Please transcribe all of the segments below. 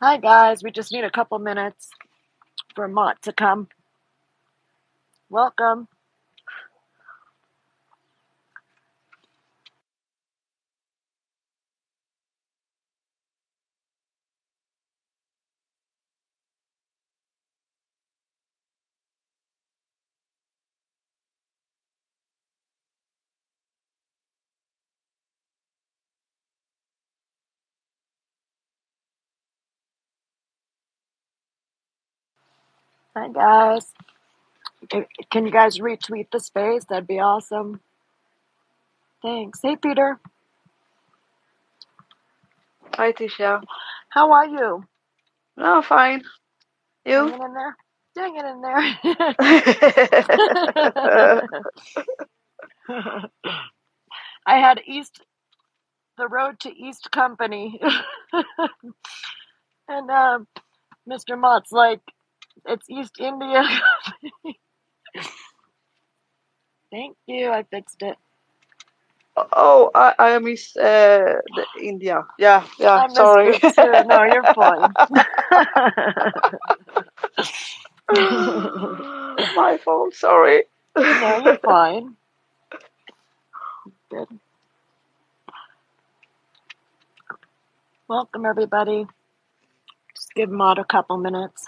Hi guys, we just need a couple minutes for Mott to come. Welcome. Hi guys. Can you guys retweet the space? That'd be awesome. Thanks. Hey Peter, Hi, Tisha. how are you? No, fine. You? Hanging in there? Hanging in there. I had the road to East Company, and Mr. Mott's like, it's East India. Thank you. I fixed it. Oh, I miss the India. Yeah, I missed sorry. it too. No, you're fine. My fault, sorry. No, you're fine. Good. Welcome, everybody. Just give Maud a couple minutes.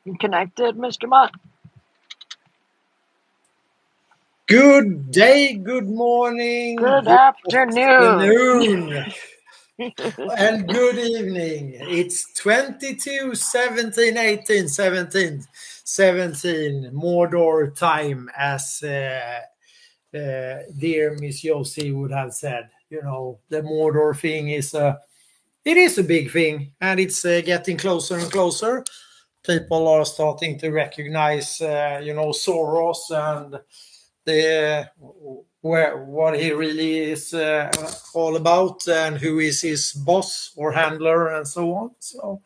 You connected, Mr. Mott? Good day, good morning, Good good afternoon. afternoon, and good evening. It's 22, 17, 18, 17, 17 Mordor time, as dear Miss Yosi would have said. You know, the Mordor thing it is a big thing, and it's getting closer and closer. People are starting to recognize, Soros and the what he really is all about, and who is his boss or handler and so on. So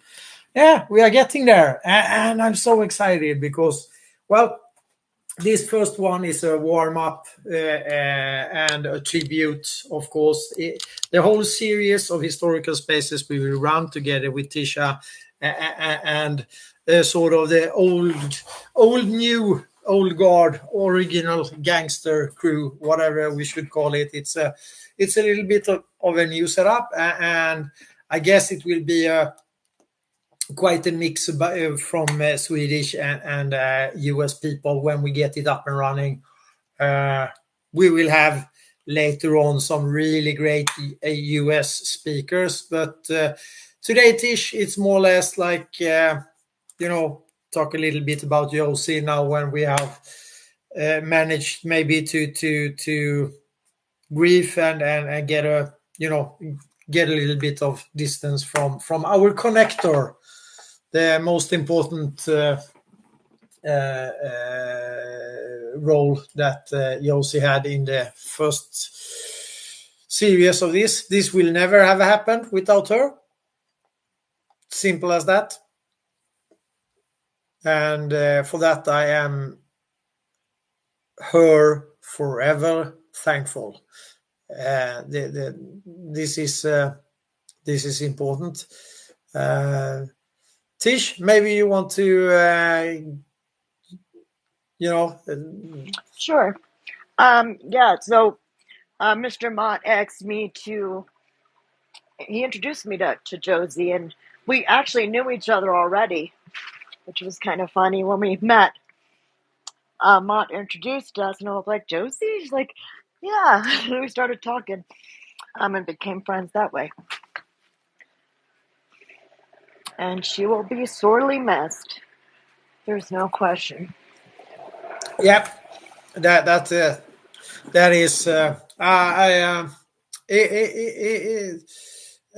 yeah, we are getting there, and I'm so excited because, well, this first one is a warm up and a tribute, of course. The whole series of historical spaces we will run together with Tisha and sort of the old guard, original gangster crew, whatever we should call it. It's a little bit of a new setup, and I guess it will be quite a mix from Swedish and US people when we get it up and running. Uh, we will have later on some really great US speakers, but today, Tish, it's more or less like, talk a little bit about Josie now when we have managed maybe to grieve and get a little bit of distance from our connector, the most important role that Yosi had in the first series of this. This will never have happened without her. Simple as that. And for that, I am her forever thankful. This is important. Tish, maybe you want to, Sure. Yeah, so Mr. Mott asked me he introduced me to Josie, and we actually knew each other already, which was kind of funny when we met. Mott introduced us, and I was like, Josie? She's like, yeah. And we started talking and became friends that way. And she will be sorely missed. There's no question. Yep, that is.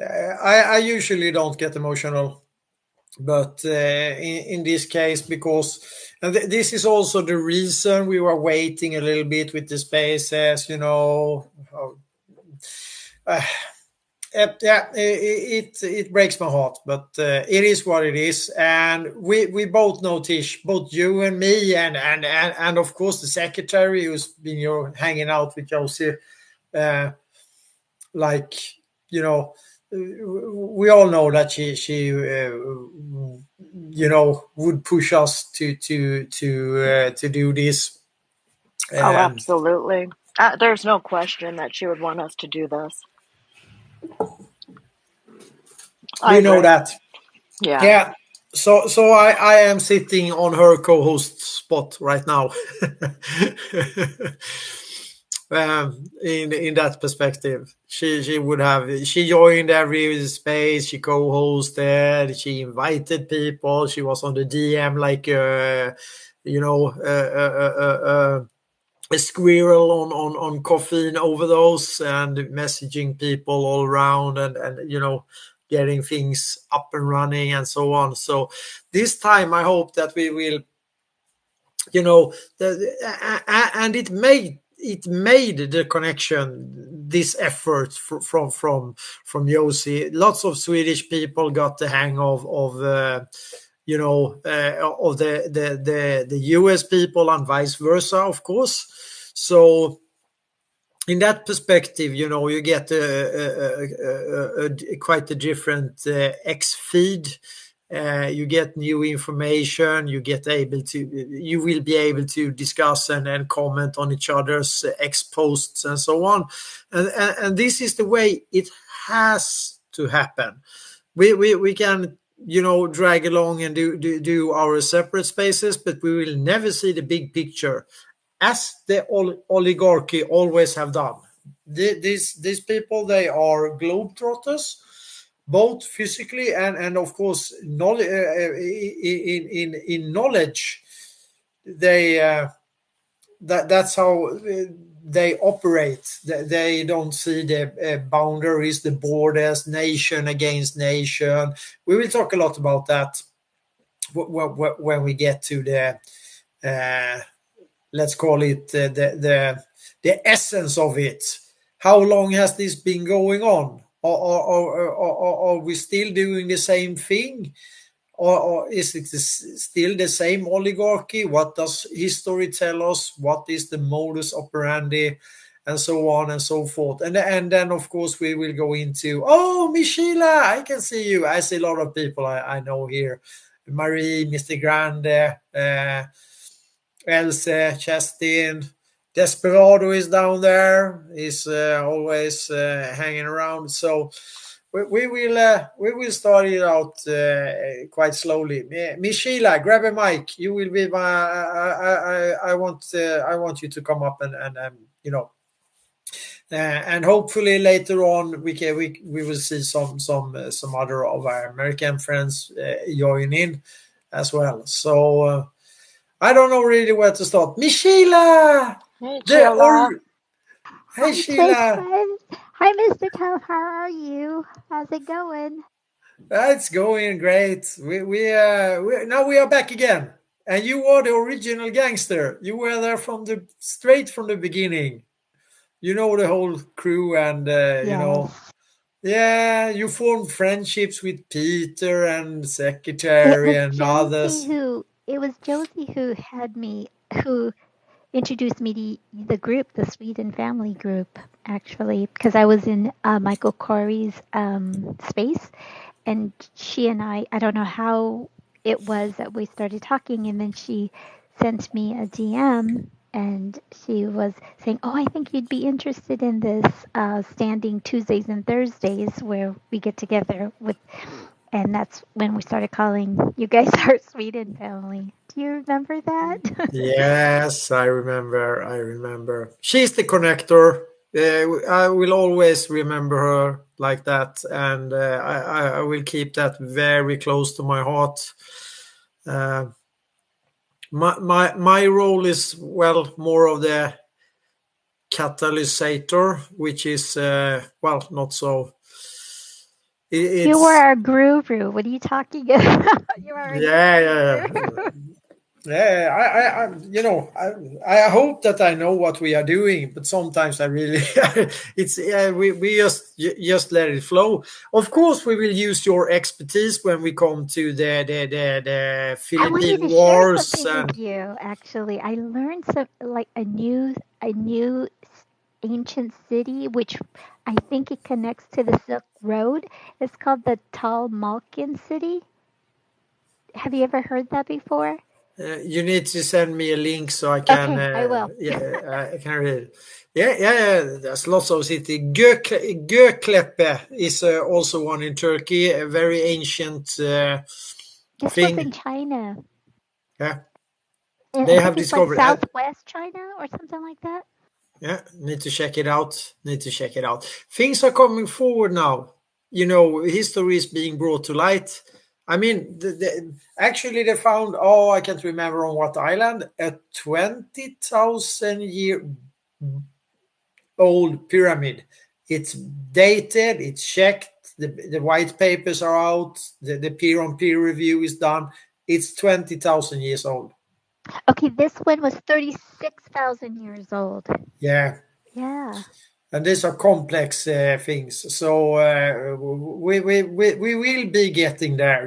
I usually don't get emotional, but in this case, because this is also the reason we were waiting a little bit with the spaces, it breaks my heart, but it is what it is, and we both know, Tish, both you and me, and of course the secretary who's been hanging out with Josie, like we all know that she would push us to do this. Oh, absolutely. There's no question that she would want us to do this. We know that. Yeah. So I am sitting on her co-host spot right now. In that perspective, she joined every space, she co-hosted, she invited people, she was on the DM like a squirrel on caffeine overdose, and messaging people all around, and getting things up and running and so on. So this time I hope that we will, and it made the connection, this effort from Yosi. Lots of Swedish people got the hang of the US people, and vice versa, of course. So in that perspective, you get quite a different X feed. You get new information. You will be able to discuss and comment on each other's X posts and so on. And this is the way it has to happen. We can drag along and do our separate spaces, but we will never see the big picture, as the oligarchy always have done. These people, they are globetrotters, both physically and of course knowledge, in knowledge. That's how they operate. They don't see the boundaries, the borders, nation against nation. We will talk a lot about that when we get to the let's call it the essence of it. How long has this been going on? Are we still doing the same thing? Or is it still the same oligarchy? What does history tell us? What is the modus operandi? And so on and so forth. And then, of course, we will go into, Miss Sheila, I can see you. I see a lot of people I know here. Marie, Mr. Grande, Else, Chastin, Desperado is down there. He's always hanging around. So we will start it out quite slowly. Miss Sheila, grab a mic. You will be my. I want you to come up and and hopefully later on we will see some other of our American friends join in as well. So I don't know really where to start. Miss Sheila, Hey, Sheila. Hey, Hi, Sheila. friends. Hi, Mr. Toe. How are you? How's it going? It's going great. Now we are back again, and you are the original gangster. You were there straight from the beginning. You know the whole crew, and Yes. yeah, you formed friendships with Peter and It Secretary was and Josie others. who who introduced me to the group, the Sweden family group, actually, because I was in Michael Corey's space, and she and I don't know how it was that we started talking, and then she sent me a DM, and she was saying, "Oh, I think you'd be interested in this standing Tuesdays and Thursdays where we get together with," and that's when we started calling you guys our Sweden family. Do you remember that? Yes, I remember. She's the connector. I will always remember her like that, and I will keep that very close to my heart. Uh, my role is, well, more of the catalysator, which is not so. You were It's our guru. What are you talking about? You are our yeah, navigator. yeah. Yeah, I hope that I know what we are doing, but sometimes I really, it's we just let it flow. Of course, we will use your expertise when we come to the I wanted Philippine to share wars, something and with you. Actually, I learned some like a new ancient city, which I think it connects to the Silk Road. It's called the Talmalkin city. Have you ever heard that before? you need to send me a link so I can Okay, I will. I can read it. Yeah. There's lots of city. Göklepe is also one in Turkey, a very ancient This was thing. in China. Yeah. And I They have think it's like discovered. southwest China or something like that. Yeah, need to check it out. Things are coming forward now. History is being brought to light. I mean, actually, they found, I can't remember on what island, a 20,000-year old pyramid. It's dated, it's checked, the white papers are out, the peer review is done. It's 20,000 years old. Okay, this one was 36,000 years old. Yeah. Yeah. And these are complex things. So we will be getting there.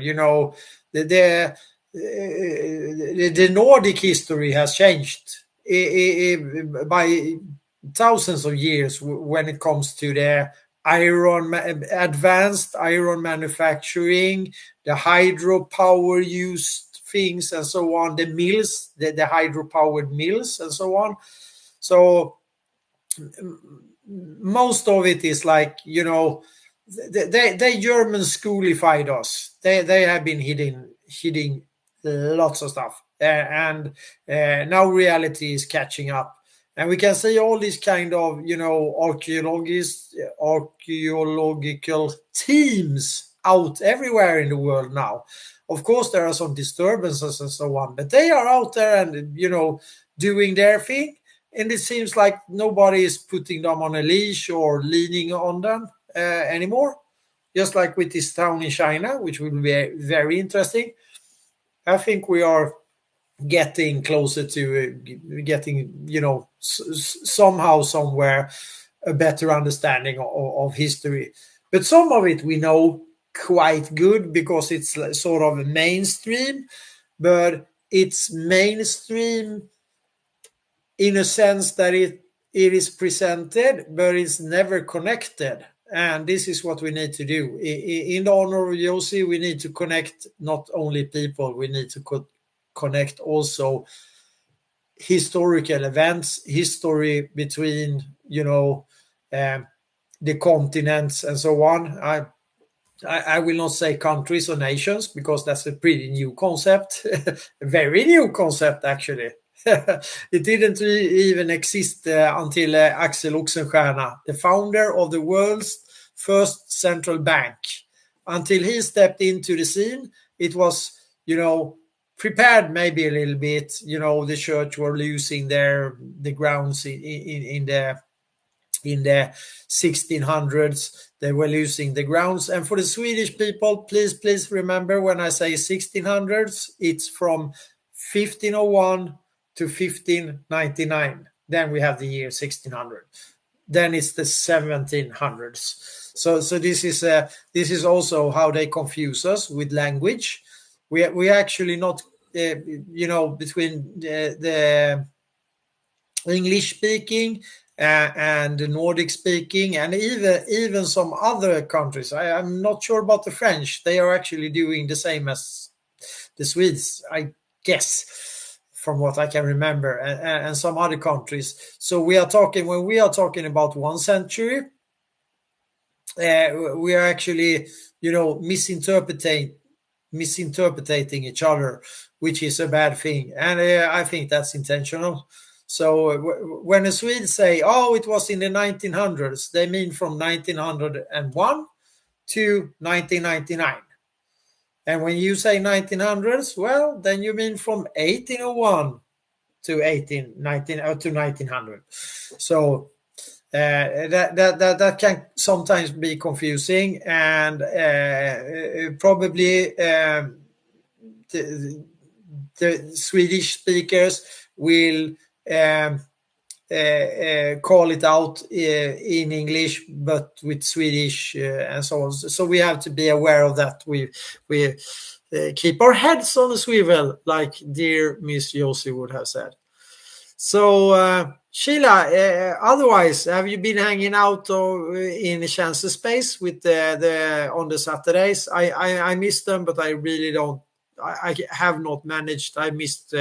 The Nordic history has changed by thousands of years when it comes to the advanced iron manufacturing, the hydropower used things, and so on. The mills, the hydropowered mills, and so on. So most of it is like they German schoolified us. They have been hiding lots of stuff, and now reality is catching up, and we can see all these kind of archaeological teams out everywhere in the world now. Of course, there are some disturbances and so on, but they are out there and doing their thing, and it seems like nobody is putting them on a leash or leaning on them anymore. Just like with this town in China, which will be very interesting. I think we are getting closer to getting, somehow, somewhere, a better understanding of history. But some of it we know quite good because it's sort of mainstream, but it's mainstream in a sense that it is presented, but it's never connected. And this is what we need to do. In the honor of Yosi, we need to connect not only people, we need to connect also historical events, history between, the continents and so on. I will not say countries or nations because that's a pretty new concept, a very new concept actually. It didn't even exist until Axel Oxenstierna, the founder of the world's first central bank. Until he stepped into the scene, it was, prepared maybe a little bit. The church were losing the grounds in the 1600s. They were losing the grounds. And for the Swedish people, please remember when I say 1600s, it's from 1501 to 1599. Then we have the year 1600. Then it's the 1700s. So this is also how they confuse us with language. We actually not between the English speaking and the Nordic speaking, and even some other countries. I'm not sure about the French. They are actually doing the same as the Swedes, I guess, from what I can remember, and some other countries. So when we are talking about 1 century, we are actually, misinterpreting each other, which is a bad thing, and I think that's intentional. So when the Swedes say, "Oh, it was in the 1900s," they mean from 1901 to 1999. And when you say 1900s, well, then you mean from 1801 to 1900. So that can sometimes be confusing, and probably the Swedish speakers will call it out in English, but with Swedish and so on. So we have to be aware of that. We keep our heads on a swivel, like dear Miss Josie would have said. So Sheila, otherwise, have you been hanging out in the Chance Space with the on the Saturdays? I missed them, but I really don't. I have not managed. I missed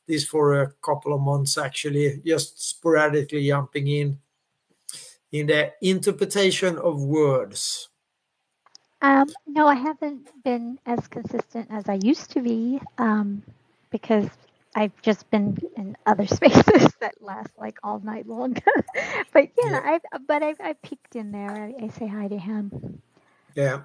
this for a couple of months actually, just sporadically jumping in the interpretation of words. No, I haven't been as consistent as I used to be because I've just been in other spaces that last like all night long. But yeah, I've peeked in there. I say hi to him. Yeah.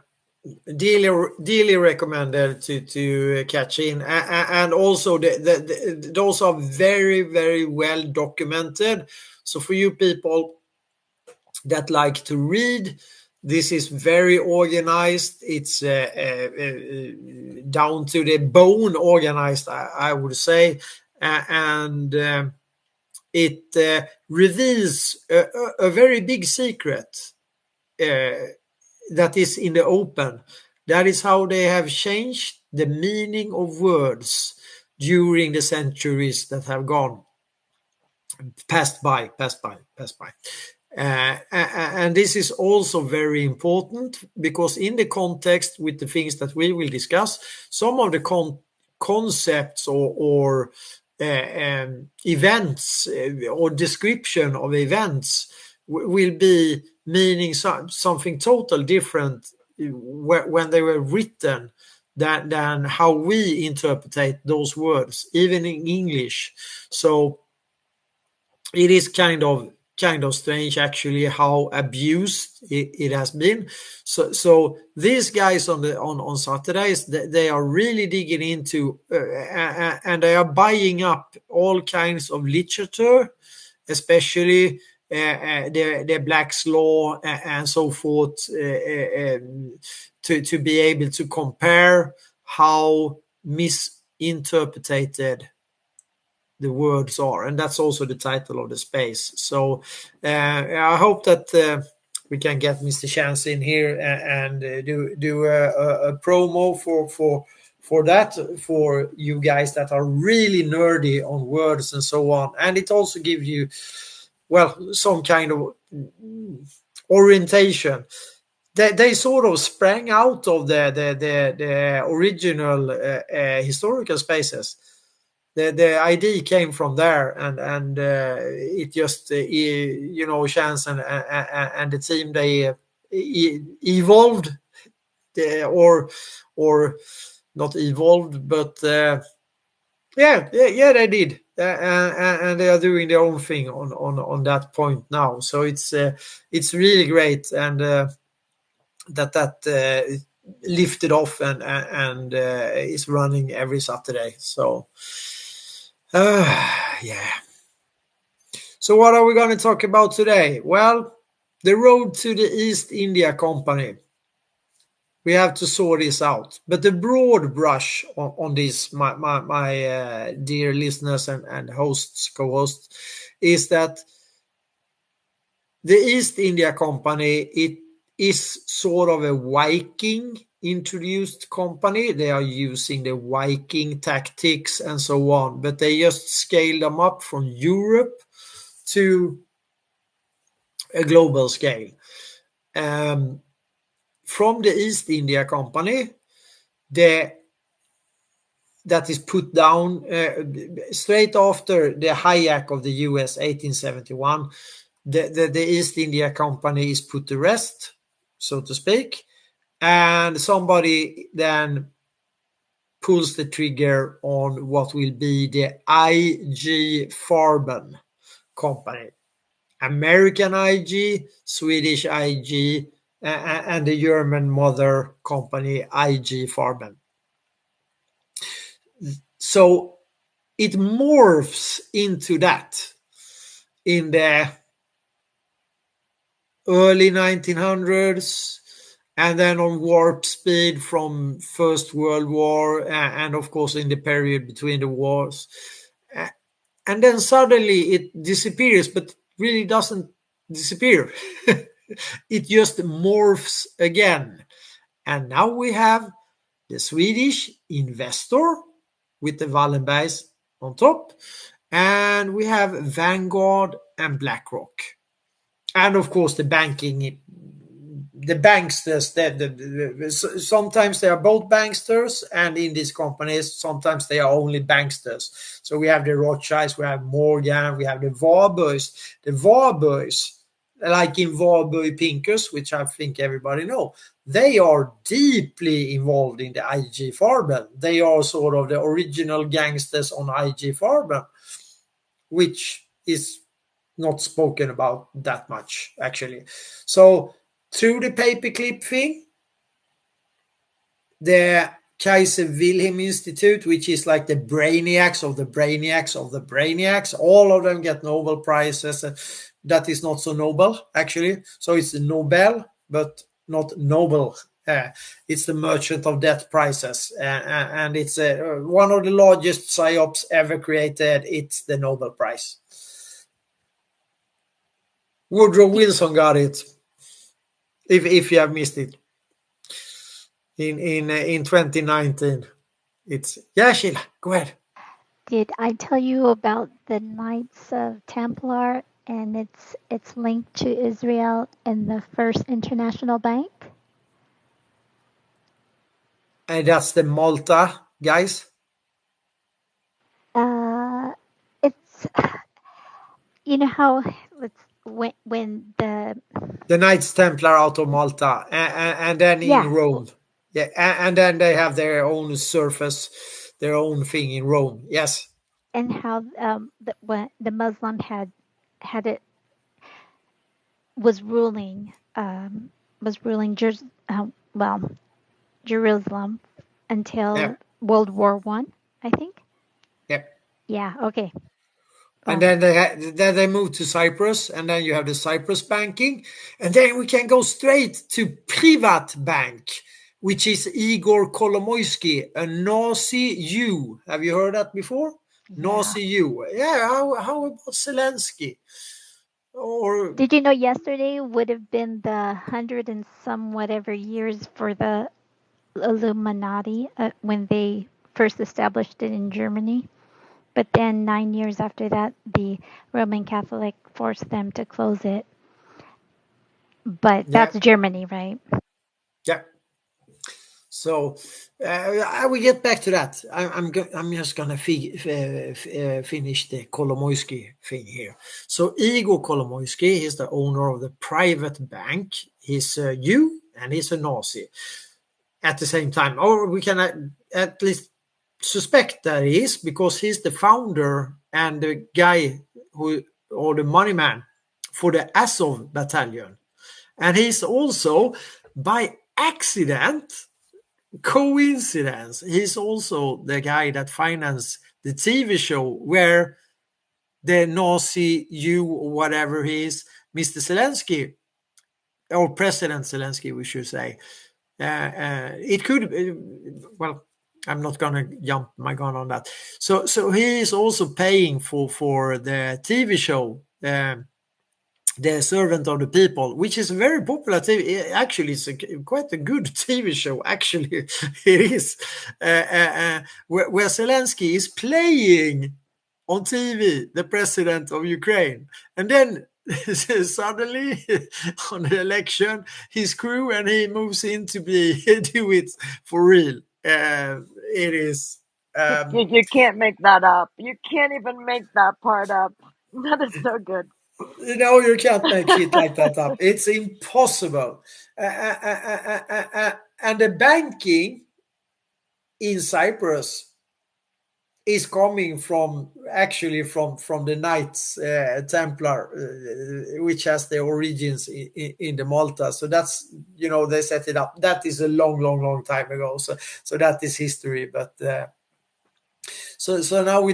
Dearly recommended to catch in, and also those are very, very well documented. So for you people that like to read, this is very organized. It's down to the bone organized, I would say, and it reveals a very big secret that is in the open. That is how they have changed the meaning of words during the centuries that have passed by. And this is also very important because in the context with the things that we will discuss, some of the concepts or events or description of events will be meaning something total different when they were written than how we interpret those words, even in English. So it is kind of strange actually how abused it has been. So these guys on Saturdays, they are really digging into and they are buying up all kinds of literature, especially the Black's Law and so forth, to be able to compare how misinterpreted the words are, and that's also the title of the space. So I hope that we can get Mr. Chance in here and do a promo for that, for you guys that are really nerdy on words and so on. And it also gives you, well, some kind of orientation. They sort of sprang out of the original historical spaces. The idea came from there, and it just Chance and the team, they evolved, or not evolved, but yeah, they did, and they are doing their own thing on that point now. So it's really great, and that lifted off and is running every Saturday. So yeah. So what are we going to talk about today? Well, the road to the East India Company. We have to sort this out. But the broad brush on this, my dear listeners and hosts, co-hosts, is that the East India Company, it is sort of a Viking introduced company. They are using the Viking tactics and so on, but they just scaled them up from Europe to a global scale. From the East India Company, that is put down straight after the hijack of the US 1871. The East India Company is put to rest, so to speak, and somebody then pulls the trigger on what will be the IG Farben Company. American IG, Swedish IG, and the German mother company IG Farben. So it morphs into that in the early 1900s, and then on warp speed from First World War, and of course in the period between the wars. And then suddenly it disappears, but really doesn't disappear. It just morphs again. And now we have the Swedish investor with the Wallenbergs on top, and we have Vanguard and BlackRock. And of course the banksters, sometimes they are both banksters, and in these companies sometimes they are only banksters. So we have the Rothschilds, we have Morgan, we have the Warburgs. The Warburgs, like in Warburg Pincus, which I think everybody know, they are deeply involved in the IG Farben. They are sort of the original gangsters on IG Farben, which is not spoken about that much, actually. So through the paperclip thing, the Kaiser Wilhelm Institute, which is like the brainiacs of the brainiacs of the brainiacs, all of them get Nobel Prizes. That is not so noble, actually. So it's Nobel, but not noble. It's the Merchant of Death Prizes, and it's one of the largest psyops ever created. It's the Nobel Prize. Woodrow Wilson got it. If you have missed it, in 2019, it's Sheila, go ahead. Did I tell you about the Knights of Templar and its link to Israel and the First International Bank? And that's the Malta guys. It's, you know how when the Knights Templar out of Malta, and then in Rome. Yeah, and then they have their own surface, their own thing in Rome. Yes. and how when the Muslim had it was ruling Jerusalem until World War I, I think. Yep. Yeah. Okay. And then they moved to Cyprus, and then you have the Cyprus banking, and then we can go straight to Privat Bank, which is Igor Kolomoisky, a Nazi Jew. Have you heard that before? Yeah. Nazi Jew. Yeah. How about Zelensky? Or did you know yesterday would have been the 100 and some whatever years for the Illuminati when they first established it in Germany? But then 9 years after that, the Roman Catholic forced them to close it. But that's Germany, right? Yeah. So I will get back to that. I'm just gonna finish the Kolomoisky thing here. So Igor Kolomoisky, he's the owner of the private bank. He's a Jew and he's a Nazi at the same time. Or we can at least suspect that he is, because he's the founder and the guy or the money man for the Azov battalion. And he's also, by accident, coincidence, he's also the guy that financed the TV show where the Nazi Jew or whatever he is, Mr. Zelensky, or President Zelensky, we should say. It could, well, I'm not gonna jump my gun on that. So he is also paying for the TV show, The Servant of the People, which is a very popular TV. Actually, it's quite a good TV show. Actually, it is, where Zelensky is playing on TV the president of Ukraine, and then suddenly on the election he's crew and he moves in to do it for real. It is. You can't make that up. You can't even make that part up. That is so good. No, you can't make shit like that up. It's impossible. And the banking in Cyprus is coming from the Knights Templar, which has their origins in the Malta. So that's, they set it up. That is a long time ago. So that is history. But so now we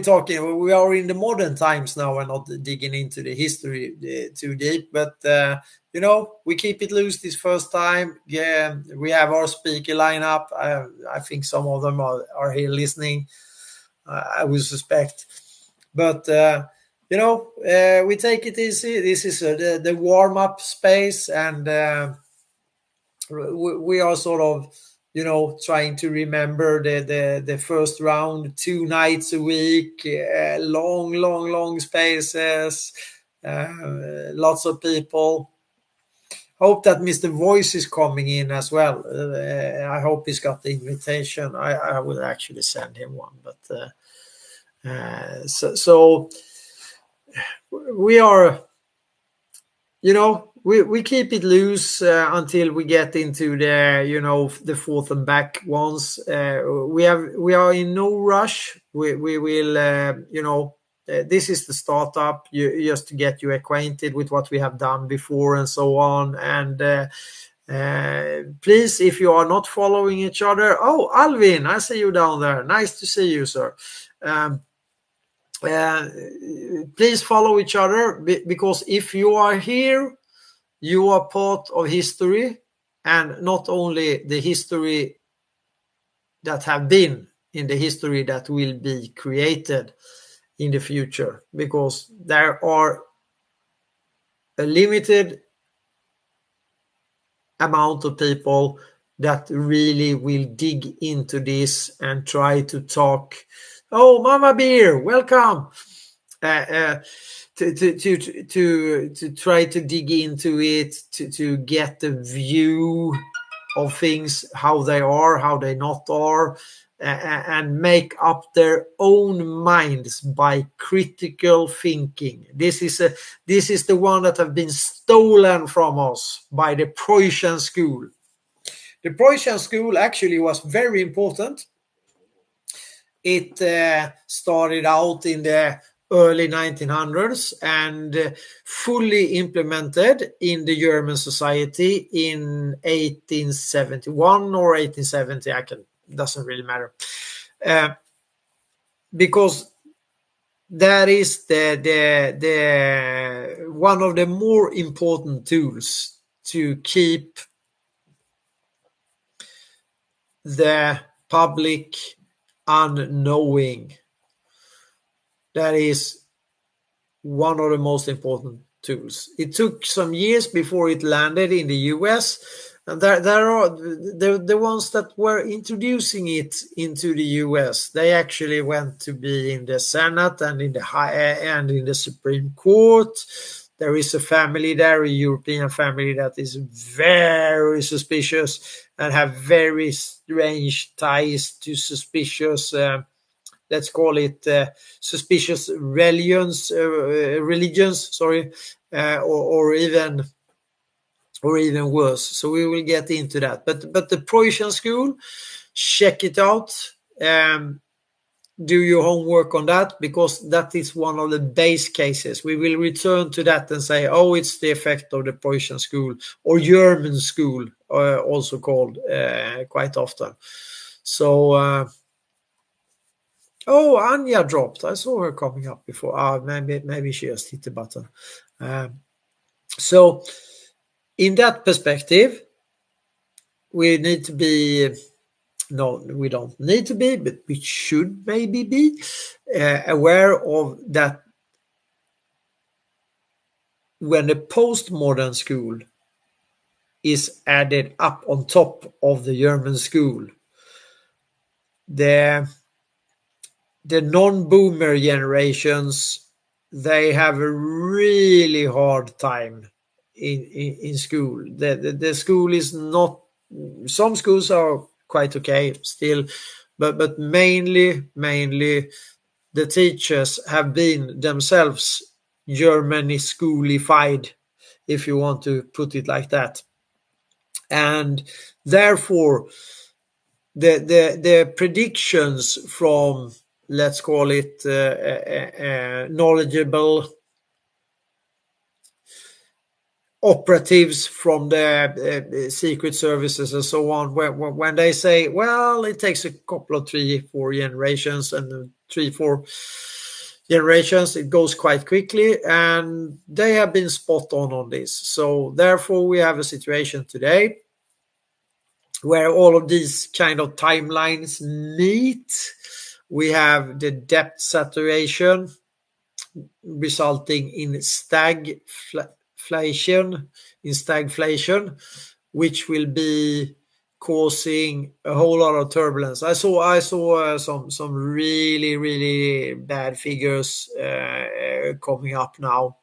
are in the modern times now and not digging into the history too deep. But we keep it loose this first time. Yeah, we have our speaker lineup. I think some of them are here listening. I would suspect, but we take it easy. This is the warm-up space, and we are sort of trying to remember the first round 2 nights a week, long spaces, lots of people. Hope that Mr. Voice is coming in as well. I hope he's got the invitation. I will actually send him one, but so we are, we keep it loose until we get into the forth and back ones. We are in no rush. We will this is the startup, just to get you acquainted with what we have done before and so on. And please, if you are not following each other, Alvin, I see you down there. Nice to see you, sir. Please follow each other, because if you are here, you are part of history, and not only the history that have been, in the history that will be created in the future, because there are a limited amount of people that really will dig into this and try to talk. Oh, Mama Beer, welcome. To try to dig into it, to get the view of things, how they not are, and make up their own minds by critical thinking. This is the one that have been stolen from us by the Prussian school. The Prussian school actually was very important. It started out in the early 1900s and fully implemented in the German society in 1871 or 1870. Doesn't really matter, because that is the one of the more important tools to keep the public unknowing. That is one of the most important tools. It took some years before it landed in the US, and there are the ones that were introducing it into the US. They actually went to be in the Senate and in the Supreme Court. There is a family there, a European family, that is very suspicious and have very strange ties to suspicious, let's call it suspicious religions, or even worse. So we will get into that. But the Prussian school, check it out. Do your homework on that, because that is one of the base cases. We will return to that and say, oh, it's the effect of the Prussian school, or German school, also called quite often. So, oh, Anja dropped. I saw her coming up before. Maybe she just hit the button. So, in that perspective, we need to be. No, we don't need to be, but we should maybe be aware of that when the postmodern school is added up on top of the German school, the non-boomer generations, they have a really hard time in school. The school is not. Some schools are quite okay still, but mainly the teachers have been themselves Germany schoolified, if you want to put it like that, and therefore the predictions from, let's call it, knowledgeable operatives from the secret services and so on, when they say, well, it takes a couple of 3-4 generations, and 3-4 generations, it goes quite quickly, and they have been spot on this. So therefore we have a situation today where all of these kind of timelines meet. We have the debt saturation resulting in stagflation, which will be causing a whole lot of turbulence. I saw some really bad figures coming up now.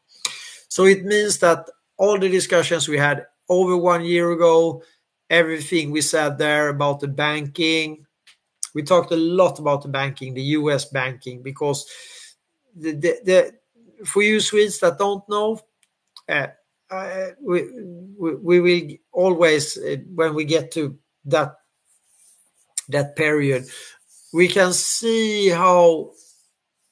So it means that all the discussions we had over 1 year ago, everything we said there about the banking, we talked a lot about the banking, the US banking, because for you Swedes that don't know, we will always, when we get to that period, we can see how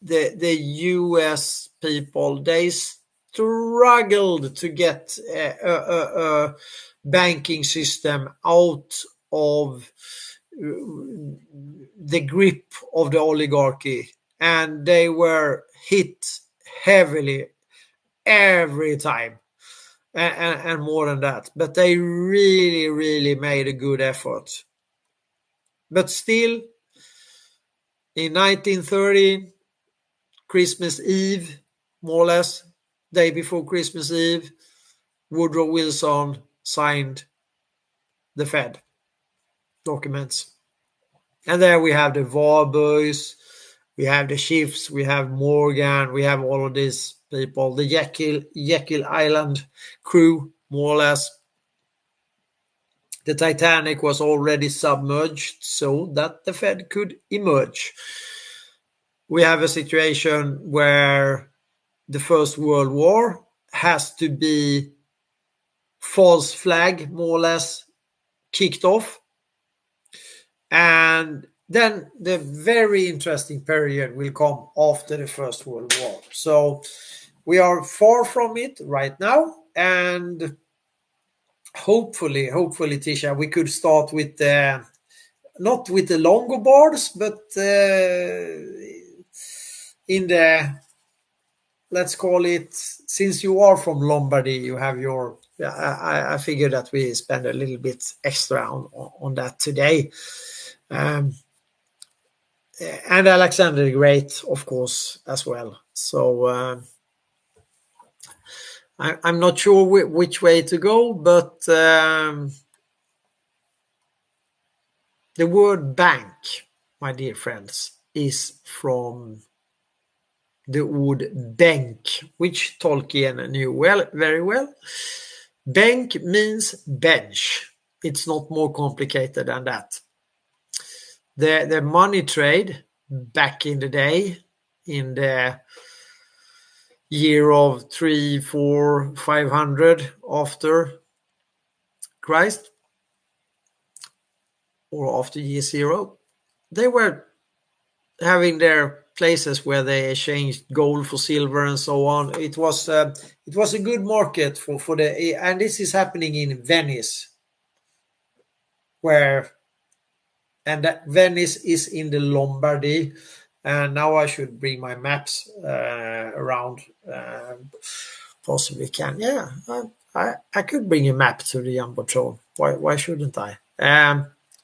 the US people, they struggled to get a banking system out of the grip of the oligarchy, and they were hit heavily every time, and more than that. But they really made a good effort. But still, in 1930, Christmas Eve, more or less, day before Christmas Eve, Woodrow Wilson signed the Fed documents. And there we have the Warburgs, we have the Schiffs, we have Morgan, we have all of these people, the Jekyll Island crew, more or less. The Titanic was already submerged so that the Fed could emerge. We have a situation where the First World War has to be false flag, more or less, kicked off. And then the very interesting period will come after the First World War. So we are far from it right now. And hopefully, Tisha, we could start with not with the Longobards, but in the, let's call it, since you are from Lombardy, you have your, I figure that we spend a little bit extra on that today. And Alexander the Great, of course, as well. So I'm not sure which way to go, but the word bank, my dear friends, is from the word bänk, which Tolkien knew very well. Bänk means bench. It's not more complicated than that. The money trade back in the day, in the year of 300, 400, 500 after Christ, or after year 0, they were having their places where they exchanged gold for silver and so on. It was a good market for the, and this is happening in Venice, and that Venice is in the Lombardy. And now I should bring my maps around. Possibly can. Yeah, I could bring a map to the Jumbotron. Why shouldn't I?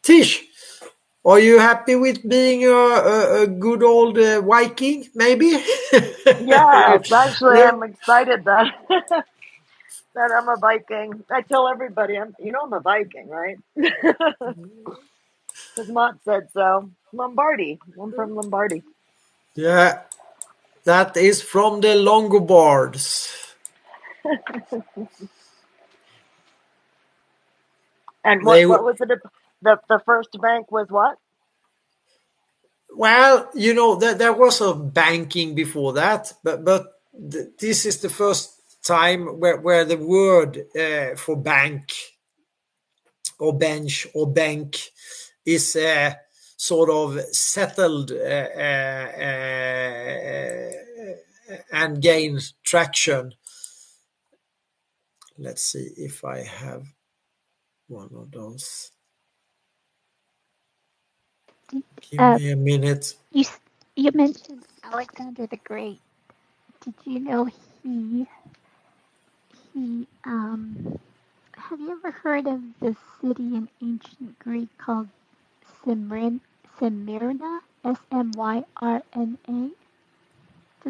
Tish, are you happy with being a good old Viking, maybe? Yes, actually, I'm excited that that I'm a Viking. I tell everybody, I'm a Viking, right? Because Mott said so. Lombardy. I'm from Lombardy. Yeah, that is from the Longobards. And what was it? The first bank was what? Well, there was a banking before that, but this is the first time where the word for bank or bench or bank is sort of settled and gains traction. Let's see if I have one of those. Give me a minute. You mentioned Alexander the Great. Did you know he have you ever heard of the city in ancient Greek called Smyrna? Smyrna? Does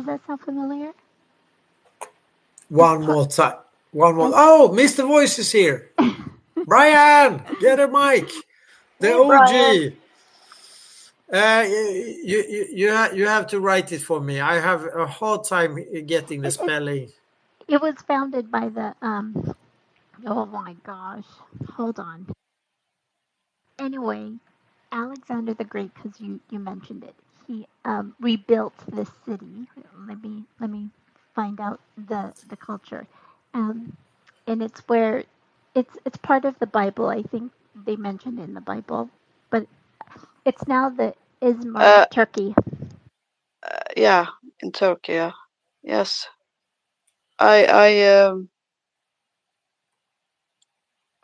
that sound familiar? One more time. Oh, Mr. Voice is here. Brian, get a mic. The Hey, OG. Brian. You have to write it for me. I have a hard time getting the spelling. It was founded by the oh my gosh, hold on. Anyway, Alexander the Great, because you mentioned it, he rebuilt this city. Let me find out the culture, and it's where it's part of the Bible. I think they mentioned it in the Bible, but it's now the Izmir, Turkey. Yeah, in Turkey. Yeah. Yes. I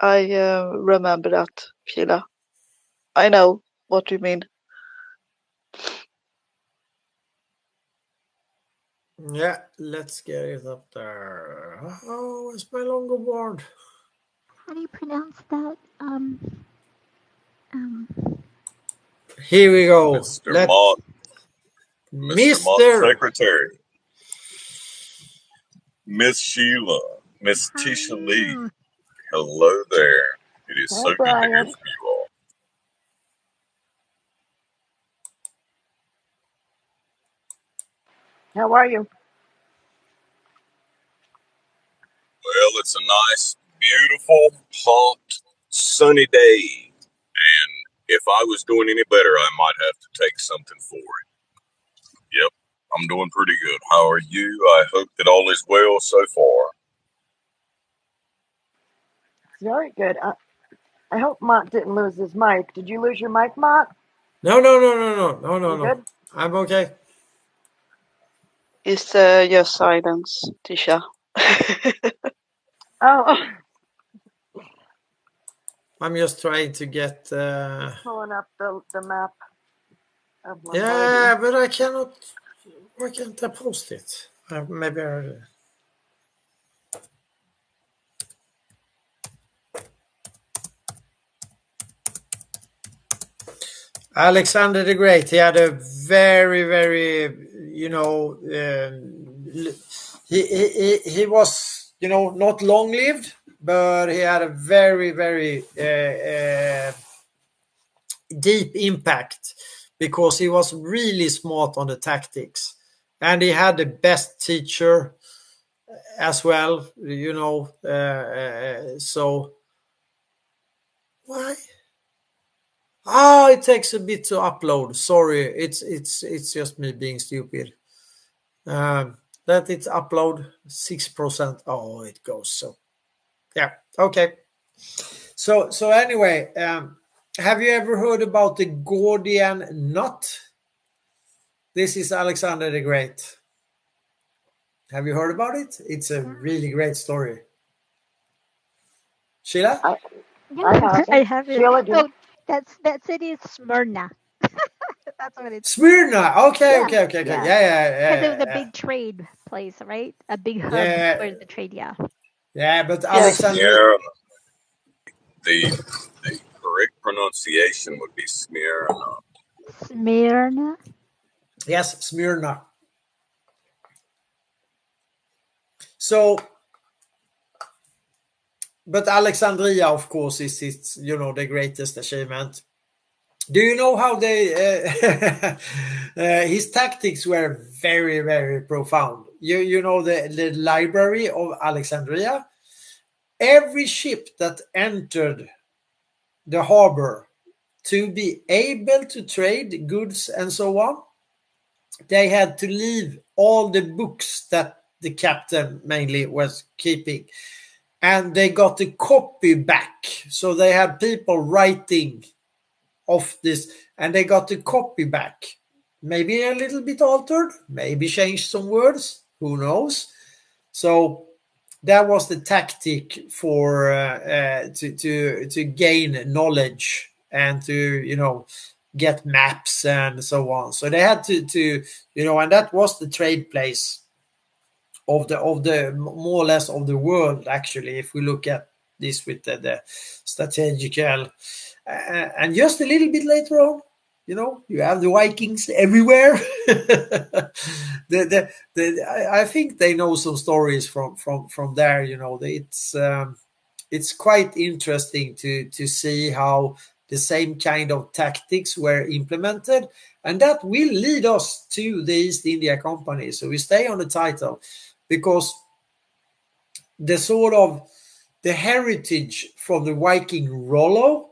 remember that, Sheila. I know what you mean. Yeah, let's get it up there. Oh, it's my longboard. How do you pronounce that? Here we go. Mr. Mott, Secretary, Miss Sheila, Miss Tisha Lee. Hello there. It is so good to hear from you all. How are you? Well, it's a nice, beautiful, hot sunny day. And if I was doing any better, I might have to take something for it. Yep, I'm doing pretty good. How are you? I hope that all is well so far. Very good. I hope Mott didn't lose his mic. Did you lose your mic, Mott? No. You good? I'm okay. It's just silence, Tisha. Oh, I'm just trying to get. pulling up the map of Lombardy. Yeah, but I cannot. Why can't I post it? Maybe I. Alexander the Great, he had a very, he was, not long lived, but he had a very, very deep impact because he was really smart on the tactics. And he had the best teacher as well, so why? It takes a bit to upload. Sorry, it's just me being stupid. Let it upload 6%. Oh, it goes so. Yeah. Okay. So anyway, have you ever heard about the Gordian knot? This is Alexander the Great. Have you heard about it? It's a really great story. Sheila? I have it. Sheila, Oh, that city is Smyrna. That's what it's. Smyrna. Okay. Yeah. Yeah. Because it was a big trade place, right? A big hub for the trade. Yeah. Yeah, but Yes. Alexander. The correct pronunciation would be Smyrna. Smyrna. Yes, Smyrna. So, but Alexandria, of course, is the greatest achievement. Do you know how they his tactics were very, very profound? You know the library of Alexandria. Every ship that entered the harbor to be able to trade goods and so on, they had to leave all the books that the captain mainly was keeping, and they got a copy back. So they had people writing off this, and they got the copy back. Maybe a little bit altered, maybe changed some words, who knows? So that was the tactic for to gain knowledge and to get maps and so on. So they had to and that was the trade place of the more or less of the world, actually, if we look at this with the strategical. And just a little bit later on, you have the Vikings everywhere. I think they know some stories from there. It's quite interesting to see how the same kind of tactics were implemented, and that will lead us to the East India Company. So we stay on the title because the sort of the heritage from the Viking Rollo.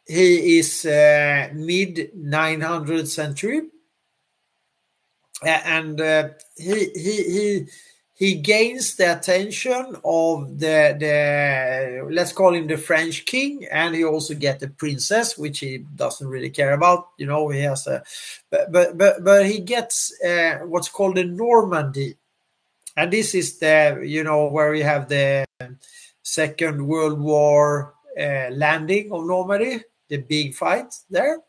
He is mid 900th century, and he gains the attention of the let's call him the French king, and he also gets a princess, which he doesn't really care about. He has but he gets what's called the Normandy, and this is the where we have the Second World War landing of Normandy. The big fight there.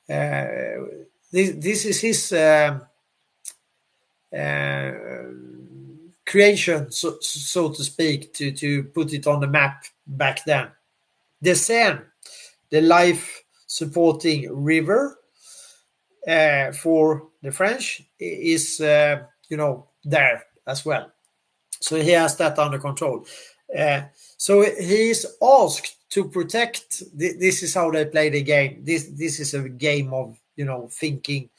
This is his creation, so to speak, to put it on the map back then. The Seine, the life-supporting river for the French, is there as well. So he has that under control. So he is asked to protect. This is how they play the game. This is a game of thinking.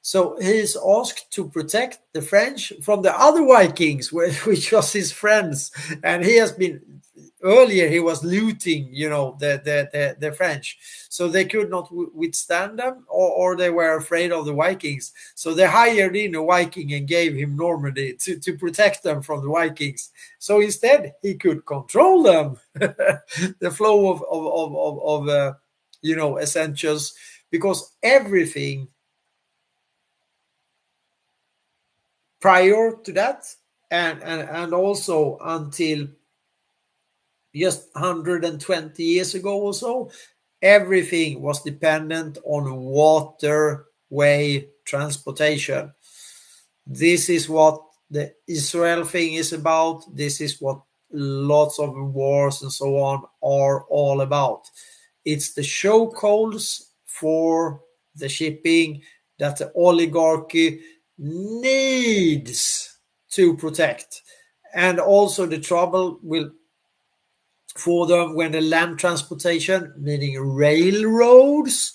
So he is asked to protect the French from the other Vikings, which was his friends, and he has been earlier he was looting, the French, so they could not withstand them, or they were afraid of the Vikings. So they hired in a Viking and gave him Normandy to protect them from the Vikings. So instead, he could control them, the flow of essentials, because everything prior to that, and also until just 120 years ago or so, everything was dependent on waterway transportation. This is what the Israel thing is about. This is what lots of wars and so on are all about. It's the chokeholds for the shipping that the oligarchy needs to protect. And also the trouble will for them when the land transportation, meaning railroads,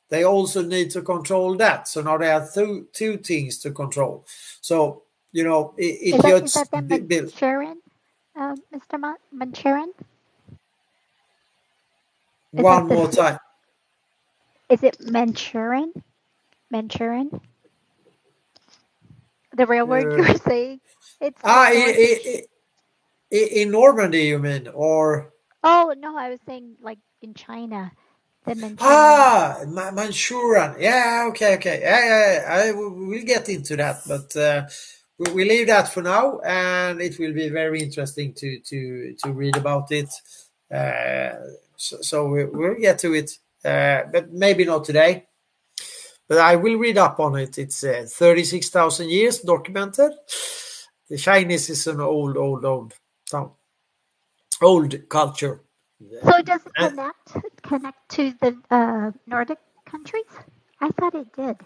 they also need to control that. So now they have two things to control. So, it Is gets that the Manchurian, Mr. Manchurian? one more time. Is it Manchurian? Manchurian? The railroad you were saying? It's in Normandy, you mean, or? Oh no, I was saying like in China, the Manchurian. Manchurian. Yeah, okay. Yeah. We'll get into that, but we leave that for now, and it will be very interesting to read about it. So we'll get to it, but maybe not today. But I will read up on it. It's 36,000 years documented. The Chinese is an old town, old culture. So does it connect to the Nordic countries? I thought it did.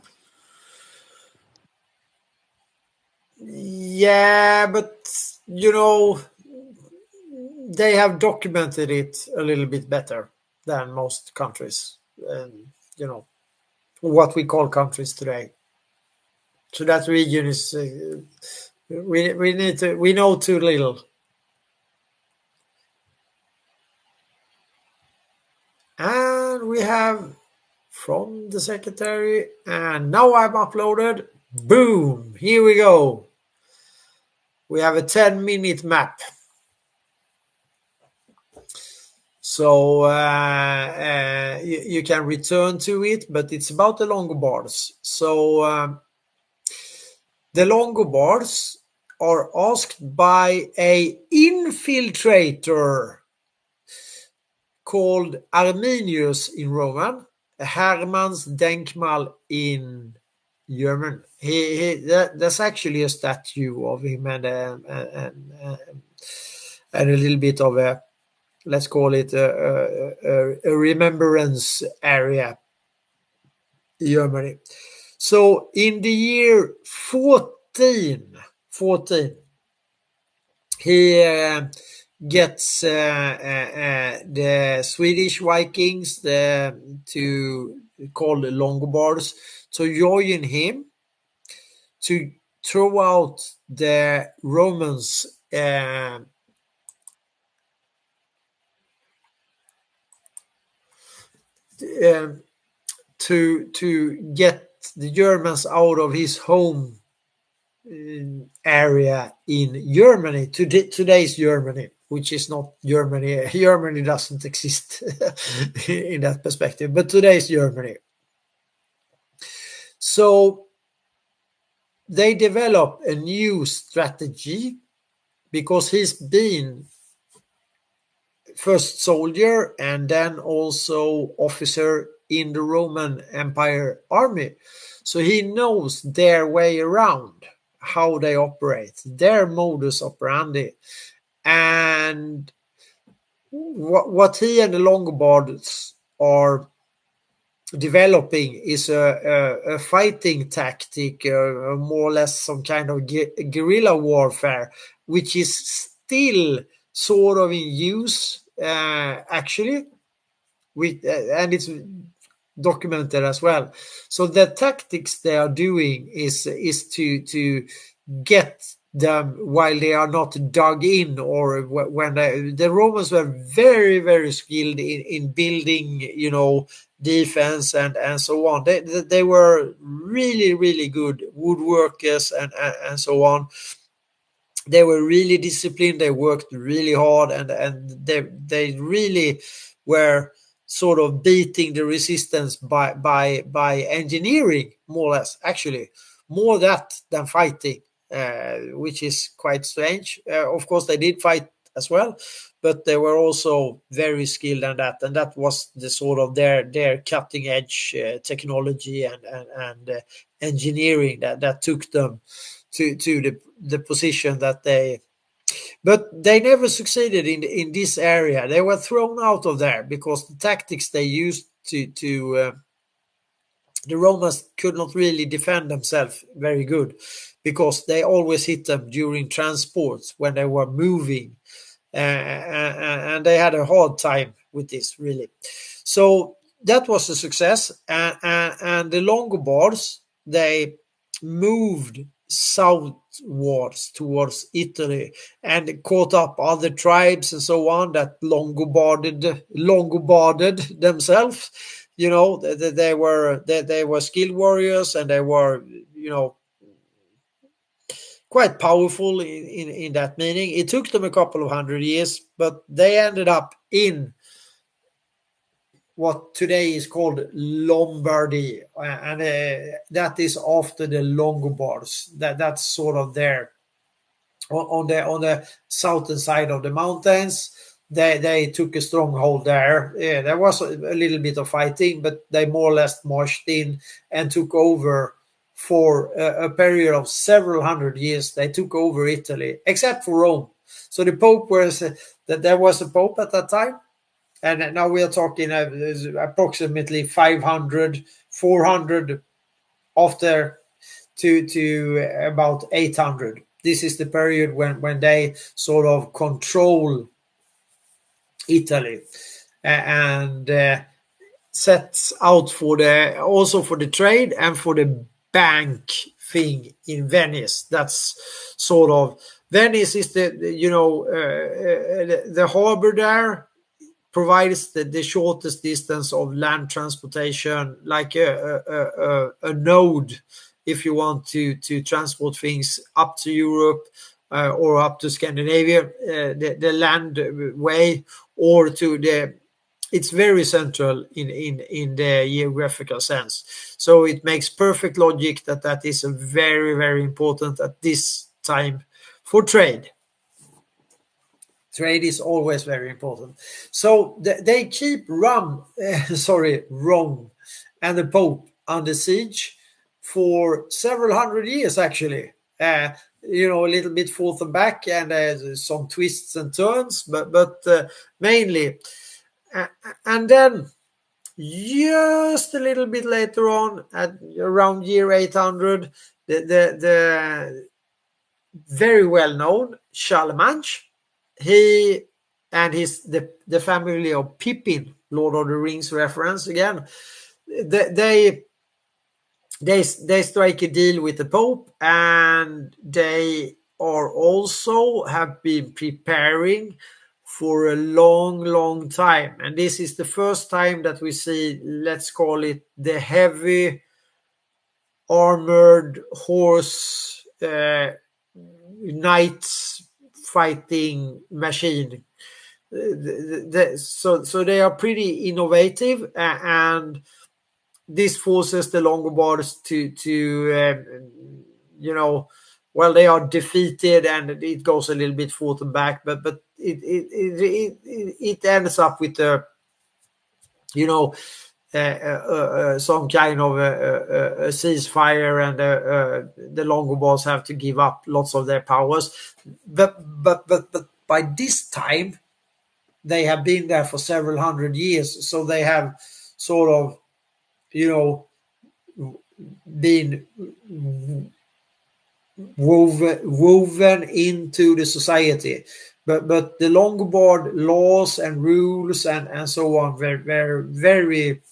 Yeah, but they have documented it a little bit better than most countries, what we call countries today. So that region is we know too little. And we have from the secretary, and now I'm uploaded. Boom, here we go. We have a 10-minute map. So you can return to it, but it's about the Longobards. So the Longobards are asked by a infiltrator called Arminius in Roman, Hermann's Denkmal in German. There's actually a statue of him and a little bit of a, let's call it a remembrance area in Germany. So in the year 1414, he gets the Swedish Vikings, called the Longobards, to join him to throw out the Romans to get the Germans out of his home area in Germany, today's Germany, which is not Germany. Germany doesn't exist in that perspective, but today's Germany. So they develop a new strategy because he's been first soldier and then also officer in the Roman Empire army. So he knows their way around, how they operate, their modus operandi. And what he and the Longobards are developing is a fighting tactic, more or less some kind of guerrilla warfare, which is still sort of in use, actually, and it's documented as well. So the tactics they are doing is to get them while they are not dug in, or when the Romans were very, very skilled in building, defense and so on. They were really, really good woodworkers and so on. They were really disciplined. They worked really hard, and they really were sort of beating the resistance by engineering, more or less, actually, more that than fighting, which is quite strange. Of course, they did fight as well, but they were also very skilled in that, and that was the sort of their cutting edge technology and engineering that took them to the position that but they never succeeded in this area. They were thrown out of there because the tactics they used to the Romans could not really defend themselves very good, because they always hit them during transports when they were moving, and they had a hard time with this, really. So that was a success, and the Longobards, they moved southwards towards Italy and caught up other tribes and so on that Longobarded themselves. They were skilled warriors, and they were quite powerful in that meaning. It took them a couple of 100 years, but they ended up in what today is called Lombardy, and that is after the Longobards. That's sort of there on the southern side of the mountains. They took a stronghold there. Yeah, there was a little bit of fighting, but they more or less marched in and took over for a period of several hundred years. They took over Italy, except for Rome. So the Pope that there was a Pope at that time, and now we are talking approximately 500, 400 after to about 800. This is the period when they sort of control Italy and sets out also for the trade and for the bank thing in Venice. That's sort of, Venice is the harbor there provides the shortest distance of land transportation, like a node if you want to transport things up to Europe or up to Scandinavia, the land way, or to it's very central in the geographical sense. So it makes perfect logic that is a very, very important at this time for trade. Trade is always very important. So they keep Rome and the Pope under siege for several hundred years, actually. A little bit forth and back, and some twists and turns, but mainly. And then just a little bit later on, at around year 800, the very well known Charlemagne, he and the family of Pippin, Lord of the Rings reference again, they strike a deal with the Pope, and they are also have been preparing for a long time. And this is the first time that we see, let's call it, the heavy armored horse knights fighting machine. So they are pretty innovative, and this forces the Longobards to they are defeated, and it goes a little bit forth and back, but it ends up with some kind of a ceasefire, and the Longobards have to give up lots of their powers. But by this time, they have been there for several hundred years, so they have sort of, been woven into the society. But the Longobard laws and rules and so on were very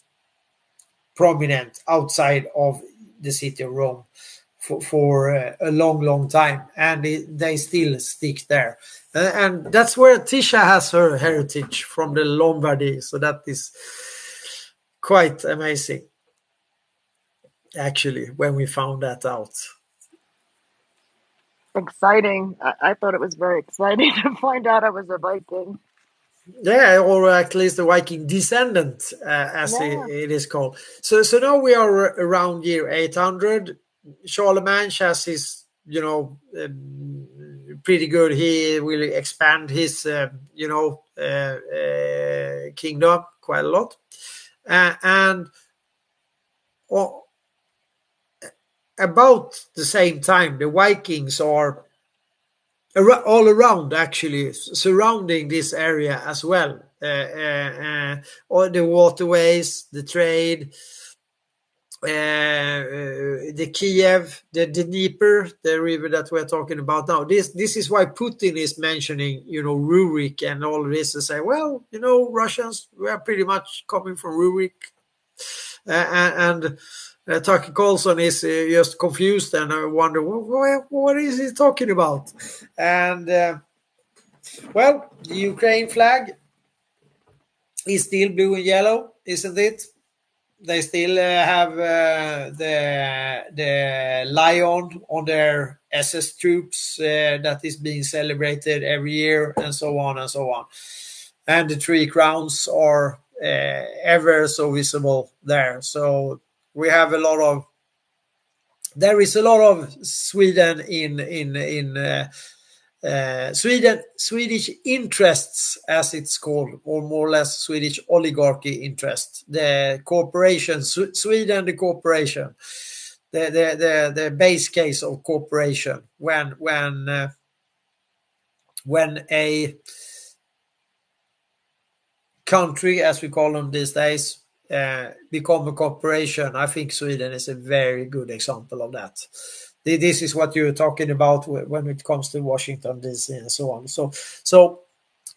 prominent outside of the city of Rome. for a long time, and they still stick there. And that's where Tisha has her heritage, from the Lombardy. So that is quite amazing, actually, when we found that out. Exciting. I thought it was very exciting to find out I was a Viking. Yeah, or at least the Viking descendant, as Yeah. it is called. So now we are around year 800. Charlemagne has his, pretty good. He will expand his, kingdom quite a lot. And about the same time, the Vikings are all around, actually, surrounding this area as well. All the waterways, the trade, the Kiev, the Dnieper, the river that we're talking about now. This is why Putin is mentioning, Rurik and all this, to say, well, Russians, we are pretty much coming from Rurik. And Tucker Carlson is just confused, and I wonder what is he talking about. And well, the Ukraine flag is still blue and yellow, isn't it? They still have the lion on their SS troops that is being celebrated every year, and so on and so on. And the three crowns are ever so visible there. So we have there is a lot of Sweden in Swedish interests, as it's called, or more or less Swedish oligarchy interest. The corporation, Sweden, the corporation, the base case of corporation. When a country, as we call them these days, become a corporation, I think Sweden is a very good example of that. This is what you're talking about when it comes to Washington, D.C. and so on. So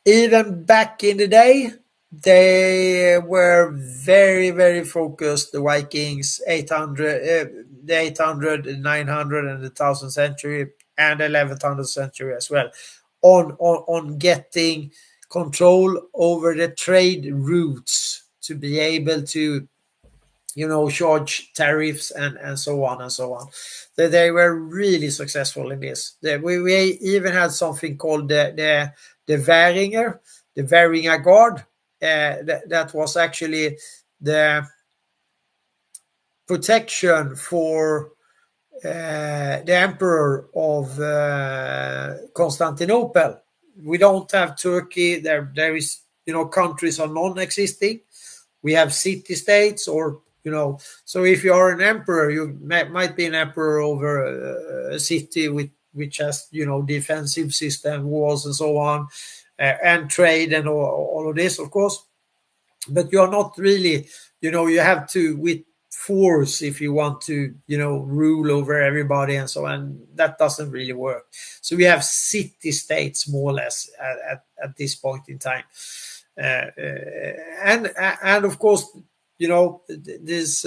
even back in the day, they were very, very focused, the Vikings, the 800, the 900, and the 1000th century, and the 1100th century as well, on getting control over the trade routes to be able to charge tariffs and so on and so on. They were really successful in this. We even had something called the Vaeringer Guard. That was actually the protection for the emperor of Constantinople. We don't have Turkey. There is, countries are non-existing. We have city-states, or so if you are an emperor, you might be an emperor over a city which has defensive system, walls, and so on, and trade and all of this, of course. But you are not really, you have to with force if you want to rule over everybody and so on. That doesn't really work. So we have city-states more or less at this point in time. And of course, this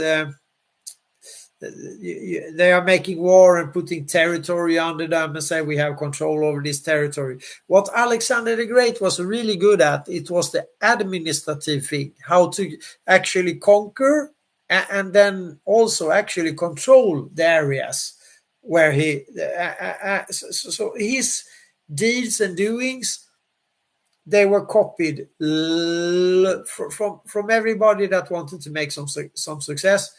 they are making war and putting territory under them and say we have control over this territory. What Alexander the Great was really good at, it was the administrative thing, how to actually conquer and then also actually control the areas where he so his deeds and doings, they were copied from everybody that wanted to make some success.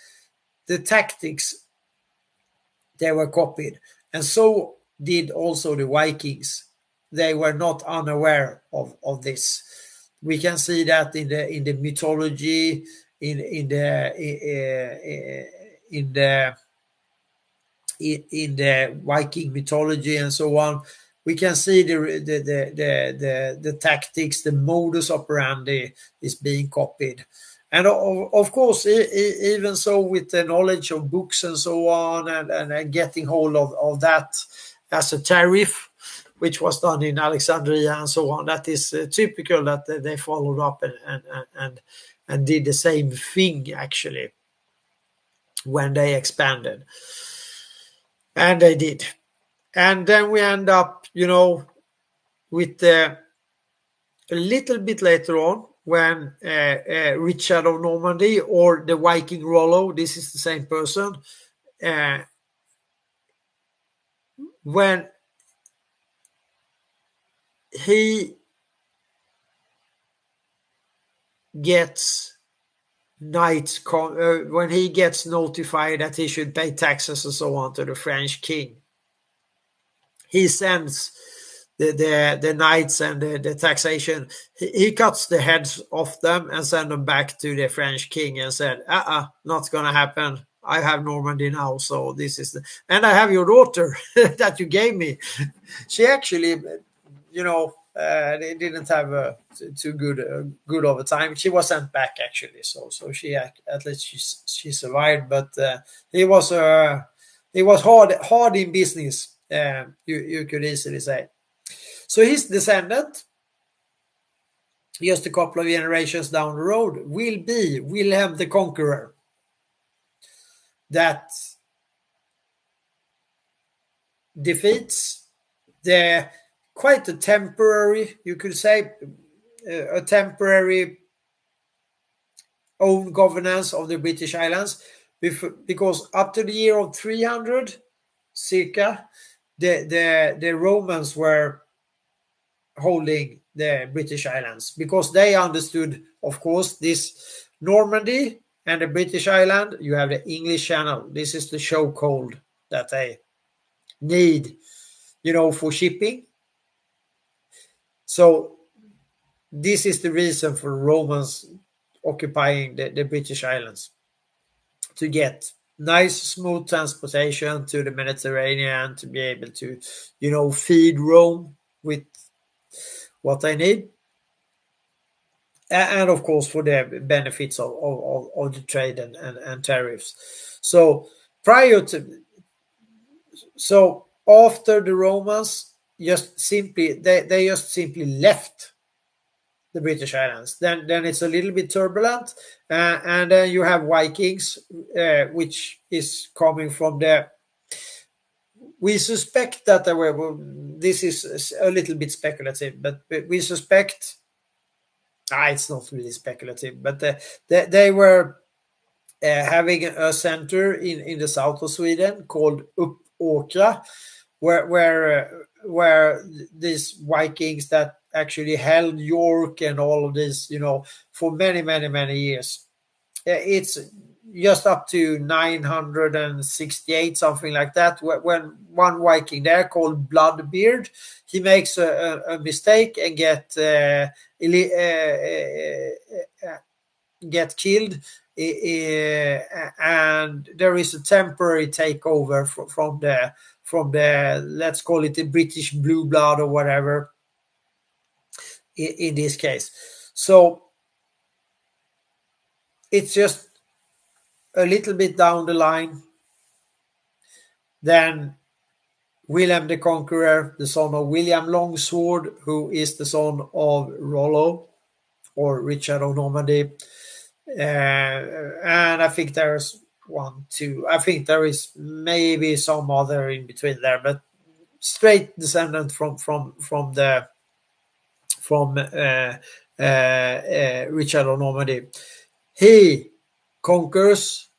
The tactics, they were copied, and so did also the Vikings. They were not unaware of this. We can see that in the mythology, in the Viking mythology and so on. We can see the tactics, the modus operandi is being copied. And of course, even so, with the knowledge of books and so on, and getting hold of that as a tariff, which was done in Alexandria and so on, that is typical that they followed up and did the same thing, actually, when they expanded. And they did. And then we end up, with a little bit later on when Richard of Normandy, or the Viking Rollo, this is the same person, when he gets when he gets notified that he should pay taxes and so on to the French king, he sends the knights and the taxation. He cuts the heads off them and send them back to the French king and said, not gonna happen. I have Normandy now, so this is and I have your daughter that you gave me. She actually, they didn't have a too good of a time. She was sent back actually, so she at least she survived. But he was hard in business. You could easily say. So his descendant, just a couple of generations down the road, will be Wilhelm the Conqueror. That defeats the quite a temporary, you could say, a temporary own governance of the British Islands, because up to the year of 300, circa, the Romans were holding the British Islands, because they understood, of course, this Normandy and the British Island, you have the English Channel. This is the chokehold that they need, for shipping. So this is the reason for Romans occupying the British Islands, to get nice, smooth transportation to the Mediterranean, to be able to, feed Rome with what they need. And of course, for the benefits of the trade and tariffs. So after the Romans just simply they just simply left the British Islands, then it's a little bit turbulent, and then you have Vikings, which is coming from the. We suspect that there were. This is a little bit speculative, but we suspect. It's not really speculative, but they were having a center in the south of Sweden called Uppåkra, where these Vikings that actually held York and all of this, for many years. It's just up to 968, something like that, when one Viking there called Bloodbeard, he makes a mistake and get killed, and there is a temporary takeover from the let's call it the British blue blood or whatever in this case. So it's just a little bit down the line, then William the Conqueror, the son of William Longsword, who is the son of Rollo or Richard of Normandy, and I think there's one, two. I think there is maybe some other in between there, but straight descendant from Richard of Normandy. He conquers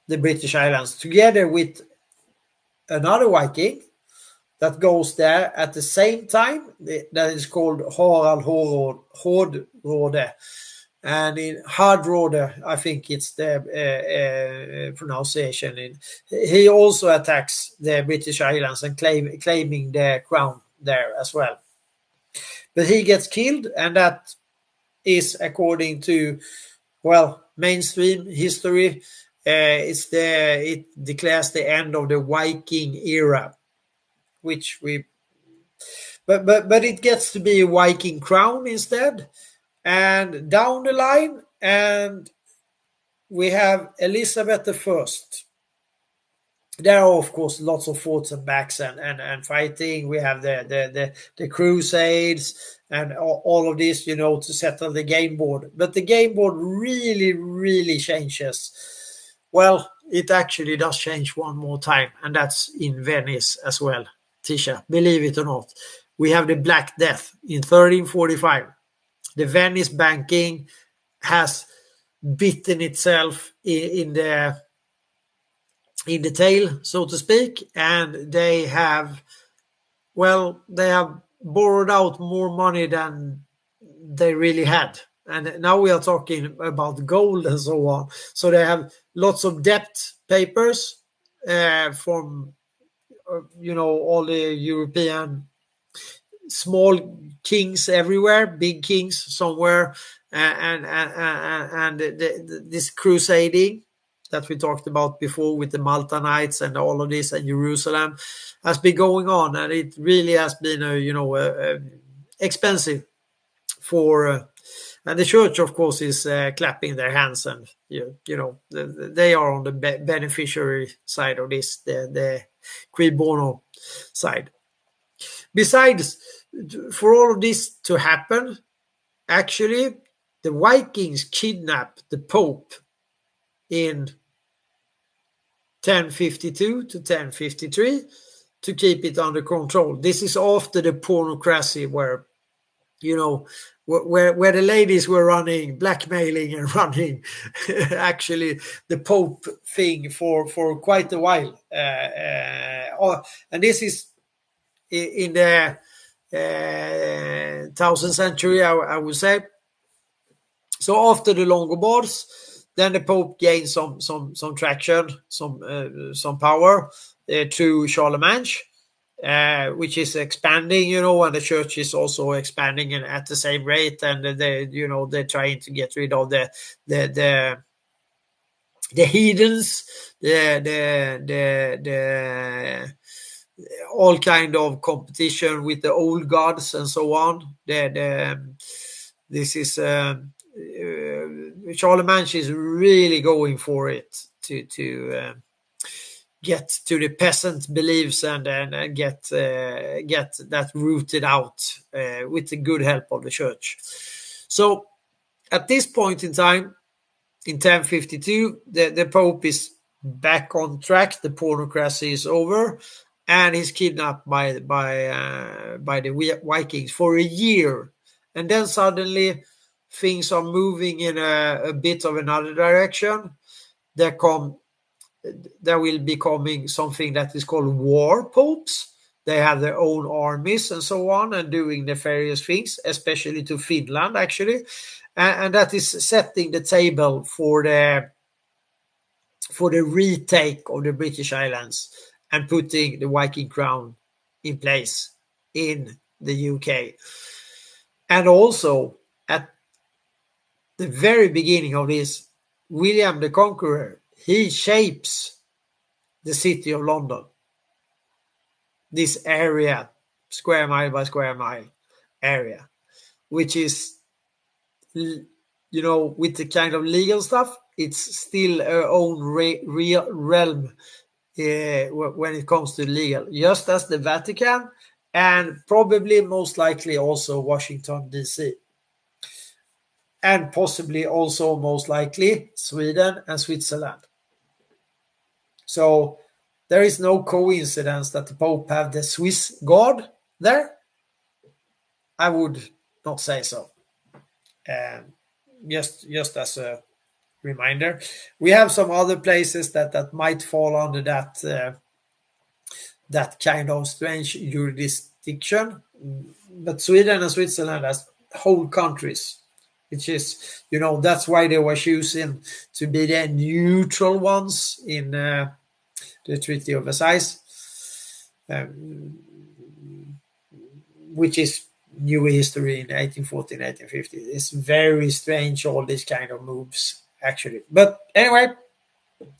the British Islands together with another Viking that goes there at the same time. That is called Harald Hårdråde. And in Hardråde, I think it's the pronunciation. He also attacks the British Islands and claiming the crown there as well. But he gets killed, and that is according to, mainstream history. It declares the end of the Viking era, which but it gets to be a Viking crown instead. And down the line, and we have Elizabeth I. There are, of course, lots of forts and backs and fighting. We have the Crusades and all of this, to settle the game board. But the game board really changes. Well, it actually does change one more time, and that's in Venice as well, Tisha. Believe it or not. We have the Black Death in 1345. The Venice banking has bitten itself in the tail, so to speak, and they have borrowed out more money than they really had. And now we are talking about gold and so on. So they have lots of debt papers from all the European small kings everywhere, big kings somewhere, and this crusading that we talked about before with the Malta Knights and all of this, and Jerusalem has been going on, and it really has been expensive for. And the church, of course, is clapping their hands, and they are on the beneficiary side of this, the qui bono side. Besides, for all of this to happen, actually, the Vikings kidnapped the Pope in 1052 to 1053 to keep it under control. This is after the pornocracy, where where the ladies were running, blackmailing and running actually the Pope thing for quite a while. And this is in the 1000th century, I would say. So after the Longobards, then the Pope gained some traction, some power through Charlemagne, which is expanding, and the church is also expanding at the same rate, and they're trying to get rid of the heathens, the all kind of competition with the old gods and so on. This is Charlemagne is really going for it to get to the peasant beliefs and get that rooted out with the good help of the church. So at this point in time, in 1052, the Pope is back on track. The pornocracy is over, and he's kidnapped by the Vikings for a year, and then suddenly things are moving in a bit of another direction. There will be coming something that is called war popes. They have their own armies and so on, and doing nefarious things, especially to Finland, actually, and that is setting the table for the retake of the British Islands and putting the Viking crown in place in the UK. And also, at the very beginning of this, William the Conqueror, he shapes the city of London. This area, square mile by square mile area, which is, with the kind of legal stuff, it's still our own real realm when it comes to legal, just as the Vatican and probably most likely also Washington, D.C. And possibly also most likely Sweden and Switzerland. So there is no coincidence that the Pope have the Swiss guard there. I would not say so. Just as a reminder, we have some other places that might fall under that kind of strange jurisdiction, but Sweden and Switzerland as whole countries, which is, that's why they were choosing to be the neutral ones in the Treaty of Versailles, which is new history in 1814, 1850. It's very strange, all these kind of moves, actually. But anyway,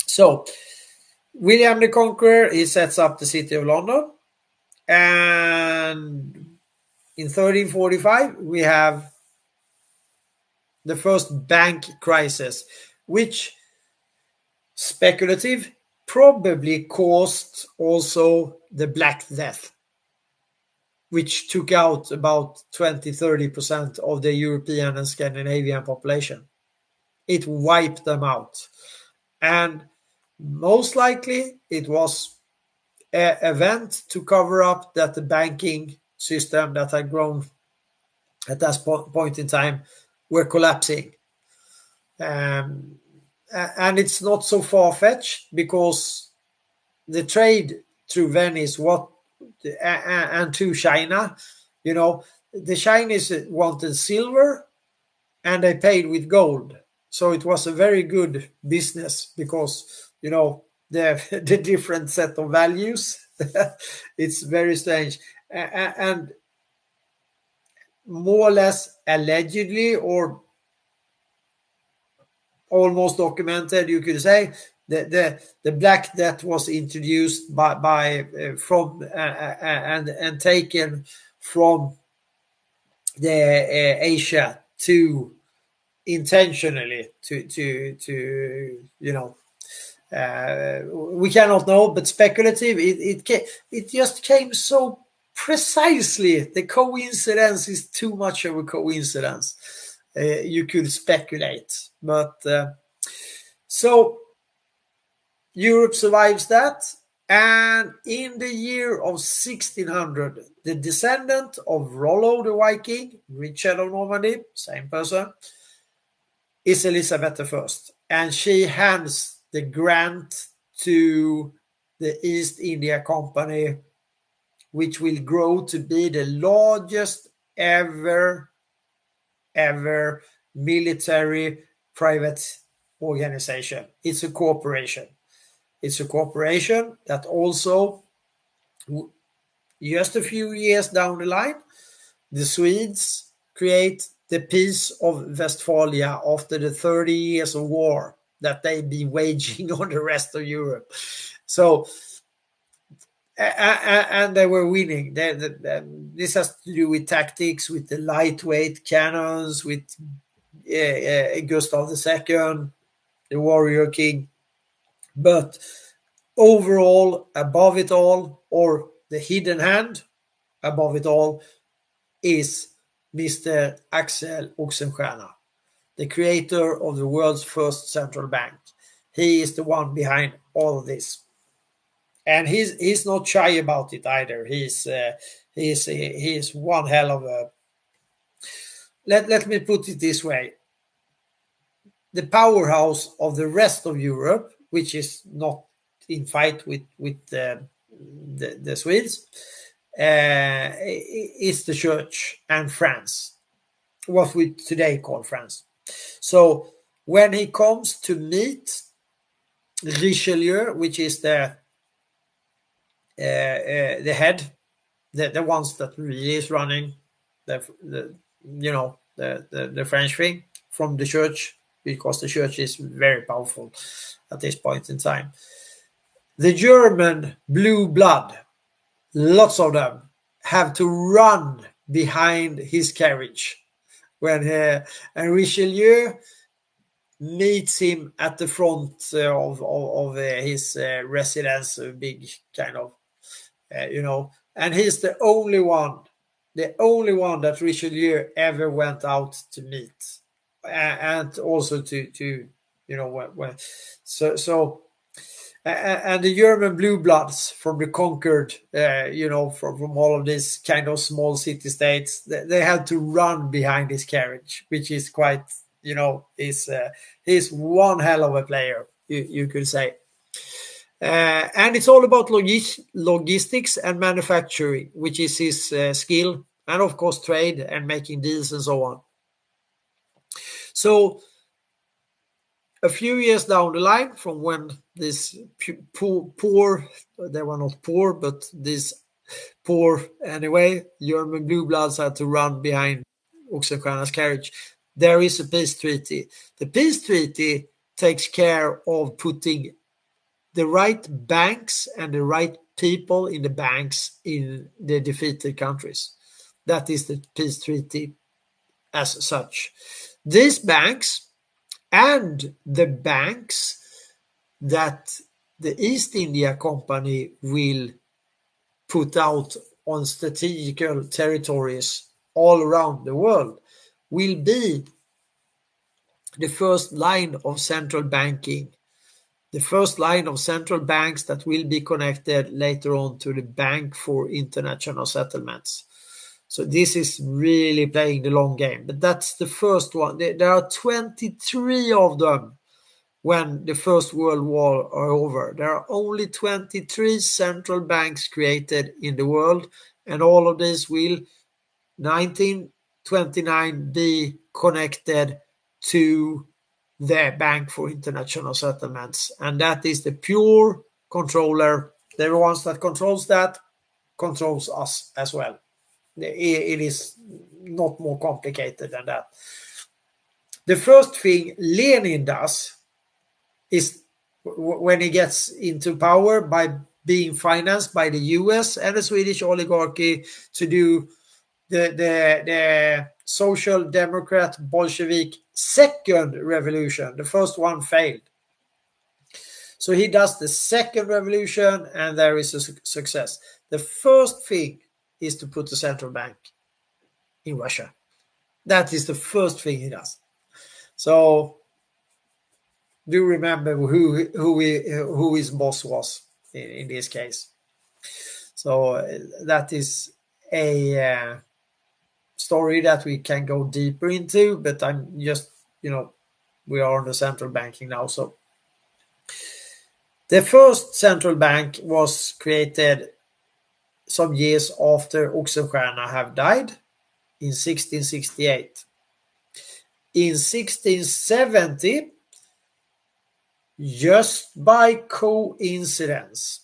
so William the Conqueror, he sets up the city of London, and in 1345 we have the first bank crisis, which speculative probably caused also the Black Death, which took out about 20-30% of the European and Scandinavian population. It wiped them out. And Most likely it was an event to cover up that the banking system that had grown at that point in time were collapsing. And it's not so far-fetched, because the trade through Venice and to China, the Chinese wanted silver and they paid with gold. So it was a very good business, because, the different set of values. It's very strange. And more or less allegedly, or almost documented, you could say, the Black Death was introduced from and taken from the Asia to intentionally to we cannot know, but speculative. It just came so precisely. The coincidence is too much of a coincidence. You could speculate, but so Europe survives that. And in the year of 1600, the descendant of Rollo the Viking, Richard of Normandy, same person, is Elizabeth I. And she hands the grant to the East India Company, which will grow to be the largest ever military private organization. It's a corporation. It's a corporation that also, just a few years down the line, the Swedes create the Peace of Westphalia after the 30 years of war that they've been waging on the rest of Europe. So, and they were winning. This has to do with tactics, with the lightweight cannons, with Gustav II, the warrior king. But overall, above it all, or the hidden hand above it all, is Mr. Axel Oxenstierna, the creator of the world's first central bank. He is the one behind all of this. And he's not shy about it either. He's one hell of a... Let me put it this way. The powerhouse of the rest of Europe, which is not in fight with the Swedes, is the church and France, what we today call France. So when he comes to meet Richelieu, which is the head, the ones that really is running the French thing from the church, because the church is very powerful at this point in time. The German blue blood, lots of them, have to run behind his carriage when and Richelieu meets him at the front of his residence, a big kind of, and he's the only one that Richelieu ever went out to meet, and also to and the German blue bloods from the conquered, from all of these kind of small city states, they had to run behind his carriage, which is quite, he's one hell of a player, you could say. And it's all about logistics and manufacturing, which is his skill, and of course trade and making deals and so on. So a few years down the line from when this poor, they were not poor, but this poor anyway, German blue bloods had to run behind Oxenstierna's carriage, there is a peace treaty. The peace treaty takes care of putting the right banks and the right people in the banks in the defeated countries. That is the peace treaty as such. These banks and the banks that the East India Company will put out on strategical territories all around the world will be the first line of central banking the first line of central banks that will be connected later on to the Bank for International Settlements. So this is really playing the long game, but that's the first one. There are 23 of them when the First World War are over. There are only 23 central banks created in the world, and all of these will 1929 be connected to the Bank for International Settlements, and that is the pure controller. The ones that controls that controls us as well. It is not more complicated than that. The first thing Lenin does is when he gets into power by being financed by the US and the Swedish oligarchy to do the Social Democrat Bolshevik second revolution. The first one failed. So he does the second revolution and there is a success. The first thing is to put the central bank in Russia. That is the first thing he does. So do remember who his boss was in this case. So that is a story that we can go deeper into, but I'm just, we are on the central banking now. So the first central bank was created some years after Oxenstierna have died in 1668. In 1670, just by coincidence,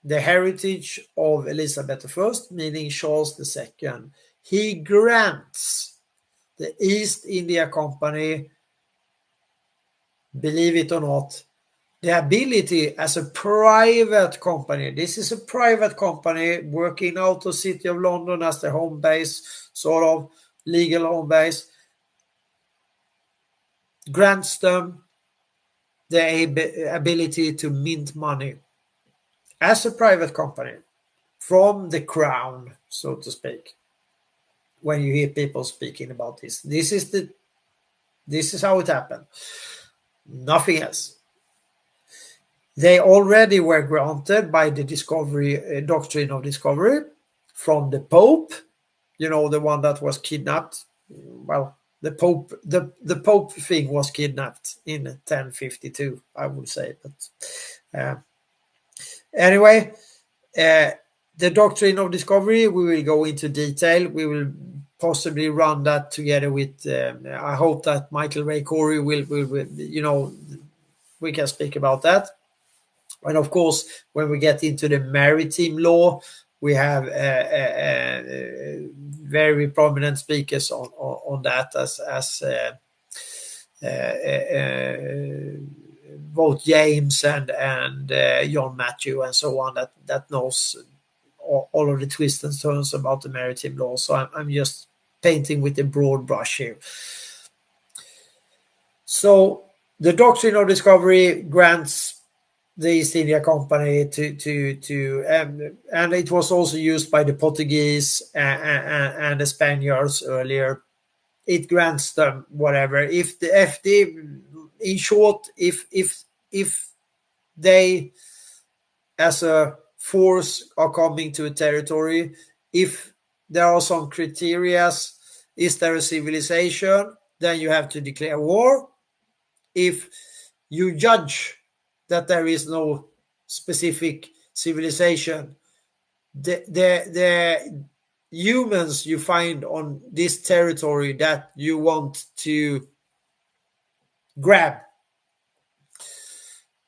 the heritage of Elizabeth I, meaning Charles II, he grants the East India Company, believe it or not, the ability as a private company. This is a private company working out of City of London as their home base, sort of legal home base, grants them the ability to mint money as a private company from the crown, so to speak. When you hear people speaking about this is how it happened. Nothing else. They already were granted by the discovery doctrine of discovery from the Pope, the one that was kidnapped. Well, the Pope thing was kidnapped in 1052, I would say. But anyway, the doctrine of discovery, we will go into detail. We will possibly run that together with, I hope that Michael Ray Corey will, we can speak about that. And of course, when we get into the maritime law, we have very prominent speakers on that as both James and John Matthew and so on that knows all of the twists and turns about the maritime law. So I'm just painting with a broad brush here. So the doctrine of discovery grants the East India Company and it was also used by the Portuguese and the Spaniards earlier. It grants them whatever. If in short, if they as a force are coming to a territory, if there are some criteria, is there a civilization, then you have to declare war. If you judge that there is no specific civilization, the humans you find on this territory that you want to grab,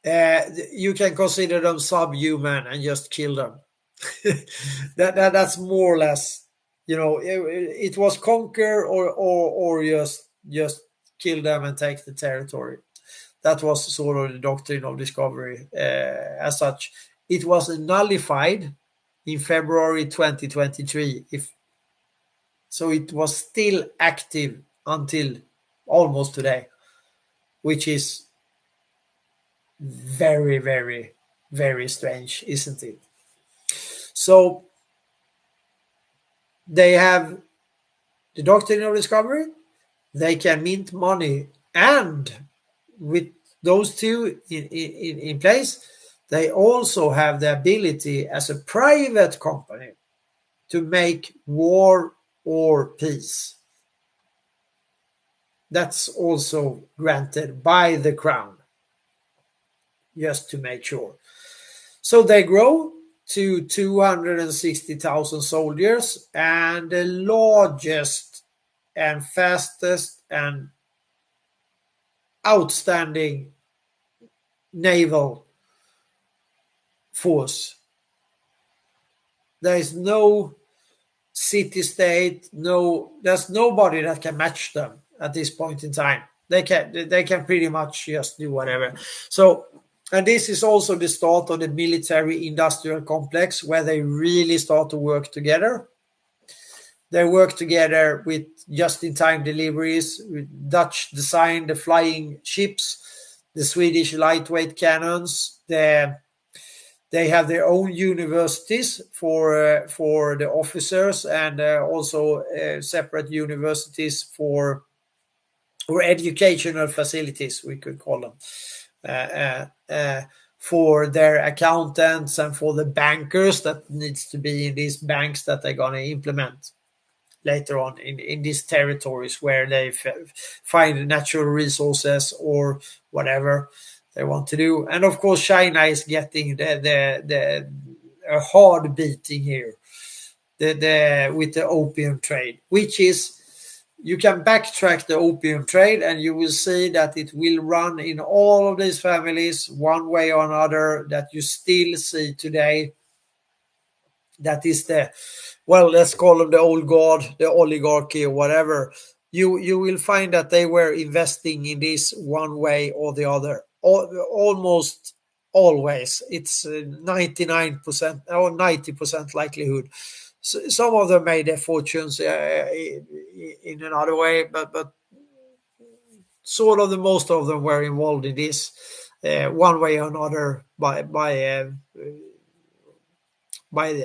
you can consider them subhuman and just kill them. That's more or less, it was conquer or just kill them and take the territory. That was sort of the doctrine of discovery. As such, it was nullified in February 2023. So it was still active until almost today, which is very, very, very strange, isn't it? So they have the doctrine of discovery. They can mint money, and with those two in place, they also have the ability as a private company to make war or peace. That's also granted by the crown, just to make sure. So they grow to 260,000 soldiers, and the largest and fastest and outstanding naval force. There is no city-state, there's nobody that can match them at this point in time. They can pretty much just do whatever. So, and this is also the start of the military-industrial complex, where they really start to work together. They work together with just-in-time deliveries. Dutch designed the flying ships, the Swedish lightweight cannons. They have their own universities for the officers, and also separate universities or educational facilities, we could call them, for their accountants and for the bankers that needs to be in these banks that they're going to implement later on in these territories where they find natural resources or whatever they want to do. And of course, China is getting the hard beating here, with the opium trade, which is, you can backtrack the opium trade and you will see that it will run in all of these families one way or another, that you still see today. That is let's call them the old guard, the oligarchy, or whatever. You will find that they were investing in this one way or the other, almost always. It's 99% or 90% likelihood. So some of them made their fortunes in another way, but sort of the most of them were involved in this one way or another by the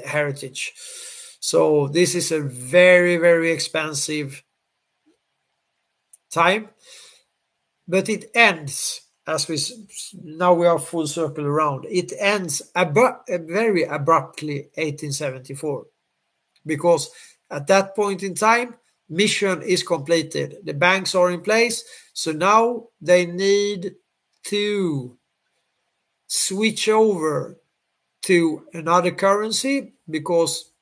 heritage. So this is a very, very expensive time, but it ends, now we are full circle around. It ends very abruptly 1874, because at that point in time, mission is completed. The banks are in place, so now they need to switch over to another currency, because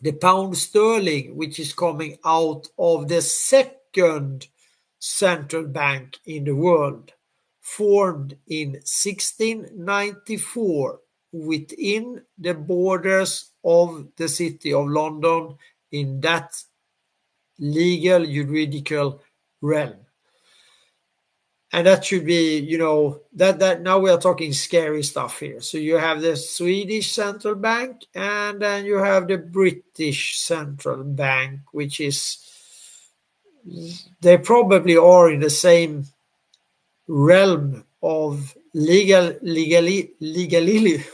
the pound sterling, which is coming out of the second central bank in the world, formed in 1694 within the borders of the city of London, in that legal juridical realm. And that should be, that now we are talking scary stuff here. So you have the Swedish central bank, and then you have the British central bank, which is, they probably are in the same realm of legally,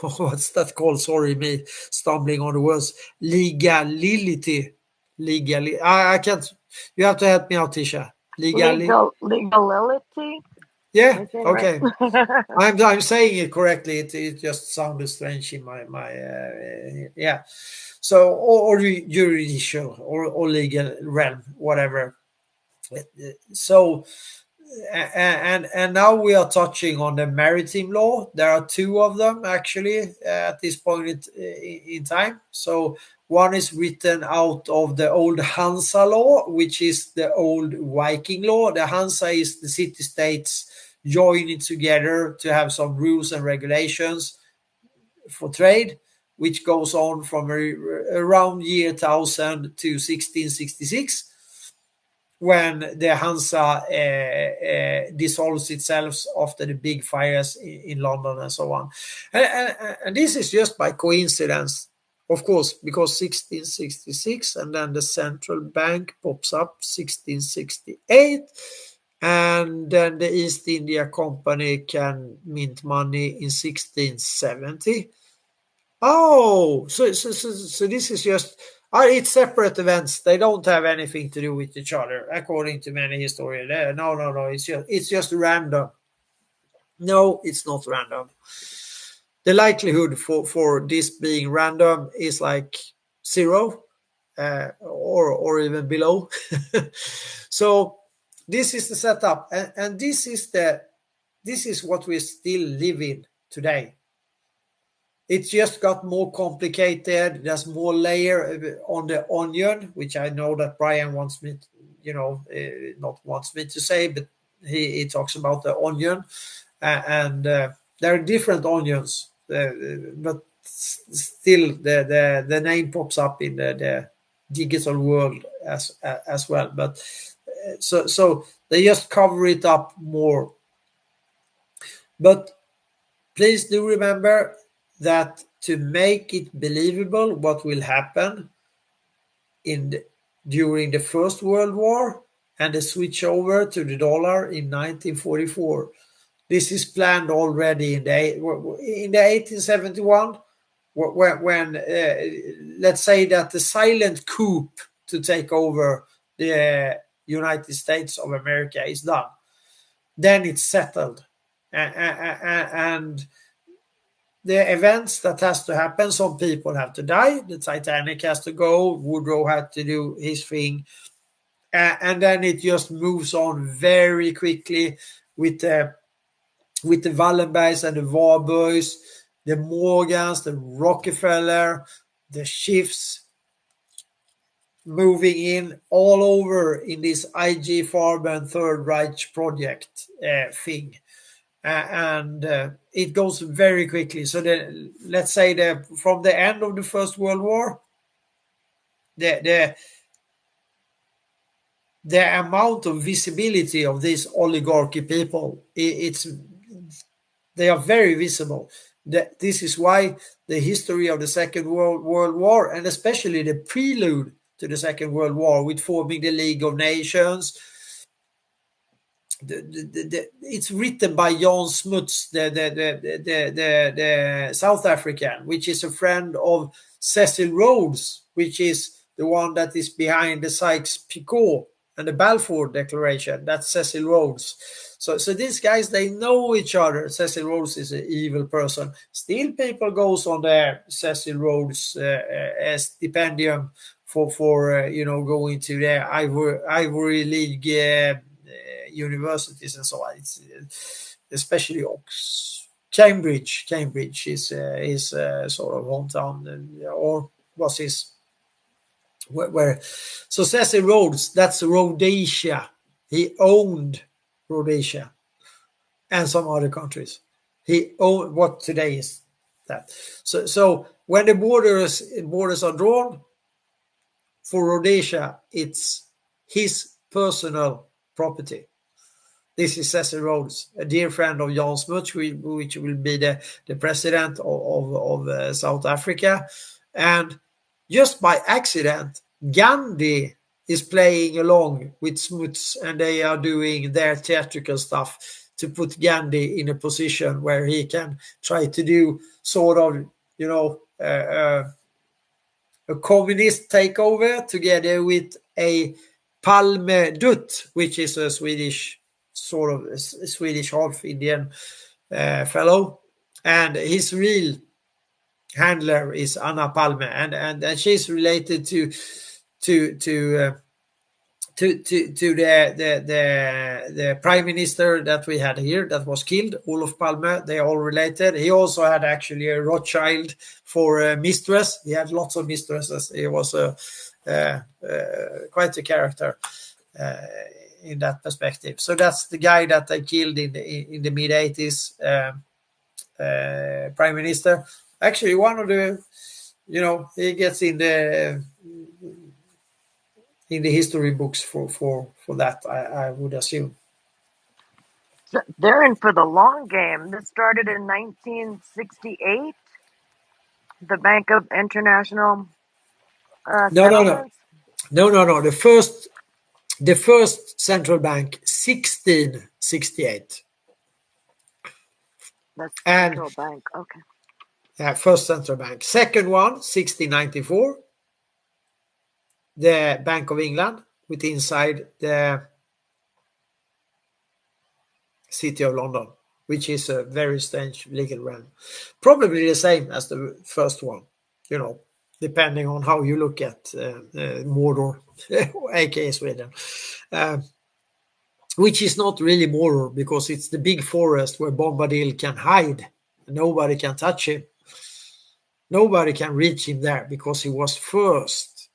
what's that called? Sorry, me stumbling on the words. Legality. I can't, you have to help me out, Tisha. Legality. Yeah. Okay. Right? I'm saying it correctly. It just sounded strange in my yeah. So or judicial or legal realm, whatever. So and now we are touching on the maritime law. There are two of them actually at this point in time. So one is written out of the old Hansa law, which is the old Viking law. The Hansa is the city-states joining together to have some rules and regulations for trade, which goes on from around year 1000 to 1666. When the Hansa dissolves itself after the big fires in London and so on. And this is just by coincidence, of course, because 1666, and then the central bank pops up 1668, and then the East India Company can mint money in 1670. Oh, so this is just... it's separate events. They don't have anything to do with each other, according to many historians. No. It's just random. No, it's not random. The likelihood for this being random is like 0 or even below. So this is the setup, and this is what we still live in today. It just got more complicated. There's more layer on the onion, which I know that Brian wants me, not wants me to say, but he talks about the onion, and there are different onions, but still the name pops up in the digital world as well. But so they just cover it up more. But please do remember that to make it believable what will happen during the First World War and the switch over to the dollar in 1944, this is planned already in the 1871, when let's say that the silent coup to take over the United States of America is done. Then it's settled. And the events that has to happen, some people have to die, the Titanic has to go, Woodrow had to do his thing, and then it just moves on very quickly with the Wallenbergs and the Warburgs, the Morgans, the Rockefeller, the Schiffs, moving in all over in this IG Farben and Third Reich project thing. And it goes very quickly. So let's say from the end of the First World War, the amount of visibility of these oligarchy people, they are very visible. This is why the history of the Second World War, and especially the prelude to the Second World War with forming the League of Nations, it's written by Jan Smuts, the South African, which is a friend of Cecil Rhodes, which is the one that is behind the Sykes-Picot and the Balfour Declaration. That's Cecil Rhodes. So these guys, they know each other. Cecil Rhodes is an evil person. Still, people goes on the Cecil Rhodes stipendium for going to the Ivory League universities and so on. It's, especially Cambridge. Cambridge is his sort of hometown, or was his where. So Cecil Rhodes, that's Rhodesia. He owned Rhodesia and some other countries. He owned what today is that. So when the borders are drawn for Rhodesia, it's his personal property. This is Cecil Rhodes, a dear friend of Jan Smuts, which will be the president of South Africa. And just by accident, Gandhi is playing along with Smuts, and they are doing their theatrical stuff to put Gandhi in a position where he can try to do sort of, a communist takeover together with a Palme Dutt, which is a Swedish half Indian fellow, and his real handler is Anna Palme, and she's related to the prime minister that we had here that was killed, Olof Palme. They are all related. He also had actually a Rothschild for a mistress. He had lots of mistresses. He was quite a character in that perspective. So that's the guy that they killed in the mid-80s, prime minister. Actually, one of the, he gets in the history books for that, I would assume. So they're in for the long game. This started in 1968. The Bank of International Settlements. No. The first central bank, 1668. That's central bank. Okay. First central bank. Second one, 1694. The Bank of England, with inside the City of London. which is a very strange legal realm. Probably the same as the first one, depending on how you look at Mordor, aka Sweden, which is not really Mordor because it's the big forest where Bombadil can hide. Nobody can touch him. Nobody can reach him there because he was first.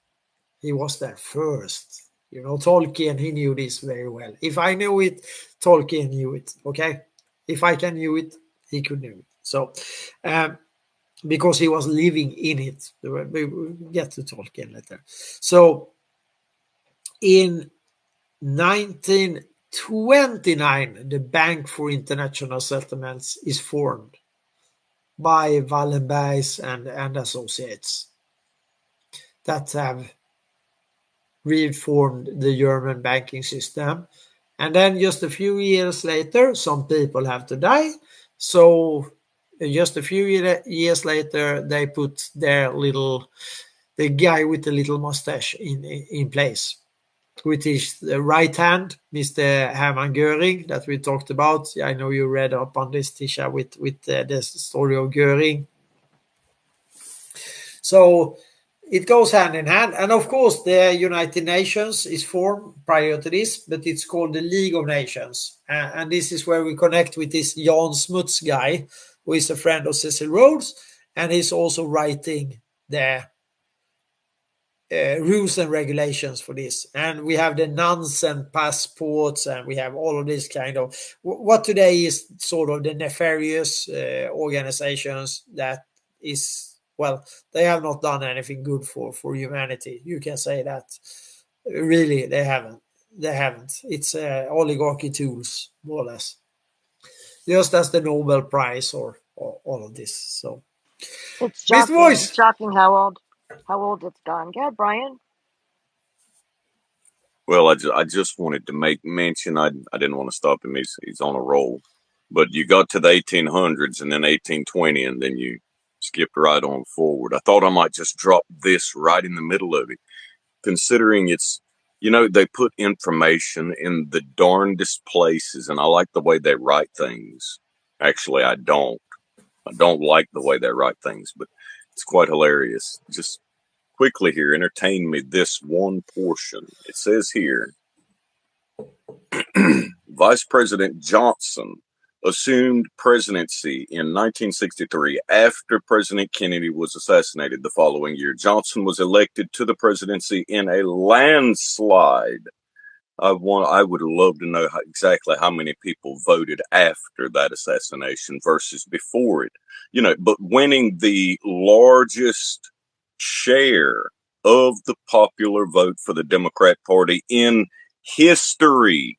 He was there first. Tolkien, he knew this very well. If I knew it, Tolkien knew it, okay? If I can knew it, he could know it. So, because he was living in it. We will get to Tolkien later. So, in 1929, the Bank for International Settlements is formed by Wallenbergs and associates that have reformed the German banking system. And then just a few years later, some people have to die. So just a few years later, they put the guy with the little mustache in place, which is the right hand, Mr. Hermann Göring, that we talked about. I know you read up on this, Tisha, with the story of Göring. So it goes hand in hand. And of course, the United Nations is formed prior to this, but it's called the League of Nations. And this is where we connect with this Jan Smuts guy, who is a friend of Cecil Rhodes. And he's also writing the rules and regulations for this. And we have the Nansen passports, and we have all of this kind of what today is sort of the nefarious organizations that is, well, they have not done anything good for humanity. You can say that. Really, they haven't. It's oligarchy tools, more or less. Just as the Nobel Prize or all of this. So, It's Mr. shocking. Voice. It's shocking how old it's gone. Go ahead, Brian. Well, I just wanted to make mention. I didn't want to stop him. He's on a roll. But you got to the 1800s and then 1820, and then you skipped right on forward. I thought I might just drop this right in the middle of it, considering it's, they put information in the darndest places, and I like the way they write things. Actually, I don't. I don't like the way they write things, but it's quite hilarious. Just quickly here, entertain me this one portion. It says here, Vice President Johnson assumed presidency in 1963 after President Kennedy was assassinated the following year. Johnson was elected to the presidency in a landslide. I would love to know exactly how many people voted after that assassination versus before it. But winning the largest share of the popular vote for the Democrat Party in history.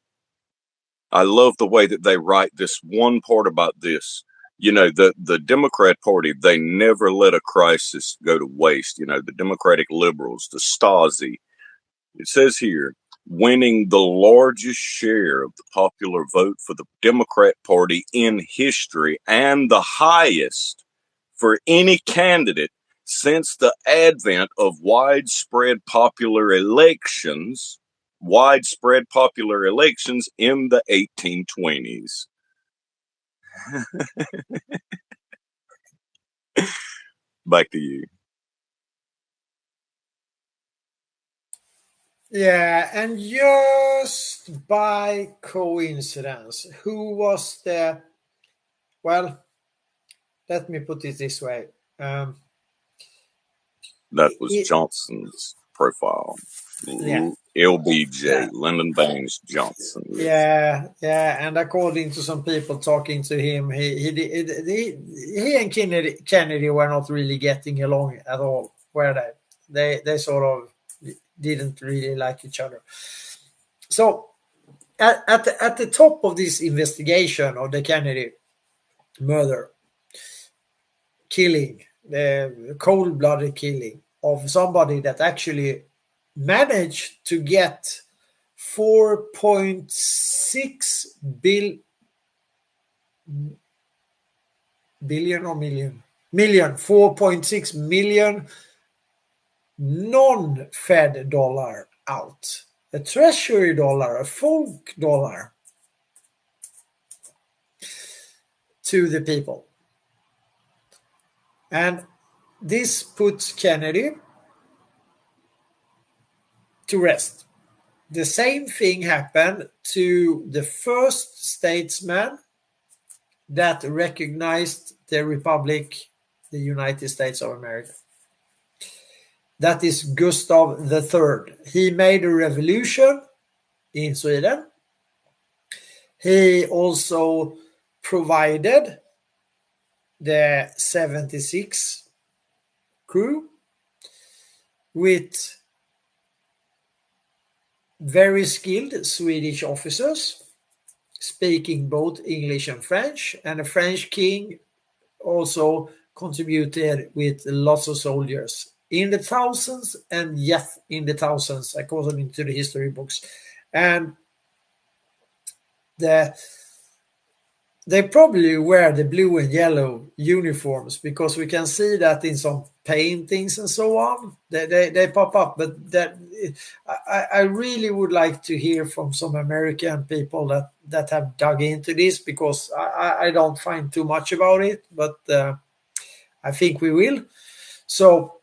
I love the way that they write this one part about this. The Democrat Party, they never let a crisis go to waste. The Democratic liberals, the Stasi. It says here, winning the largest share of the popular vote for the Democrat Party in history and the highest for any candidate since the advent of widespread popular elections in the 1820s. Back to you. Yeah, and just by coincidence, who was well, let me put it this way. That was Johnson's profile. Yeah. LBJ, Yeah. Lyndon Baines Johnson. Yeah, and according to some people talking to him, he and Kennedy were not really getting along at all, were they? They sort of didn't really like each other. So at the top of this investigation of the Kennedy murder, killing, the cold-blooded killing of somebody that actually managed to get 4.6 billion or million 4.6 million non-Fed dollar out, a treasury dollar, a folk dollar. to the people. And this puts Kennedy to rest. The same thing happened to the first statesman that recognized the Republic, the United States of America. That is Gustav III. He made a revolution in Sweden. He also provided the 76 crew with very skilled Swedish officers speaking both English and French, and the French king also contributed with lots of soldiers in the thousands and yet in the thousands according to the history books. And they probably wear the blue and yellow uniforms because we can see that in some paintings and so on. They pop up, but I really would like to hear from some American people that have dug into this, because I don't find too much about it, but I think we will. So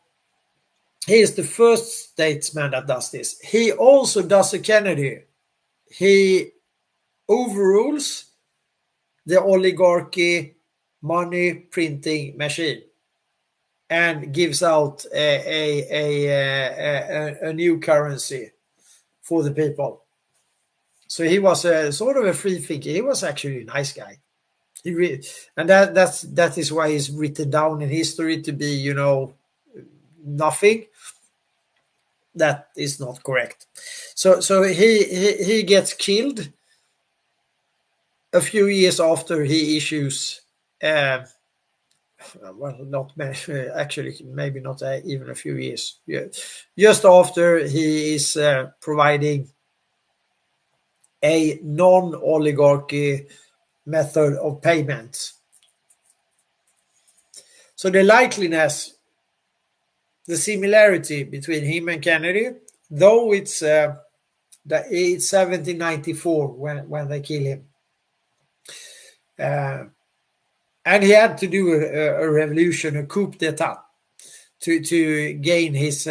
he is the first statesman that does this. He also does a Kennedy. He overrules the oligarchy money printing machine and gives out a new currency for the people. So he was a sort of a free thinker. He was actually a nice guy. And that is why he's written down in history to be, nothing. That is not correct. So he gets killed a few years after he issues, not actually, maybe not even a few years. Just after he is providing a non-oligarchy method of payment. So the likeliness, the similarity between him and Kennedy, though it's 1794 when they kill him. And he had to do a revolution, a coup d'etat, to gain his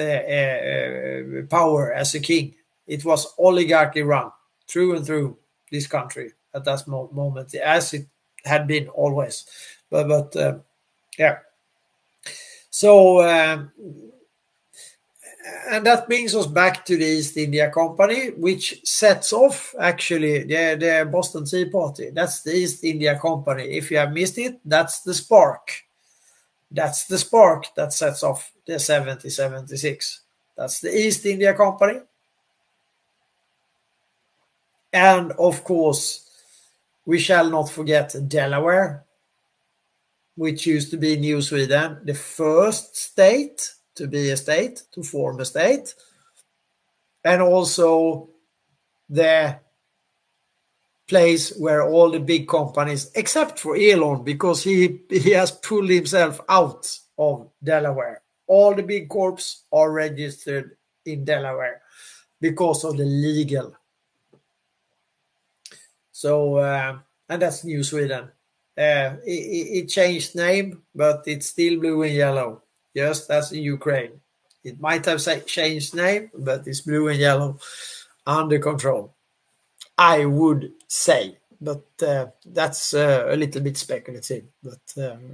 power as a king. It was oligarchy run through and through this country at that moment, as it had been always. But yeah. So, and that brings us back to the East India Company, which sets off actually the Boston Tea Party. That's the East India Company. If you have missed it, that's the spark. That's the spark that sets off the 1776. That's the East India Company. And of course, we shall not forget Delaware, which used to be New Sweden, the first state to be a state, to form a state. And also the place where all the big companies, except for Elon, because he has pulled himself out of Delaware. All the big corps are registered in Delaware because of the legal. So, and that's New Sweden. It changed name, but it's still blue and yellow, just as in Ukraine. It might have changed name, but it's blue and yellow, under control, I would say. But that's a little bit speculative. But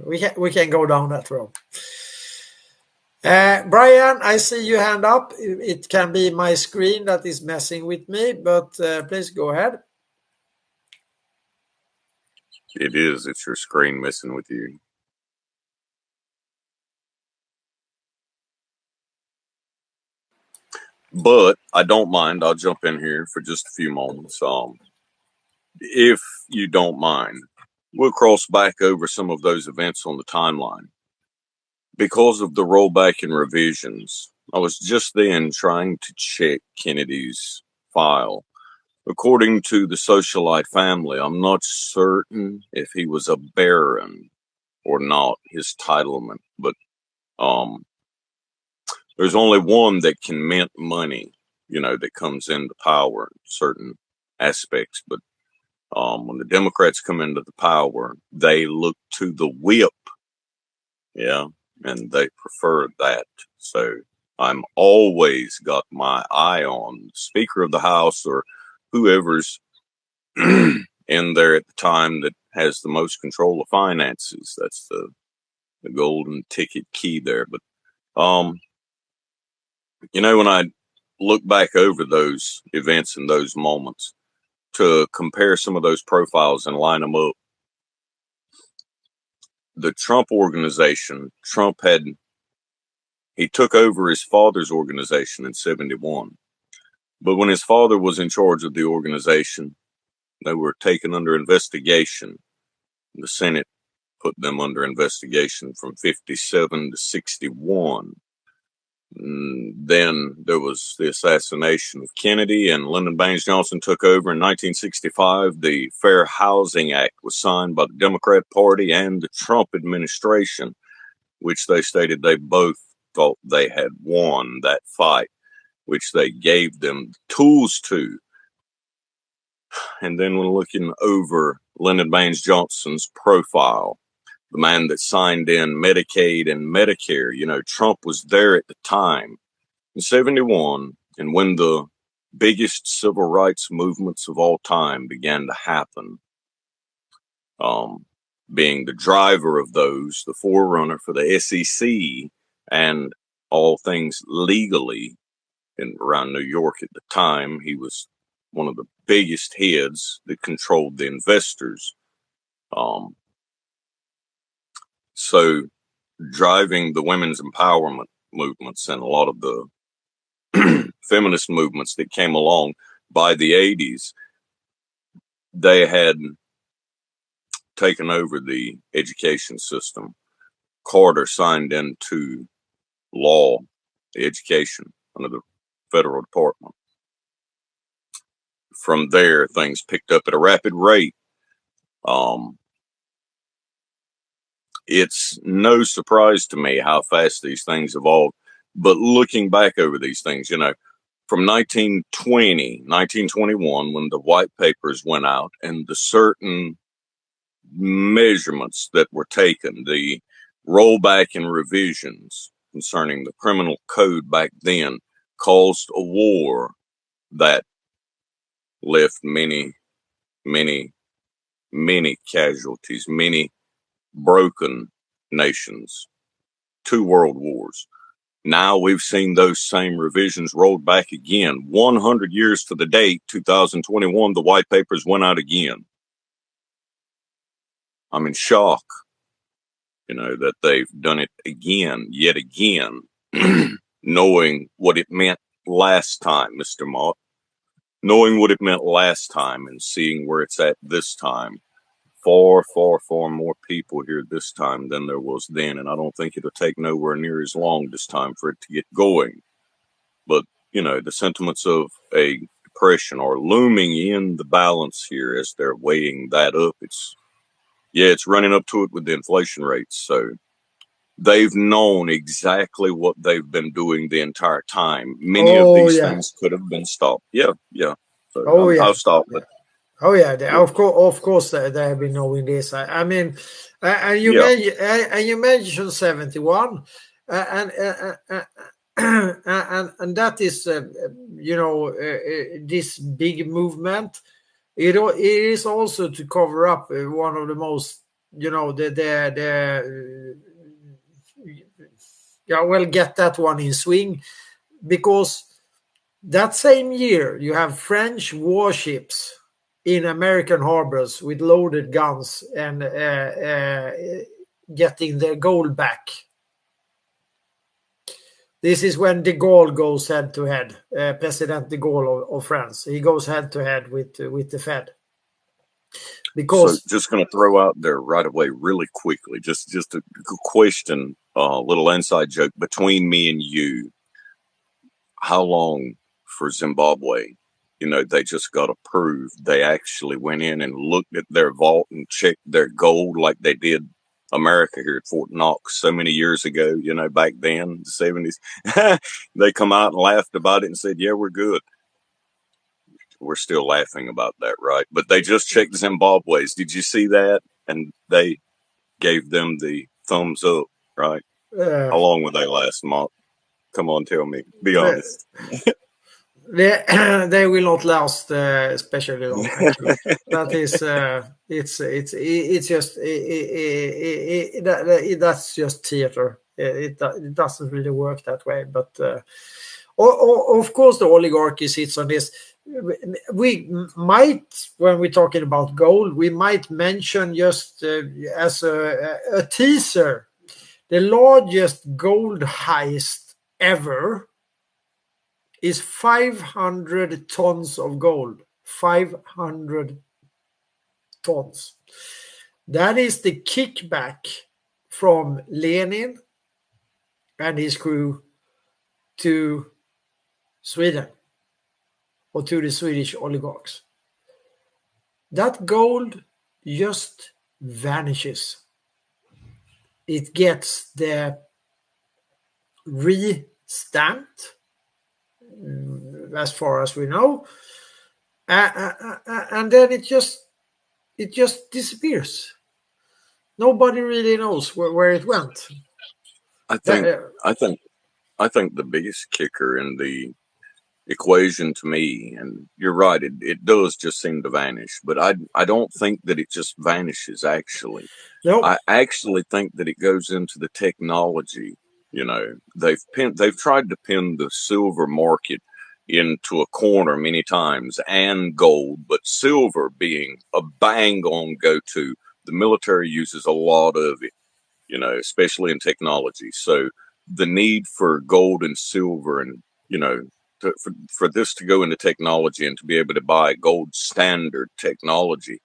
we can go down that road. Brian, I see you hand up. It can be my screen that is messing with me, but please go ahead. It is. It's your screen messing with you. But I don't mind. I'll jump in here for just a few moments. If you don't mind, we'll cross back over some of those events on the timeline. Because of the rollback and revisions, I was just then trying to check Kennedy's file. According to the socialite family, I'm not certain if he was a baron or not, his titlement, but there's only one that can mint money, that comes into power in certain aspects. But When the Democrats come into the power, they look to the whip, yeah, and they prefer that. So I'm always got my eye on the Speaker of the House or whoever's in there at the time that has the most control of finances. That's the golden ticket key there. But when I look back over those events and those moments to compare some of those profiles and line them up, the Trump organization, he took over his father's organization in 71. But when his father was in charge of the organization, they were taken under investigation. The Senate put them under investigation from 57 to 61. Then there was the assassination of Kennedy, and Lyndon Baines Johnson took over in 1965. The Fair Housing Act was signed by the Democrat Party and the Trump administration, which they stated they both thought they had won that fight, which they gave them tools to. And then when looking over Lyndon Baines Johnson's profile, the man that signed in Medicaid and Medicare, Trump was there at the time in 71. And when the biggest civil rights movements of all time began to happen, being the driver of those, the forerunner for the SEC and all things legally around New York at the time, he was one of the biggest heads that controlled the investors. So driving the women's empowerment movements and a lot of the feminist movements that came along by the 80s, they had taken over the education system. Carter signed into law the education under the federal department. From there, things picked up at a rapid rate. It's no surprise to me how fast these things evolved. But looking back over these things, from 1921, when the white papers went out and the certain measurements that were taken, the rollback and revisions concerning the criminal code back then caused a war that left many, many, many casualties, many broken nations, 2 world wars. Now we've seen those same revisions rolled back again. 100 years to the date, 2021, the white papers went out again. I'm in shock, that they've done it again, yet again, knowing what it meant last time, Mr. Mott, knowing what it meant last time and seeing where it's at this time. Far, far, far more people here this time than there was then. And I don't think it'll take nowhere near as long this time for it to get going. But, the sentiments of a depression are looming in the balance here as they're weighing that up. It's running up to it with the inflation rates. So they've known exactly what they've been doing the entire time. Many of these things could have been stopped. Yeah. So I'll stop. But Of course, they have been knowing this. I mean, and you mentioned 71, and that is, this big movement. It is also to cover up one of the most, get that one in swing, because that same year you have French warships in American harbors with loaded guns and getting their gold back. This is when de Gaulle goes head to head, President de Gaulle of France. He goes head to head with the Fed. Because so just going to throw out there right away really quickly, just a question, a little inside joke between me and you. How long for Zimbabwe? They just got approved. They actually went in and looked at their vault and checked their gold like they did America here at Fort Knox so many years ago, back then, the 70s. They come out and laughed about it and said, yeah, we're good. we're still laughing about that, right? But they just checked Zimbabwe's. Did you see that? And they gave them the thumbs up, right? How long would they last, Mark? Come on, tell me. Be honest. They will not last especially long. Actually, that is it's just that's just theater. It doesn't really work that way. But of course, the oligarchy sits on this. We might, when we're talking about gold, we might mention just as a teaser, the largest gold heist ever is 500 tons of gold. 500 tons. That is the kickback from Lenin and his crew to Sweden, or to the Swedish oligarchs. That gold just vanishes. It gets the re-stamped, as far as we know, and then it just disappears. Nobody really knows where it went. I think the biggest kicker in the equation to me, and you're right, it does just seem to vanish, but I don't think that it just vanishes actually. No. I actually think that it goes into the technology. You know, they've tried to pin the silver market into a corner many times, and gold, but silver being a bang on go-to. The military uses a lot of it, you know, especially in technology. So the need for gold and silver, and you know, for this to go into technology and to be able to buy gold standard technology,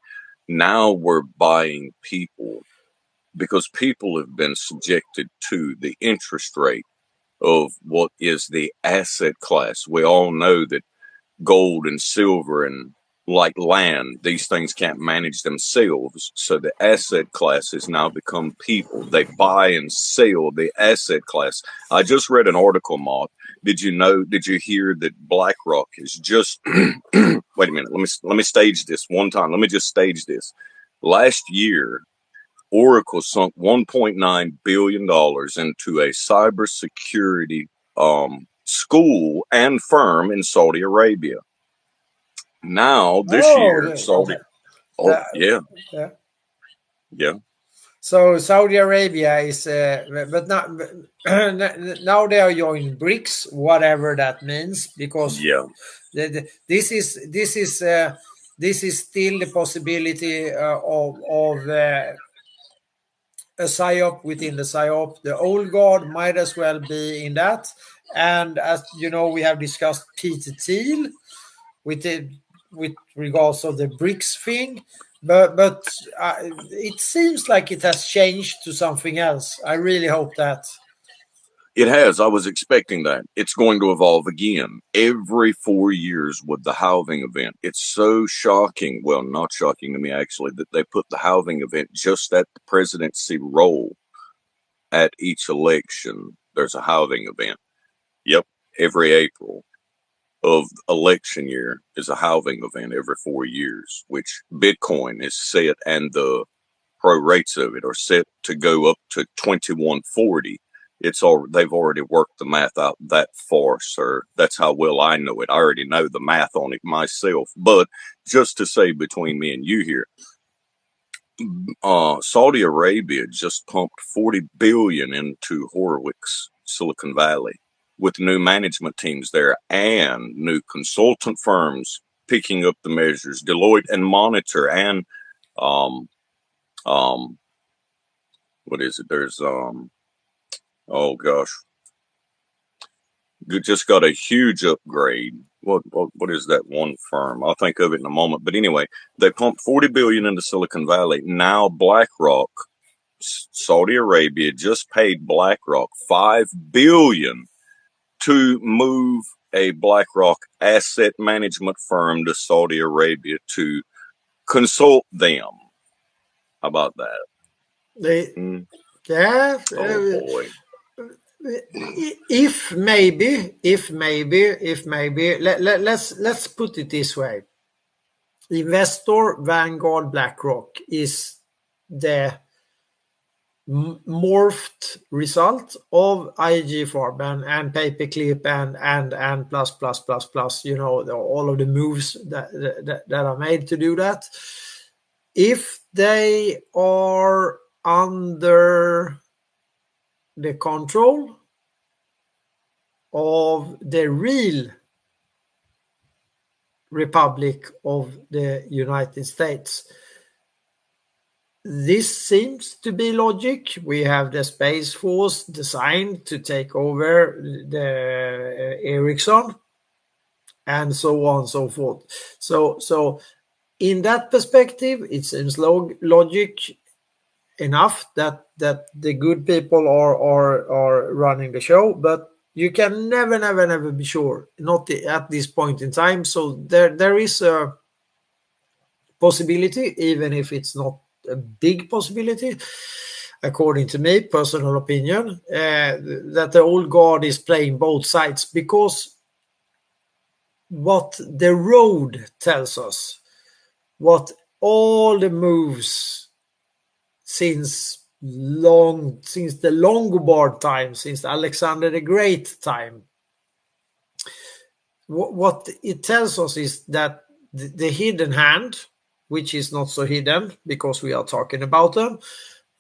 now we're buying people, because people have been subjected to the interest rate of what is the asset class. We all know that gold and silver and like land, these things can't manage themselves. So the asset class has now become people. They buy and sell the asset class. I just read an article, Mott. Did you hear that BlackRock is just, wait a minute, let me stage this one time. Let me just stage this. Last year, Oracle sunk $1.9 billion into a cybersecurity school and firm in Saudi Arabia. Now, this year, Saudi... Okay. Yeah. So Saudi Arabia is, but now they are joining BRICS, whatever that means, because this is still the possibility of a psyop within the psyop. The old guard might as well be in that, and as you know, we have discussed Peter Thiel with regards of the BRICS thing. But it seems like it has changed to something else. I really hope that. It has. I was expecting that. It's going to evolve again every 4 years with the halving event. It's so shocking. Well, not shocking to me, actually, that they put the halving event just at the presidency role. At each election, there's a halving event. Yep. Every April of election year is a halving event every 4 years, which Bitcoin is set, and the pro rates of it are set to go up to 2140. They've already worked the math out that far, sir. That's how well I know it. I already know the math on it myself. But just to say, between me and you here, Saudi Arabia just pumped $40 billion into Horowitz, Silicon Valley, with new management teams there and new consultant firms picking up the measures, Deloitte and Monitor, and what is it? There's oh gosh, you just got a huge upgrade. What is that one firm? I'll think of it in a moment. But anyway, they pumped $40 billion into Silicon Valley. Now BlackRock, Saudi Arabia just paid BlackRock $5 billion to move a BlackRock asset management firm to Saudi Arabia to consult them. How about that? Yeah. Oh boy. if maybe, let's put it this way. Investor, Vanguard, BlackRock is the morphed result of IG Farm and Paperclip and plus, you know, all of the moves that are made to do that. If they are under the control of the real Republic of the United States, this seems to be logic. We have the Space Force designed to take over the Ericsson and so on and so forth. So in that perspective, it seems logic enough that the good people are running the show, but you can never be sure, not at this point in time. So there is a possibility, even if it's not a big possibility, according to me, personal opinion, that the old guard is playing both sides, because what the road tells us, what all the moves since the Longobards time, since Alexander the Great time, what it tells us is that the hidden hand, which is not so hidden because we are talking about them,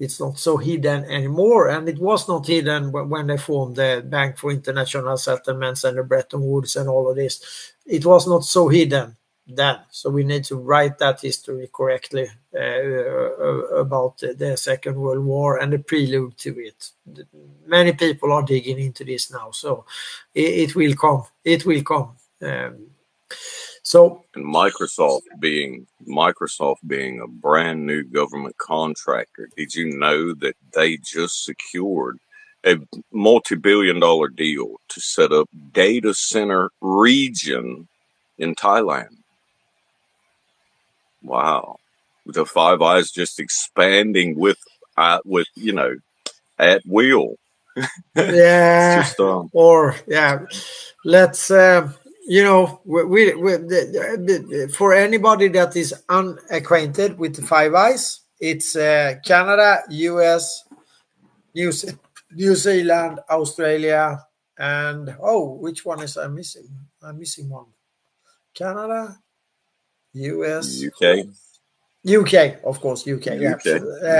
it's not so hidden anymore, and it was not hidden when they formed the Bank for International Settlements and the Bretton Woods and all of this. It was not so hidden then, so we need to write that history correctly about the Second World War and the prelude to it. Many people are digging into this now, so it will come. It will come. So, and Microsoft being a brand new government contractor, did you know that they just secured a multi-billion-dollar deal to set up data center region in Thailand? Wow. The Five Eyes just expanding with you know, at will. yeah, It's just or yeah, let's you know, for anybody that is unacquainted with the Five Eyes, it's Canada, US, New Zealand, Australia, and which one is I'm missing? I'm missing one. Canada, US, UK, of course, UK. Yeah,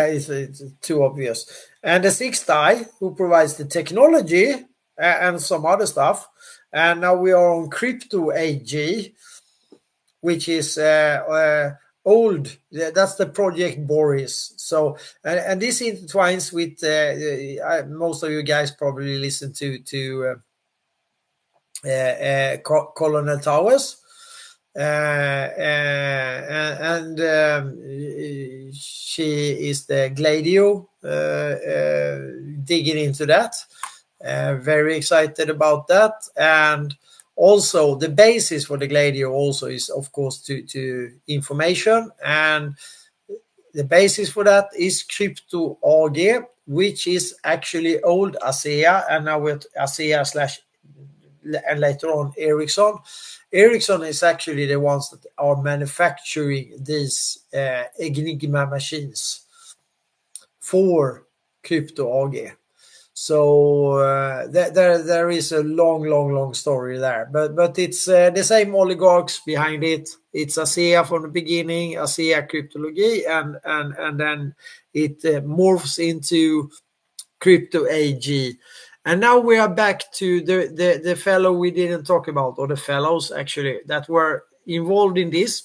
it's too obvious. And the sixth eye, who provides the technology and some other stuff. And now we are on Crypto AG, which is old. That's the project Boris. So, and this intertwines with most of you guys probably listen to Colonel Towers. And she is the Gladio, digging into that. Very excited about that. And also the basis for the Gladio also is, of course, to information. And the basis for that is Crypto AG, which is actually old ASEA, and now with ASEA and later on Ericsson. Ericsson is actually the ones that are manufacturing these Enigma machines for Crypto AG. So there is a long story there, but it's the same oligarchs behind it. It's ASEA from the beginning, ASEA Cryptology, and then it morphs into Crypto AG. And now we are back to the fellow we didn't talk about, or the fellows actually, that were involved in this.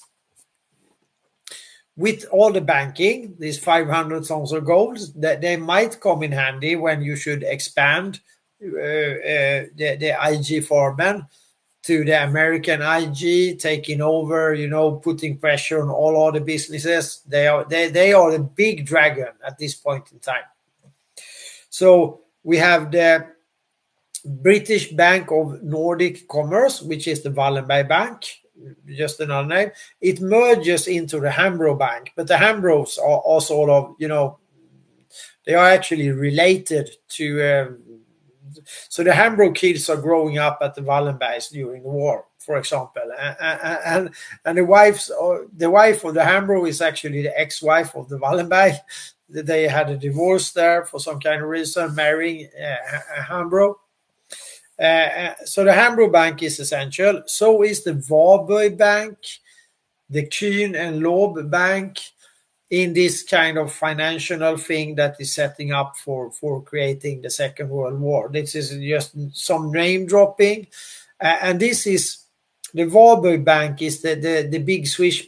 With all the banking, these 500 tons of gold, that they might come in handy when you should expand the IG Farben to the American IG, taking over, you know, putting pressure on all other businesses. They are the big dragon at this point in time. So we have the British Bank of Nordic Commerce, which is the Wallenberg Bank, just another name. It merges into the Hambro Bank, but the Hambros are sort of, you know, they are actually related to So the Hambro kids are growing up at the Wallenbergs during the war, for example, and the wife of the Hambro is actually the ex-wife of the Wallenberg. They had a divorce there for some kind of reason, marrying a Hambro. So the Hambro Bank is essential. So is the Varberg Bank, the Kuhn and Loeb Bank, in this kind of financial thing that is setting up for creating the Second World War. This is just some name dropping. And this is the Varberg Bank is the big Swiss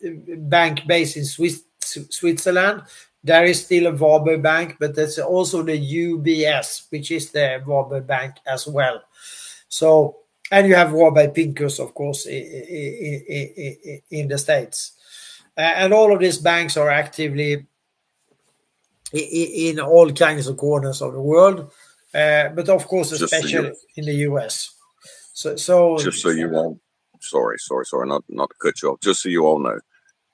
bank based in Switzerland. There is still a Varberg Bank, but there's also the UBS, which is the Varberg Bank as well. So, and you have Warburg Pincus, of course, in the States. And all of these banks are actively in all kinds of corners of the world, but of course, especially in the US. So just so you all, sorry, not to cut you off. Just so you all know,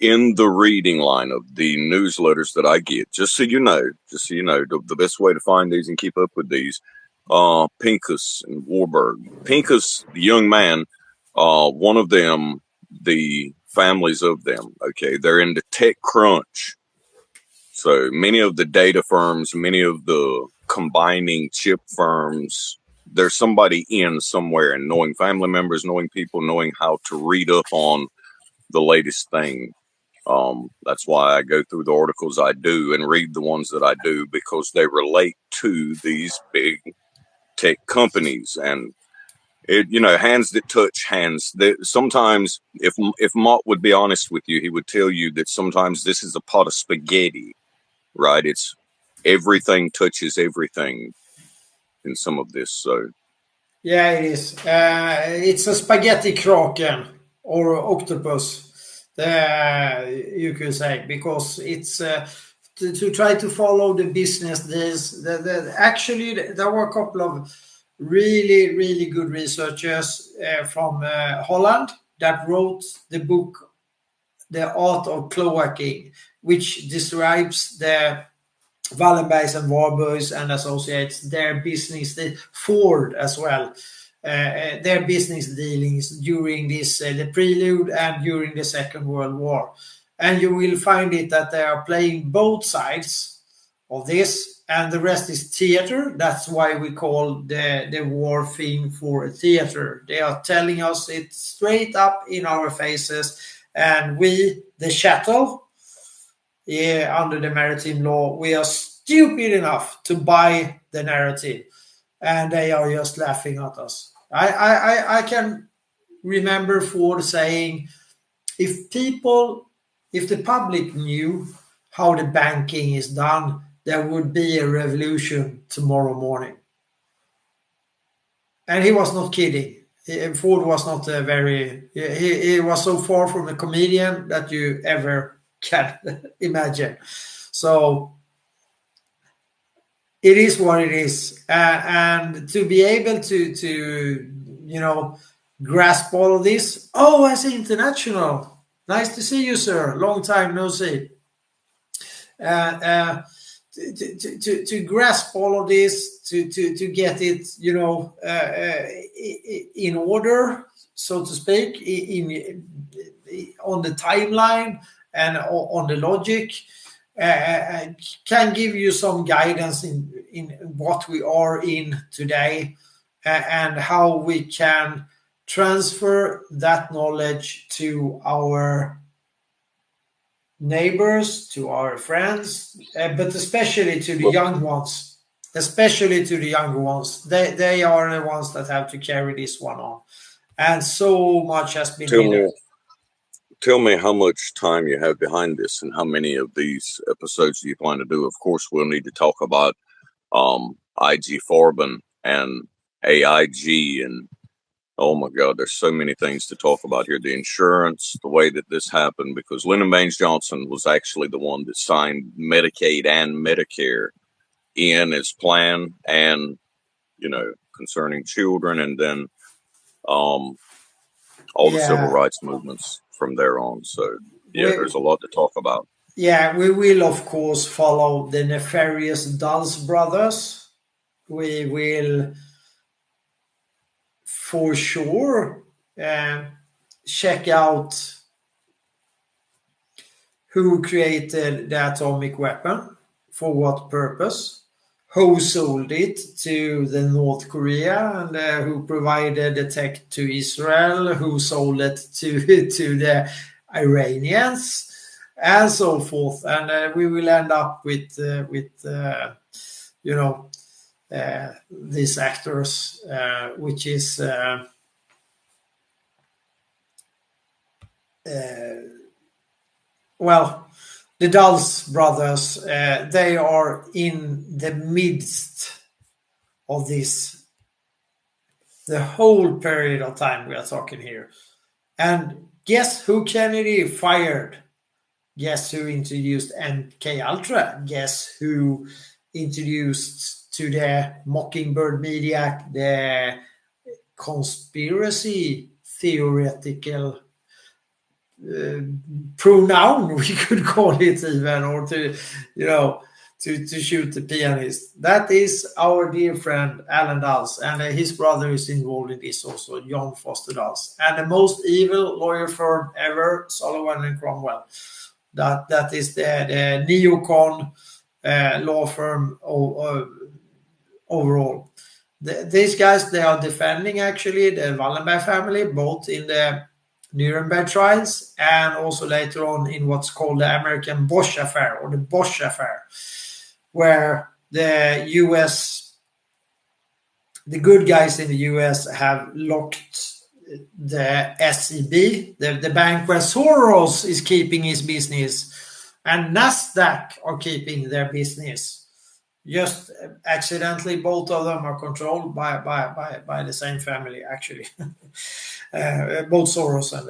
in the reading line of the newsletters that I get, just so you know, the best way to find these and keep up with these, Pincus and Warburg. Pincus, the young man, one of them, the families of them, okay, they're in the tech crunch. So many of the data firms, many of the combining chip firms, there's somebody in somewhere, and knowing family members, knowing people, knowing how to read up on the latest thing. That's why I go through the articles I do and read the ones that I do, because they relate to these big tech companies. And it, hands that touch hands. Sometimes, if Mott would be honest with you, he would tell you that sometimes this is a pot of spaghetti, right? It's everything touches everything in some of this. So yeah, it is. It's a spaghetti kraken or octopus, you could say, because it's to try to follow the business. Actually, there were a couple of really, really good researchers from Holland that wrote the book, The Art of Cloaking, which describes the Wallenbergs and Warburgs and associates their business, Ford as well, their business dealings during this, the prelude and during the Second World War. And you will find it that they are playing both sides of this, and the rest is theater. That's why we call the war theme for a theater. They are telling us it straight up in our faces, and we, the chattel, under the maritime law, we are stupid enough to buy the narrative, and they are just laughing at us. I can remember Ford saying, if the public knew how the banking is done, there would be a revolution tomorrow morning. And he was not kidding. Ford was not he was so far from a comedian that you ever can imagine. So it is what it is. And to be able to grasp all of this. Oh, I see International. Nice to see you, sir. Long time no see. To grasp all of this, to get it, in order, so to speak, on the timeline and on the logic, can give you some guidance in what we are in today, and how we can transfer that knowledge to our neighbors, to our friends, but especially to the young ones. They are the ones that have to carry this one on. And so much has been hidden. Tell me how much time you have behind this and how many of these episodes do you plan to do. Of course, we'll need to talk about IG Farben and AIG, and oh my God, there's so many things to talk about here. The insurance, the way that this happened, because Lyndon Baines Johnson was actually the one that signed Medicaid and Medicare in his plan, and, concerning children, and then all the civil rights movements from there on. So, there's a lot to talk about. Yeah, we will, of course, follow the nefarious Dulles brothers, we will for sure check out who created the atomic weapon, for what purpose, who sold it to the North Korea, and who provided the tech to Israel, who sold it to the Iranians, and so forth. And we will end up with these actors, which is well, the Dulles brothers, they are in the midst of this, the whole period of time we are talking here. And guess who Kennedy fired? Guess who introduced MK Ultra? Guess who introduced to the Mockingbird media the conspiracy theoretical pronoun, we could call it even, or to shoot the pianist. That is our dear friend Alan Dulles, and his brother is involved in this also, John Foster Dulles, and the most evil lawyer firm ever, Sullivan and Cromwell. That is the neocon law firm overall. These guys, they are defending actually the Wallenberg family, both in the Nuremberg trials and also later on in what's called the American Bosch affair, or the Bosch affair, where the good guys in the US have locked the SEB, the bank where Soros is keeping his business, and Nasdaq are keeping their business. Just accidentally, both of them are controlled by the same family, actually. Both Soros and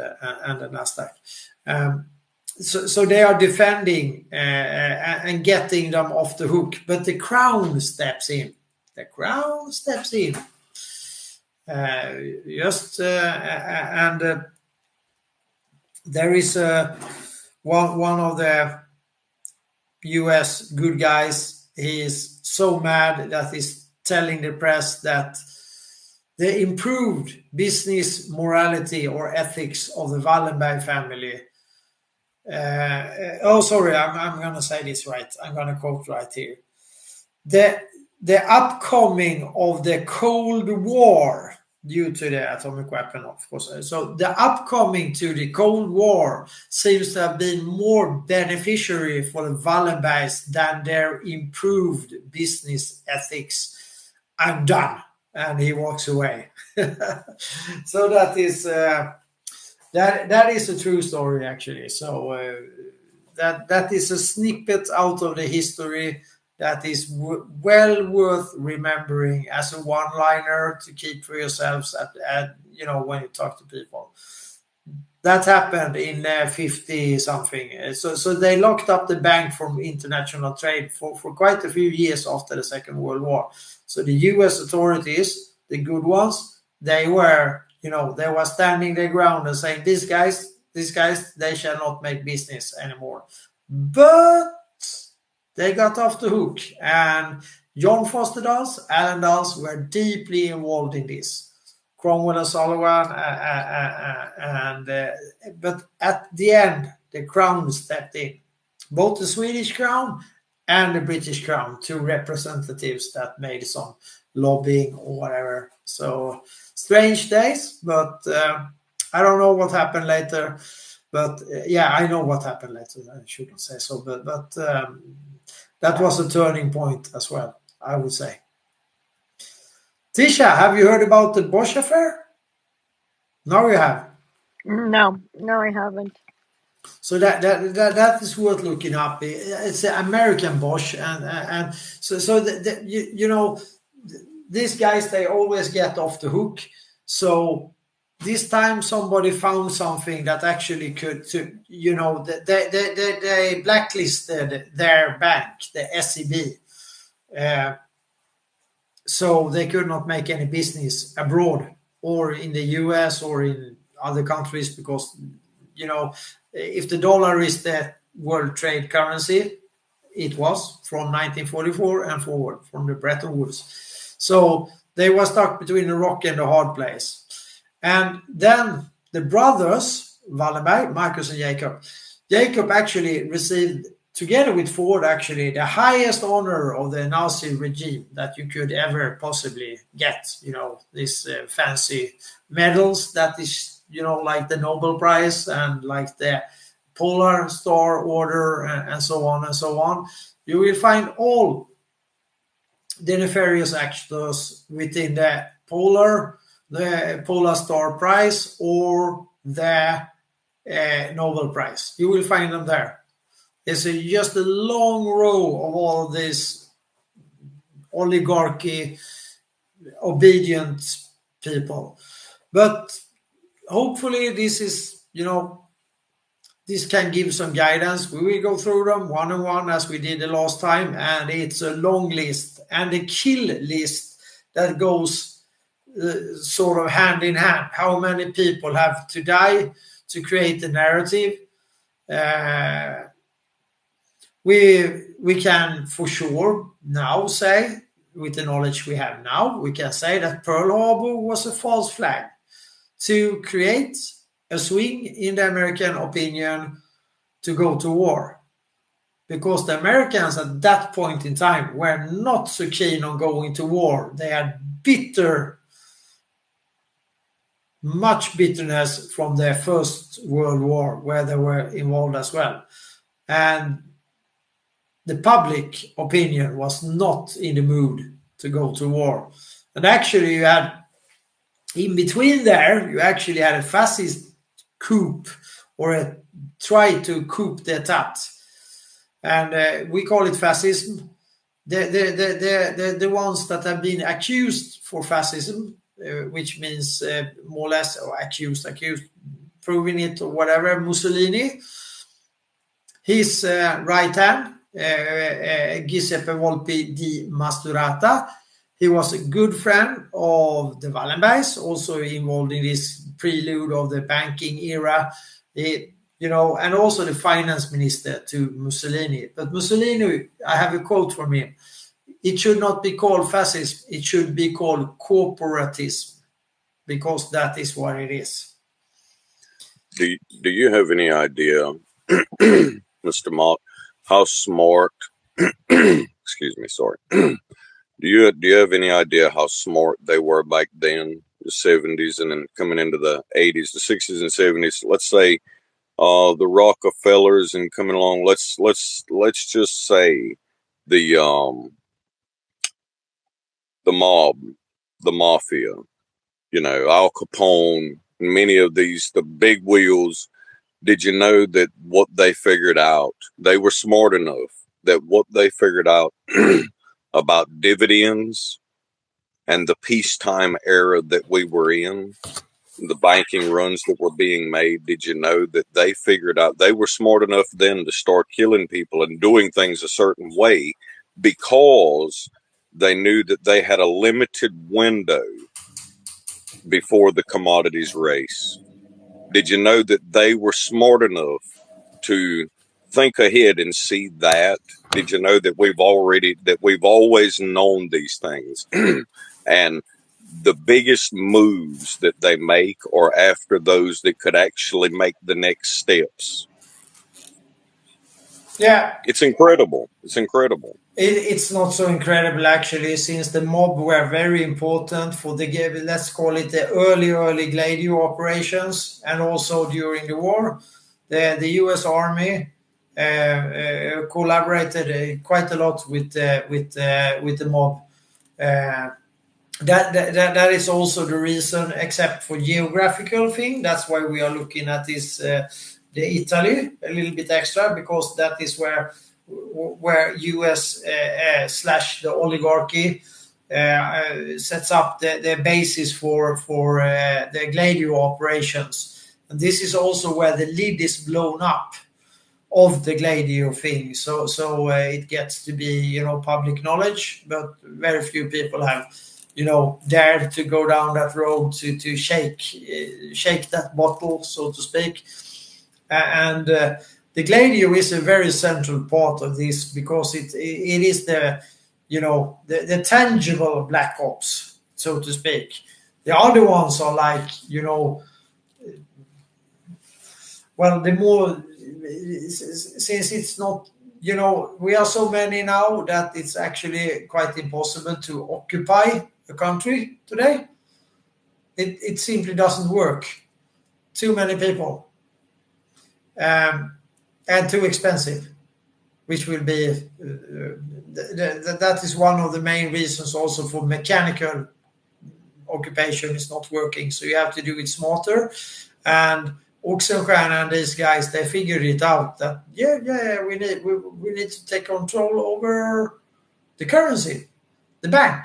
the Nasdaq. So they are defending and getting them off the hook, but the crown steps in. The crown steps in. There is one of the US good guys. He is so mad that he's telling the press that the improved business morality or ethics of the Wallenberg family. I'm going to say this right. I'm going to quote right here. The upcoming of the Cold War, due to the atomic weapon, of course. So the upcoming to the Cold War seems to have been more beneficiary for the Wallenbergs than their improved business ethics. I'm done. And he walks away. So that is that is a true story, actually. So that is a snippet out of the history that is well worth remembering as a one-liner to keep for yourselves at when you talk to people. That happened in 50 something. So they locked up the bank from international trade for quite a few years after the Second World War. So the US authorities, the good ones, they were standing their ground and saying, these guys, they shall not make business anymore. But they got off the hook, and John Foster Dulles, Alan Dulles were deeply involved in this. Cromwell and Sullivan, but at the end, the crown stepped in. Both the Swedish crown and the British crown, two representatives that made some lobbying or whatever. So strange days, but I don't know what happened later. But I know what happened later. I shouldn't say so, but that was a turning point as well, I would say. Tisha, have you heard about the Bosch affair? No, you have. No, I haven't. So that is worth looking up. It's an American Bosch, and so these guys, they always get off the hook. So this time somebody found something that actually could, they blacklisted their bank, the SEB. So they could not make any business abroad or in the US or in other countries because, if the dollar is the world trade currency, it was from 1944 and forward, from the Bretton Woods. So they were stuck between a rock and a hard place. And then the brothers, Wallenberg, Marcus and Jacob actually received, together with Ford, actually the highest honor of the Nazi regime that you could ever possibly get. These fancy medals that is, like the Nobel Prize and like the Polar Star Order and so on and so on. You will find all the nefarious actors within the Polar Star Prize or the Nobel Prize. You will find them there. It's just a long row of all these oligarchy obedient people. But hopefully this is, this can give some guidance. We will go through them one on one as we did the last time, and it's a long list and a kill list that goes sort of hand in hand. How many people have to die to create a narrative? We can for sure now say, with the knowledge we have now, we can say that Pearl Harbor was a false flag to create a swing in the American opinion to go to war. Because the Americans at that point in time were not so keen on going to war. They had much bitterness from their First World War, where they were involved as well. And the public opinion was not in the mood to go to war. And actually you had, in between there, you actually had a fascist coup, or a try to coup d'etat. And we call it fascism. The ones that have been accused for fascism, which means more or less, or accused, proving it or whatever, Mussolini, his right hand, Giuseppe Volpi di Masturata, he was a good friend of the Wallenbergs, also involved in this prelude of the banking era, and also the finance minister to Mussolini. But Mussolini, I have a quote from him: it should not be called fascism, it should be called corporatism, because that is what it is. Do you have any idea, Mr. Mott, how smart, excuse me, sorry. Do you have any idea how smart they were back then, the 70s, and then coming into the 80s, the 60s and 70s? Let's say the Rockefellers, and coming along. Let's just say the mob, the mafia. Al Capone, many of these, the big wheels. Did you know that what they figured out? They were smart enough that what they figured out about dividends and the peacetime era that we were in, the banking runs that were being made, did you know that they figured out, they were smart enough then to start killing people and doing things a certain way because they knew that they had a limited window before the commodities race? Did you know that they were smart enough to think ahead and see that? Did you know that we've always known these things? And the biggest moves that they make are after those that could actually make the next steps. Yeah. It's incredible. It's incredible. It's not so incredible, actually, since the mob were very important for the, let's call it, the early Gladio operations, and also during the war. The U.S. Army collaborated quite a lot with the mob. That is also the reason, except for geographical thing. That's why we are looking at this, the Italy, a little bit extra, because that is where US / the oligarchy sets up the basis for the Gladio operations. And this is also where the lid is blown up of the Gladio thing. So it gets to be, public knowledge, but very few people have, dared to go down that road to shake that bottle, so to speak. And the Gladio is a very central part of this, because it is the, the tangible black ops, so to speak. The other ones are like, well, the more, since it's not, we are so many now that it's actually quite impossible to occupy a country today. It simply doesn't work. Too many people, and too expensive, which will be that is one of the main reasons also for mechanical occupation is not working. So you have to do it smarter. And Oxenstierna and these guys, they figured it out that we need to take control over the currency, the bank.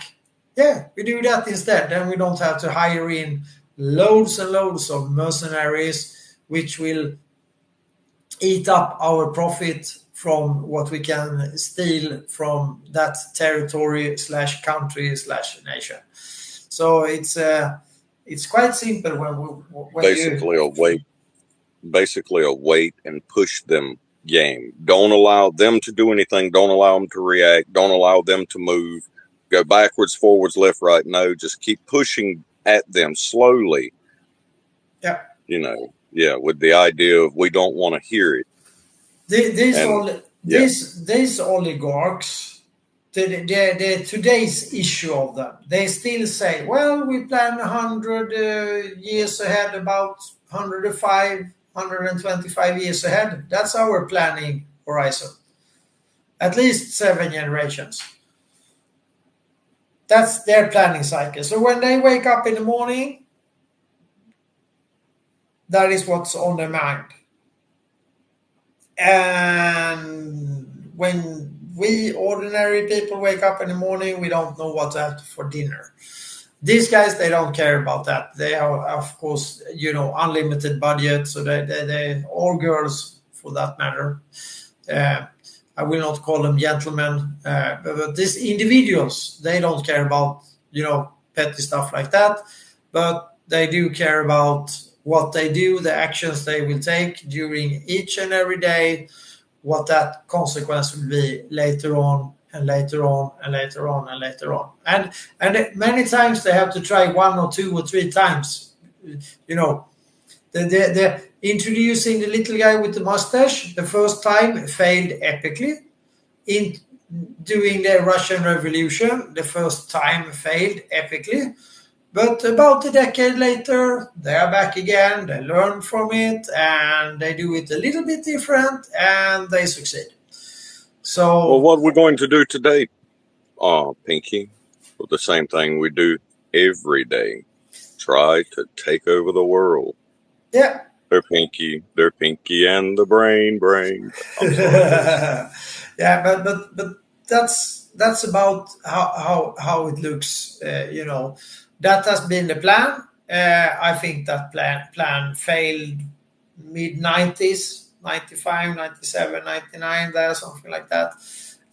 Yeah, we do that instead. Then we don't have to hire in loads and loads of mercenaries, which will eat up our profit from what we can steal from that territory / country / nation. So it's quite simple when basically a wait and push them game. Don't allow them to do anything. Don't allow them to react. Don't allow them to move. Go backwards, forwards, left, right. No, just keep pushing at them slowly. Yeah. With the idea of we don't want to hear it. These oligarchs, the today's issue of them, they still say, well, we plan 100 years ahead, about 105, 125 years ahead. That's our planning horizon. At least 7 generations. That's their planning cycle. So when they wake up in the morning, that is what's on their mind. And when we ordinary people wake up in the morning, we don't know what to have for dinner. These guys, they don't care about that. They are, of course, unlimited budget. So they all girls, for that matter. I will not call them gentlemen, but these individuals, they don't care about, petty stuff like that. But they do care about what they do, the actions they will take during each and every day, what that consequence will be later on and later on and later on and later on. And many times they have to try 1 or 2 or 3 times. They're introducing the little guy with the mustache. The first time failed epically. In doing the Russian Revolution, the first time failed epically. But about a decade later, they are back again, they learn from it, and they do it a little bit different, and they succeed. So, well, what we're going to do today, Pinky, the same thing we do every day. Try to take over the world. Yeah. They're Pinky and the brain. I'm sorry. Yeah, but that's about how it looks, That has been the plan. I think that plan failed mid-90s, 95, 97, 99, there, something like that.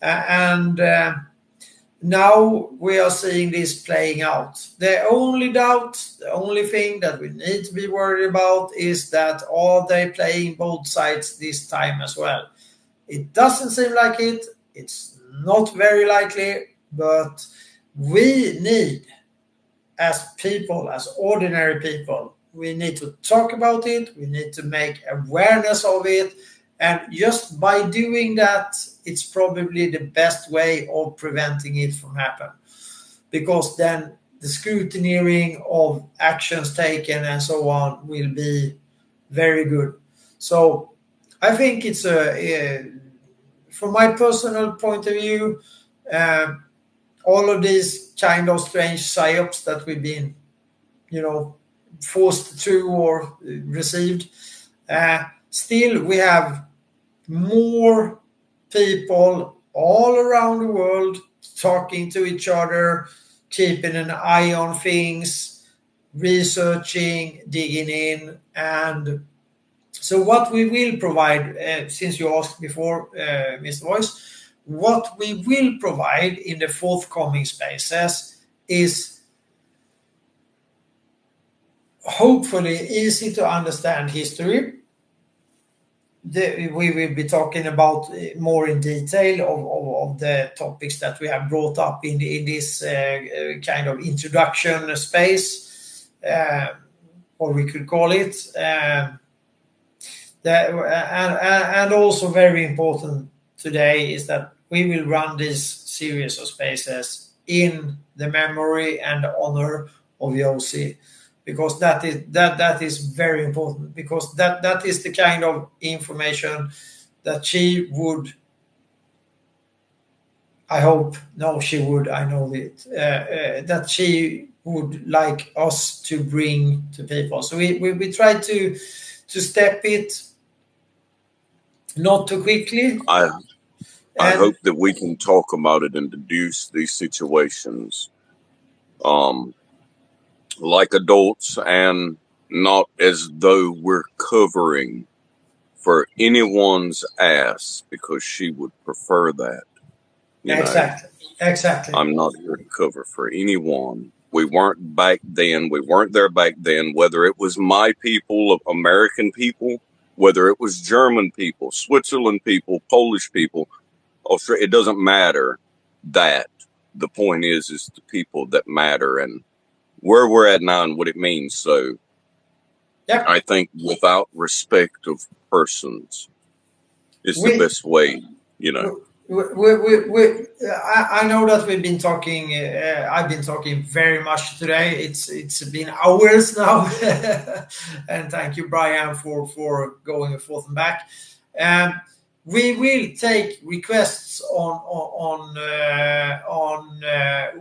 And now we are seeing this playing out. The only thing that we need to be worried about is that are they playing both sides this time as well? It doesn't seem like it. It's not very likely, but we need, as people, as ordinary people, we need to talk about it. We need to make awareness of it. And just by doing that, it's probably the best way of preventing it from happening. Because then the scrutineering of actions taken and so on will be very good. So I think it's from my personal point of view, all of these kind of strange psyops that we've been, forced through or received, still we have more people all around the world talking to each other, keeping an eye on things, researching, digging in. And so what we will provide, since you asked before, Mr. Voice, what we will provide in the forthcoming spaces is hopefully easy to understand history, we will be talking about more in detail of the topics that we have brought up in this kind of introduction space, or we could call it. And also very important today is that we will run this series of spaces in the memory and honor of Yosi, because that is very important, because that is the kind of information that she would, I hope, no, she would, I know it, that she would like us to bring to people. So we try to step it not too quickly. I And hope that we can talk about it and deduce these situations like adults, and not as though we're covering for anyone's ass, because she would prefer that. You know, exactly. I'm not here to cover for anyone. We weren't back then. We weren't there back then, whether it was my people, American people, whether it was German people, Switzerland people, Polish people, Australia. It doesn't matter. That the point is the people that matter and where we're at now and what it means. So Yep. I think without respect of persons is the best way, you know. I know that we've been talking. I've been talking very much today. It's been hours now, and thank you, Brian, for going forth and back. We will take requests on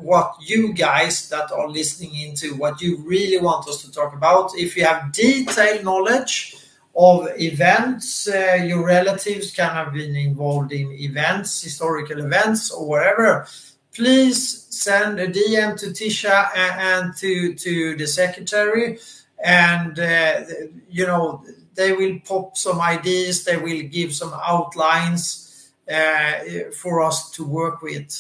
what you guys that are listening into, what you really want us to talk about. If you have detailed knowledge of events, your relatives can have been involved in events, historical events, or whatever, please send a DM to Tisha and to the secretary, and they will pop some ideas, they will give some outlines for us to work with,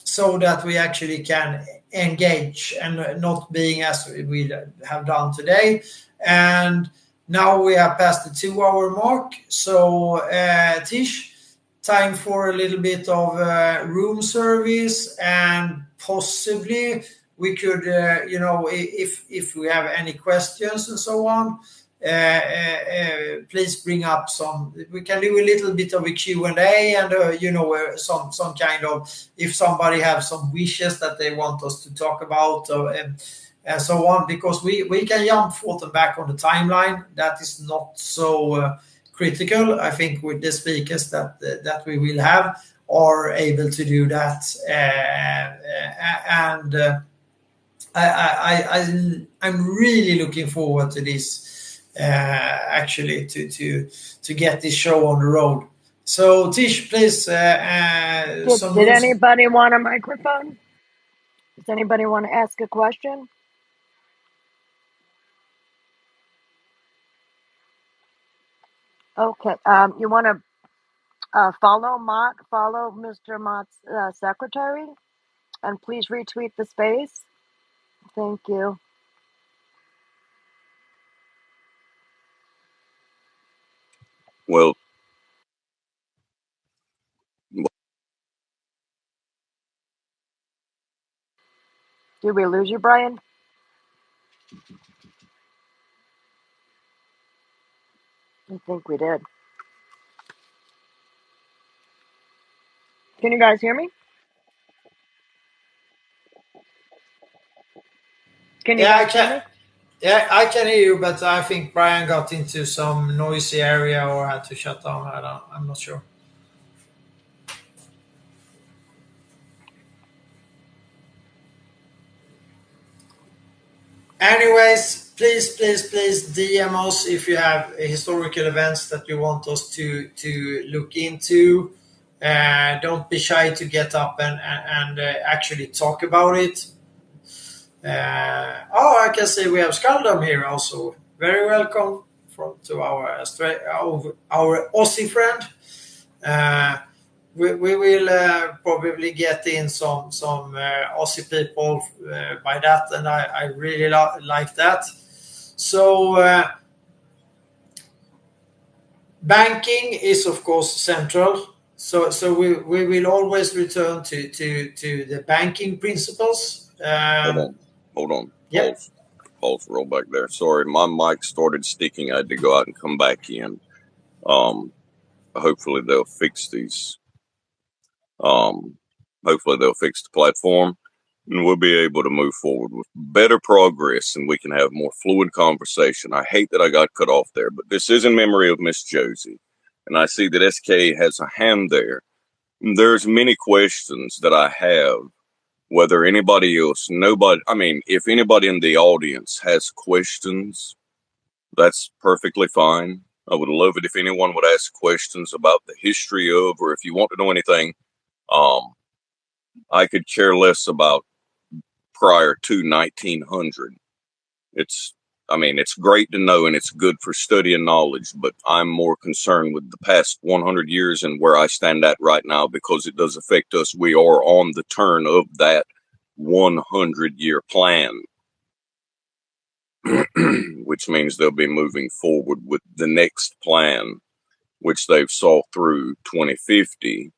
so that we actually can engage and not being as we have done today. And now we are past the 2-hour mark. So, Tish, time for a little bit of room service, and possibly we could, if we have any questions and so on, please bring up some. We can do a little bit of a Q&A, and some kind of, if somebody has some wishes that they want us to talk about, and so on, because we can jump forth and back on the timeline. That is not so critical. I think with the speakers that we will have are able to do that, and I'm really looking forward to this, actually, to get this show on the road. So Tish, please. Did anybody want a microphone? Does anybody want to ask a question? Okay. You want to follow Mr. Mott's secretary, and please retweet the space. Thank you. Well, Did we lose you, Brian? I think we did. Can you guys hear me? Can you guys hear me? Yeah, I can hear you, but I think Brian got into some noisy area or had to shut down. I'm not sure. Anyways, please DM us if you have historical events that you want us to look into. Don't be shy to get up and actually talk about it. I can see we have Skaldum here also. Very welcome to our Aussie friend. We will probably get in some Aussie people by that, and I really like that. So banking is of course central. So we will always return to the banking principles. Hold on. Yep. Pause real back there. Sorry, my mic started sticking. I had to go out and come back in. Hopefully they'll fix these. Hopefully they'll fix the platform, and we'll be able to move forward with better progress, and we can have more fluid conversation. I hate that I got cut off there, but this is in memory of Miss Josie, and I see that SK has a hand there. There's many questions that I have. Whether anybody else, if anybody in the audience has questions, that's perfectly fine. I would love it if anyone would ask questions about the history of, or if you want to know anything. I could care less about prior to 1900. It's great to know and it's good for study and knowledge, but I'm more concerned with the past 100 years and where I stand at right now, because it does affect us. We are on the turn of that 100-year plan, which means they'll be moving forward with the next plan, which they've saw through 2050.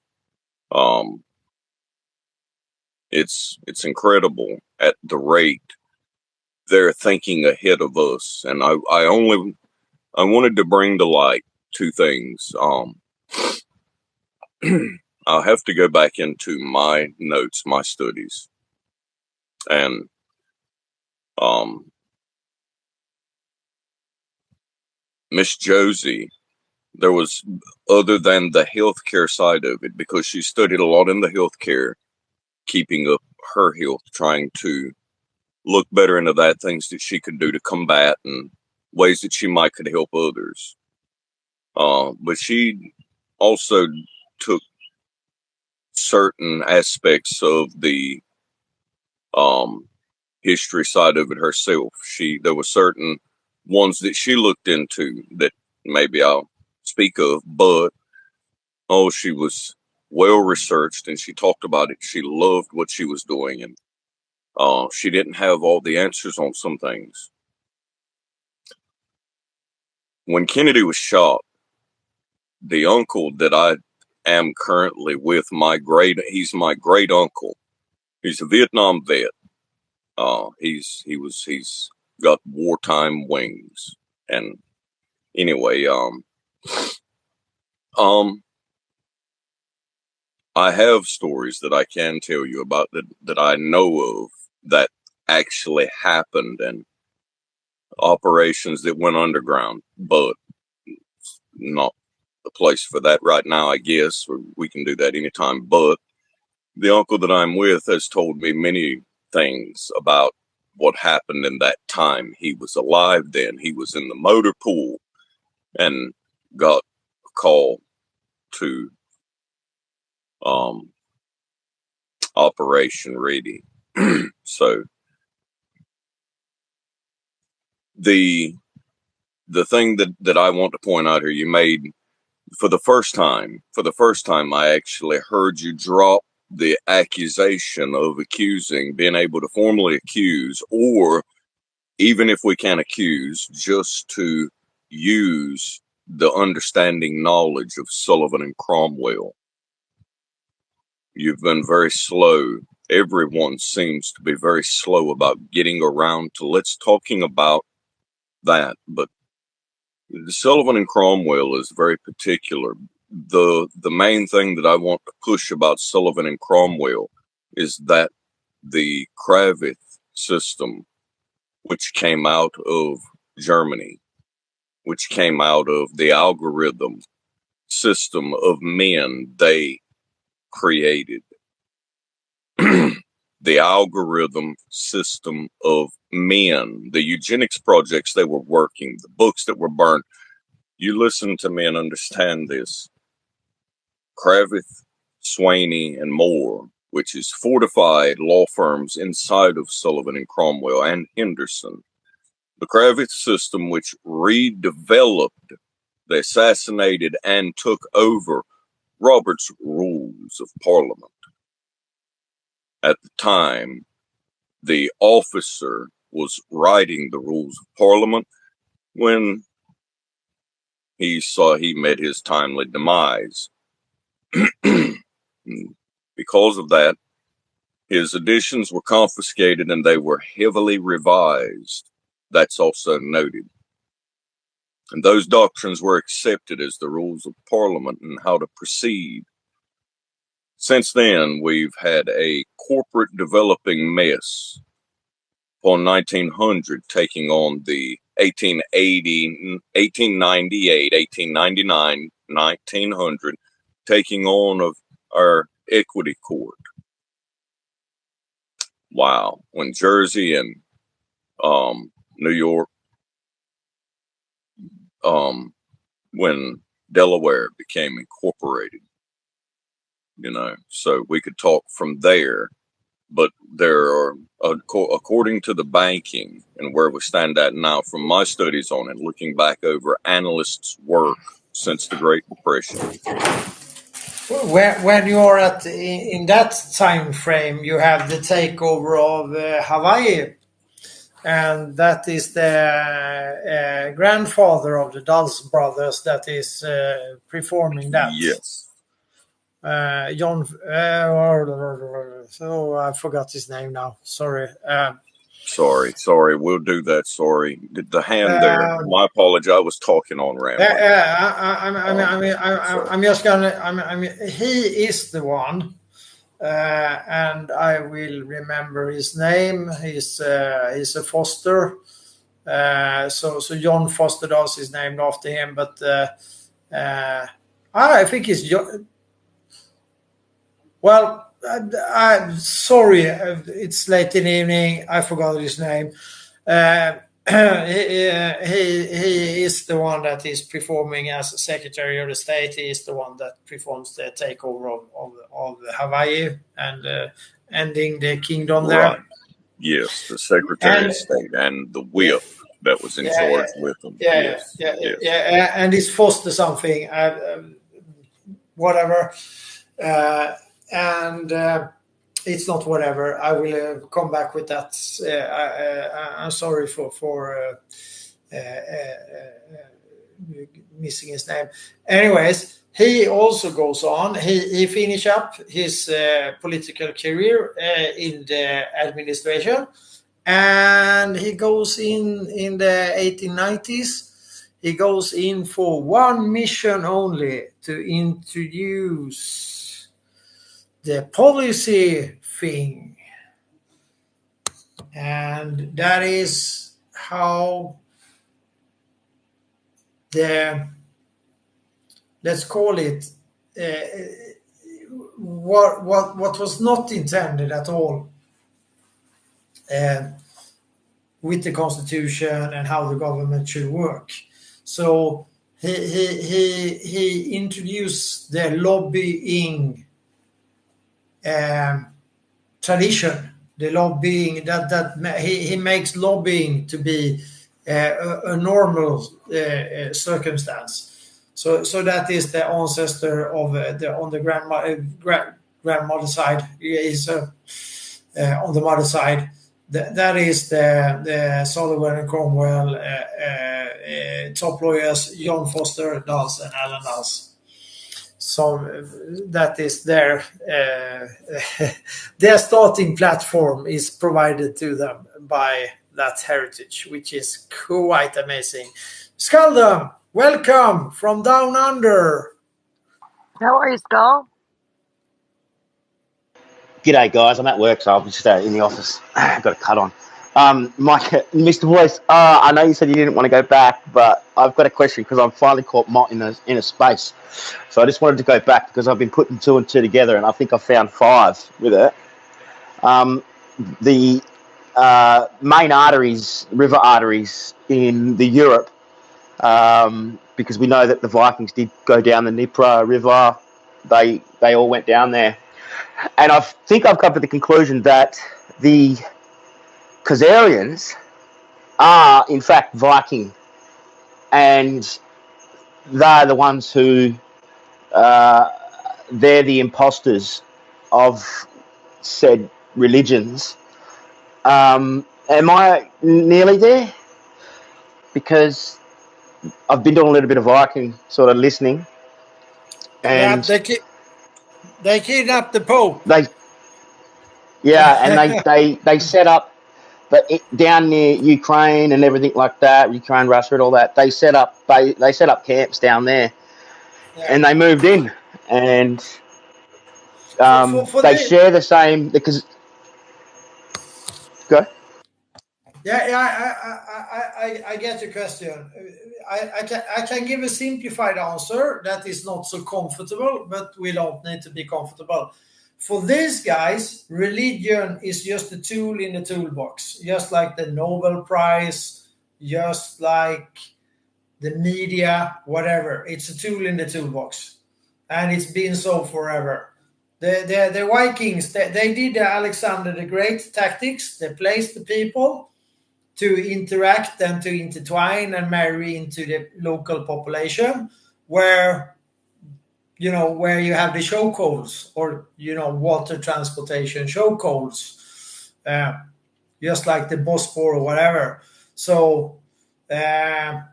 It's incredible at the rate they're thinking ahead of us. And I wanted to bring to light two things. I'll have to go back into my notes, my studies, and Miss Josie, there was, other than the healthcare side of it, because she studied a lot in the healthcare, keeping up her health, trying to look better into that, things that she could do to combat and ways that she might could help others. But she also took certain aspects of the history side of it herself. There were certain ones that she looked into that maybe I'll speak of, but she was well researched and she talked about it. She loved what she was doing, and she didn't have all the answers on some things. When Kennedy was shot, the uncle that I am currently with, he's my great uncle. He's a Vietnam vet. He's got wartime wings. And anyway, I have stories that I can tell you about that I know of that actually happened, and operations that went underground, but not the place for that right now, I guess. We can do that anytime. But the uncle that I'm with has told me many things about what happened in that time. He was alive then. He was in the motor pool and got a call to Operation Ready. So the thing that I want to point out here, you made for the first time, I actually heard you drop the accusation of being able to formally accuse, or even if we can't accuse, just to use the understanding knowledge of Sullivan and Cromwell. You've been very slow. Everyone seems to be very slow about getting around to let's talking about that. But Sullivan and Cromwell is very particular. The main thing that I want to push about Sullivan and Cromwell is that the Kravitz system, which came out of Germany, which came out of the algorithm system of men they created. The algorithm system of men, the eugenics projects they were working, the books that were burned. You listen to me and understand this. Kravitz, Swaney, and Moore, which is fortified law firms inside of Sullivan and Cromwell and Henderson. The Kravitz system, which redeveloped, they assassinated and took over Robert's Rules of Parliament. At the time, the officer was writing the Rules of Parliament when he saw he met his timely demise. Because of that, his editions were confiscated and they were heavily revised. That's also noted. And those doctrines were accepted as the rules of Parliament and how to proceed. Since then, we've had a corporate developing mess. Upon 1900, taking on the 1880, 1898, 1899, 1900, taking on of our equity court. Wow. When Jersey and New York, when Delaware became incorporated, so we could talk from there. But there are, according to the banking and where we stand at now, from my studies on it, looking back over analysts' work since the Great Depression. When you are in that time frame, you have the takeover of Hawaii, and that is the grandfather of the Dulles brothers that is performing that. Yes. John, I forgot his name now. Sorry. Sorry. We'll do that. Sorry. The hand there. My apology. I was talking on rambling. I'm just gonna. He is the one, and I will remember his name. He's a Foster. So John Foster Dulles is named after him, but I think he's John. Well, I'm sorry, it's late in the evening. I forgot his name. He is the one that is performing as Secretary of the State. He is the one that performs the takeover of Hawaii and ending the kingdom there. Yes, the Secretary of State and the whip that was in charge with him. Yes. And it's Foster something, whatever. And it's not whatever. I will come back with that. I'm sorry for missing his name. Anyways, he also goes on. He finished up his political career in the administration, and he goes in the 1890s. He goes in for one mission only, to introduce the policy thing, and that is how let's call it what was not intended at all with the Constitution and how the government should work. So he introduced the lobbying tradition, the lobbying that he makes lobbying to be a normal circumstance. So that is the ancestor of on the grandmother side. Is on the mother side. That is the Sullivan and Cromwell top lawyers, John Foster Dulles and Alan Dulles. So that is their starting platform is provided to them by that heritage, which is quite amazing. Skaldum, welcome from down under. How are you, Skull? G'day, guys. I'm at work, so I'll just stay in the office. I've got a cut on. Mike, Mr. Voice, I know you said you didn't want to go back, but I've got a question because I've finally caught Mott in a space. So I just wanted to go back because I've been putting 2 and 2 together, and I think I found 5 with it. The main arteries, river arteries in the Europe, because we know that the Vikings did go down the Dnieper River. They all went down there. And I think I've come to the conclusion that the Khazarians are, in fact, Viking. And they're the ones who, they're the imposters of said religions. Am I nearly there? Because I've been doing a little bit of Viking sort of listening, and they kidnapped the Pope. and they set up, but down near Ukraine and everything like that, Ukraine, Russia, and all that. They set up camps down there, and they moved in, and they share the same because. Go. Yeah, I get your question. I can give a simplified answer that is not so comfortable, but we don't need to be comfortable. For these guys, religion is just a tool in the toolbox, just like the Nobel Prize, just like the media, whatever. It's a tool in the toolbox, and it's been so forever. The Vikings, they did the Alexander the Great tactics. They placed the people to interact and to intertwine and marry into the local population, where you have the chokeholds, or water transportation chokeholds, just like the Bosphor or whatever. So they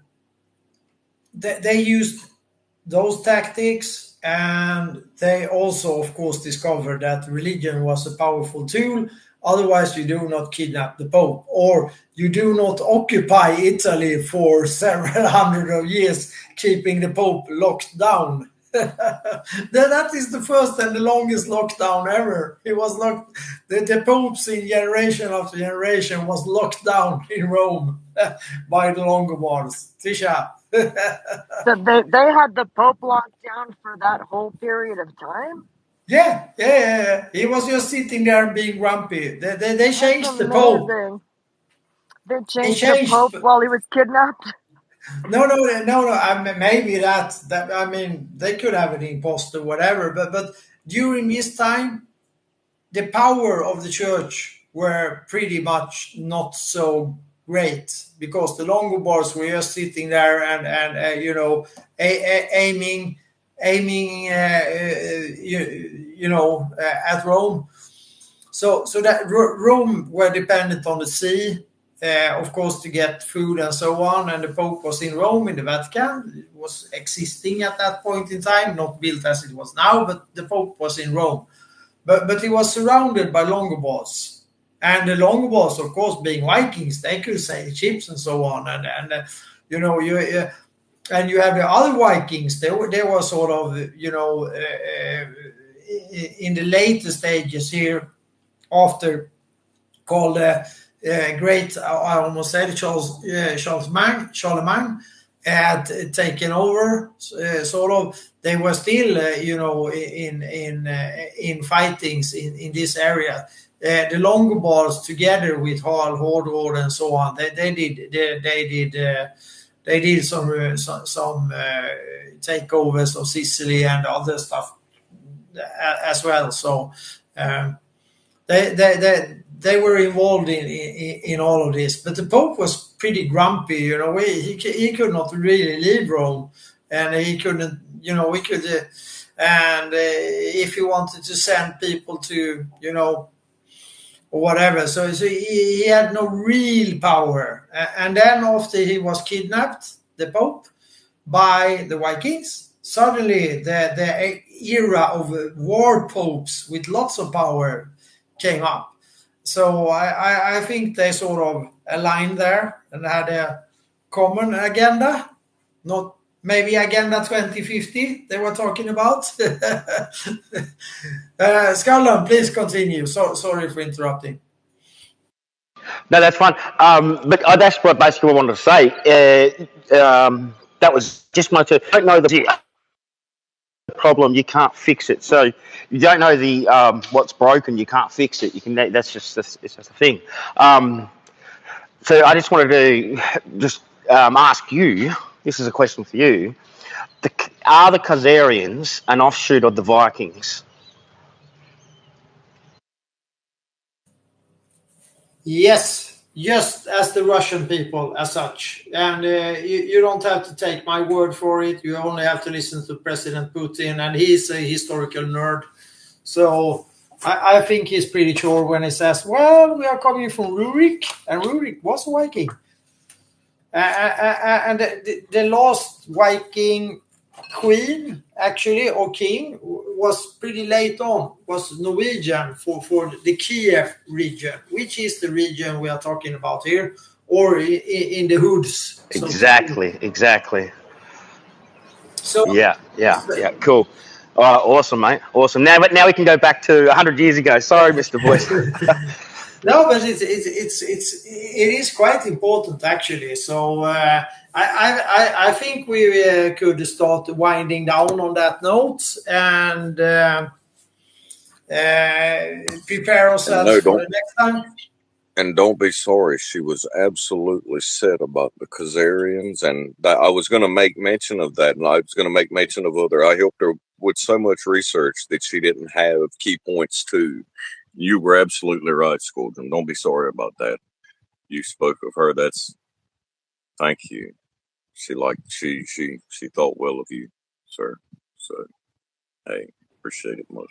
used those tactics, and they also, of course, discovered that religion was a powerful tool. Otherwise, you do not kidnap the Pope, or you do not occupy Italy for several hundred of years, keeping the Pope locked down. That is the first and the longest lockdown ever. It was locked. The popes in generation after generation was locked down in Rome by the Longobards. Tisha. So they had the Pope locked down for that whole period of time? Yeah. He was just sitting there being grumpy. They changed the Pope. They changed the Pope while he was kidnapped? No. I mean, maybe that. I mean, they could have an imposter, whatever. But during this time, the power of the church were pretty much not so great, because the Longobards were just sitting there and aiming at Rome. So that Rome were dependent on the sea, of course, to get food and so on. And the Pope was in Rome, in the Vatican. It was existing at that point in time, not built as it was now, but the Pope was in Rome. But he was surrounded by Longobards. And the Longobards, of course, being Vikings, they could sail ships and so on. And you have the other Vikings. They were sort of, in the later stages here, after called Great, I almost said Charlemagne had taken over. Sort of, they were still, in fightings in this area. The Longobards, together with Harald Hårderåde and so on, they did some takeovers of Sicily and other stuff as well. So they were involved in all of this. But the Pope was pretty grumpy. He could not really leave Rome, and he couldn't. And if he wanted to send people to, or whatever. So he had no real power. And then after he was kidnapped, the Pope, by the Vikings, suddenly the era of war popes with lots of power came up. So I think they sort of aligned there and had a common agenda, not maybe Agenda 2050 they were talking about. Skallan, please continue. Sorry for interrupting. No, that's fine. But that's what basically I wanted to say. That was just my turn. I don't know the problem, you can't fix it. So you don't know the what's broken, you can't fix it. It's just a thing. So I just wanted to ask you. This is a question for you. Are the Khazarians an offshoot of the Vikings? Yes, just as the Russian people as such. And you don't have to take my word for it. You only have to listen to President Putin, and he's a historical nerd. So I think he's pretty sure when he says, well, we are coming from Rurik, and Rurik was a Viking. And the last Viking queen, actually, or king, was pretty late on, was Norwegian for the Kiev region, which is the region we are talking about here, or in the hoods, so to speak. Exactly. So, Yeah. Cool. Awesome, mate. Awesome. Now we can go back to 100 years ago. Sorry, Mr. Voice. no, but it is quite important actually. So I think we could start winding down on that note and prepare And ourselves for the next time. And don't be sorry. She was absolutely set about the Khazarians, and that I was going to make mention of that, and I was going to make mention of other. I helped her with so much research that she didn't have key points too. You were absolutely right, Scoldrum. Don't be sorry about that. You spoke of her. Thank you. She thought well of you, sir. So hey, appreciate it much.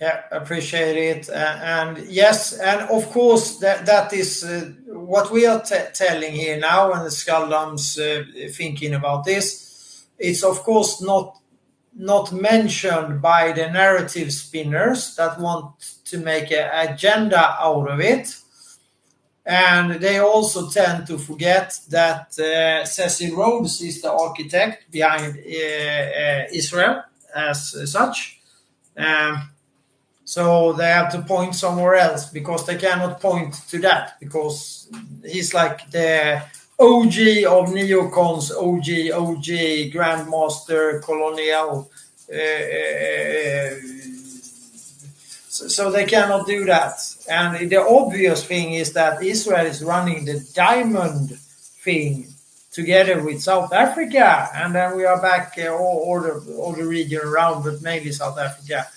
Yeah, appreciate it. And yes, and of course that is what we are telling here now, and Skallam's thinking about this. It's of course not mentioned by the narrative spinners that want to make an agenda out of it. And they also tend to forget that Cecil Rhodes is the architect behind Israel as such. So they have to point somewhere else because they cannot point to that because he's like the OG of neocons, OG, Grandmaster, Colonial. So they cannot do that. And the obvious thing is that Israel is running the diamond thing together with South Africa. And then we are back all the region around, but mainly South Africa.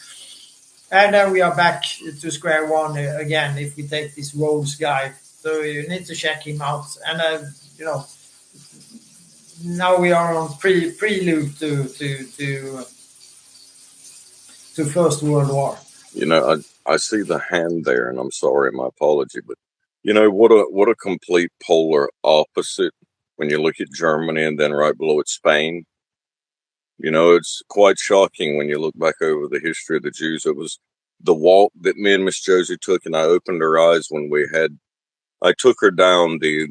And then we are back to square one again if we take this Rhodes guy. So you need to check him out. And now we are on prelude to First World War. I see the hand there, and I'm sorry, my apology, but what a complete polar opposite when you look at Germany and then right below it Spain. It's quite shocking when you look back over the history of the Jews. It was the walk that me and Miss Josie took, and I opened her eyes when I took her down the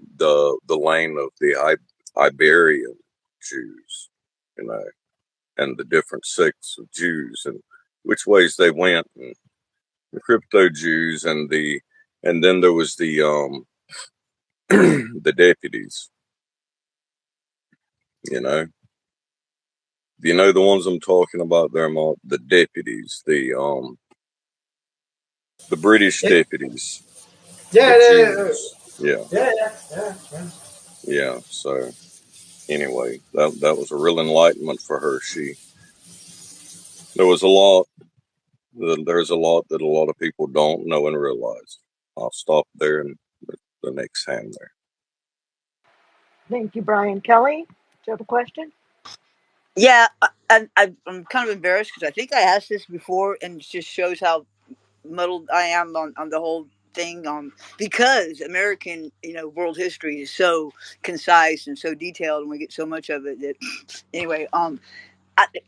lane of the Iberian Jews, and the different sects of Jews and which ways they went, and the crypto Jews and then there was the the deputies. Do you know the ones I'm talking about there, Mark? The deputies, the British deputies, the Jews. Yeah. So anyway, that was a real enlightenment for her. There was a lot. There's a lot that a lot of people don't know and realize. I'll stop there and the next hand there. Thank you, Brian. Kelly, do you have a question? Yeah, I'm kind of embarrassed because I think I asked this before, and it just shows how muddled I am on the whole thing. Because American, world history is so concise and so detailed, and we get so much of it that anyway,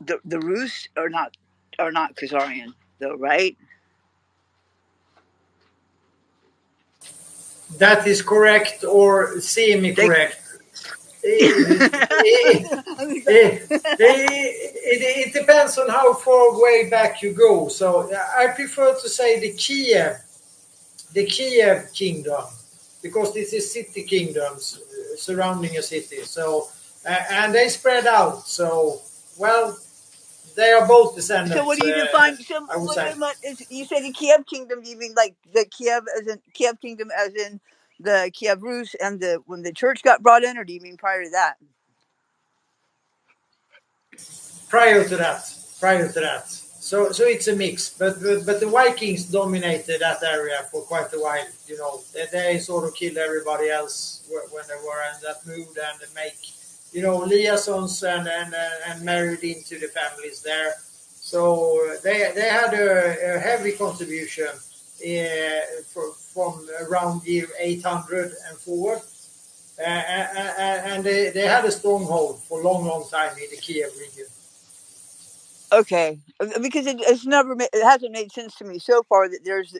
the Rus are not Khazarian though, right? That is correct or semi-correct. It depends on how far way back you go. So I prefer to say the Kiev kingdom, because this is city kingdoms surrounding a city. So and they spread out. So they are both descendants. So what do you define? I would say. You say the Kiev kingdom. Do you mean like the Kiev kingdom as in the Kiev Rus and when the church got brought in, or do you mean prior to that? Prior to that. So it's a mix, but the Vikings dominated that area for quite a while. They sort of killed everybody else when they were in that mood and make liaisons and married into the families there. So they had a heavy contribution from around year 800 and forward. And they had a stronghold for a long time in the Kiev region. Okay, because it's never it hasn't made sense to me so far that there's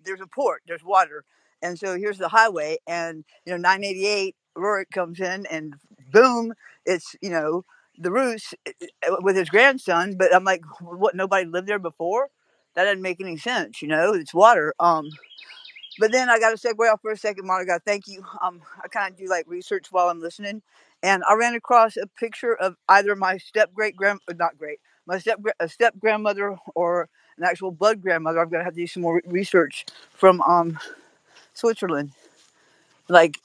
there's a port, there's water, and so here's the highway, and 988 Rorik comes in, and boom, it's the Roos with his grandson. But I'm like, what? Nobody lived there before? That doesn't make any sense. It's water. But then I got to segue off for a second, Monica. Thank you. I kind of do like research while I'm listening, and I ran across a picture of either my step grandmother or an actual blood grandmother. I'm gonna have to do some more research from Switzerland. Like,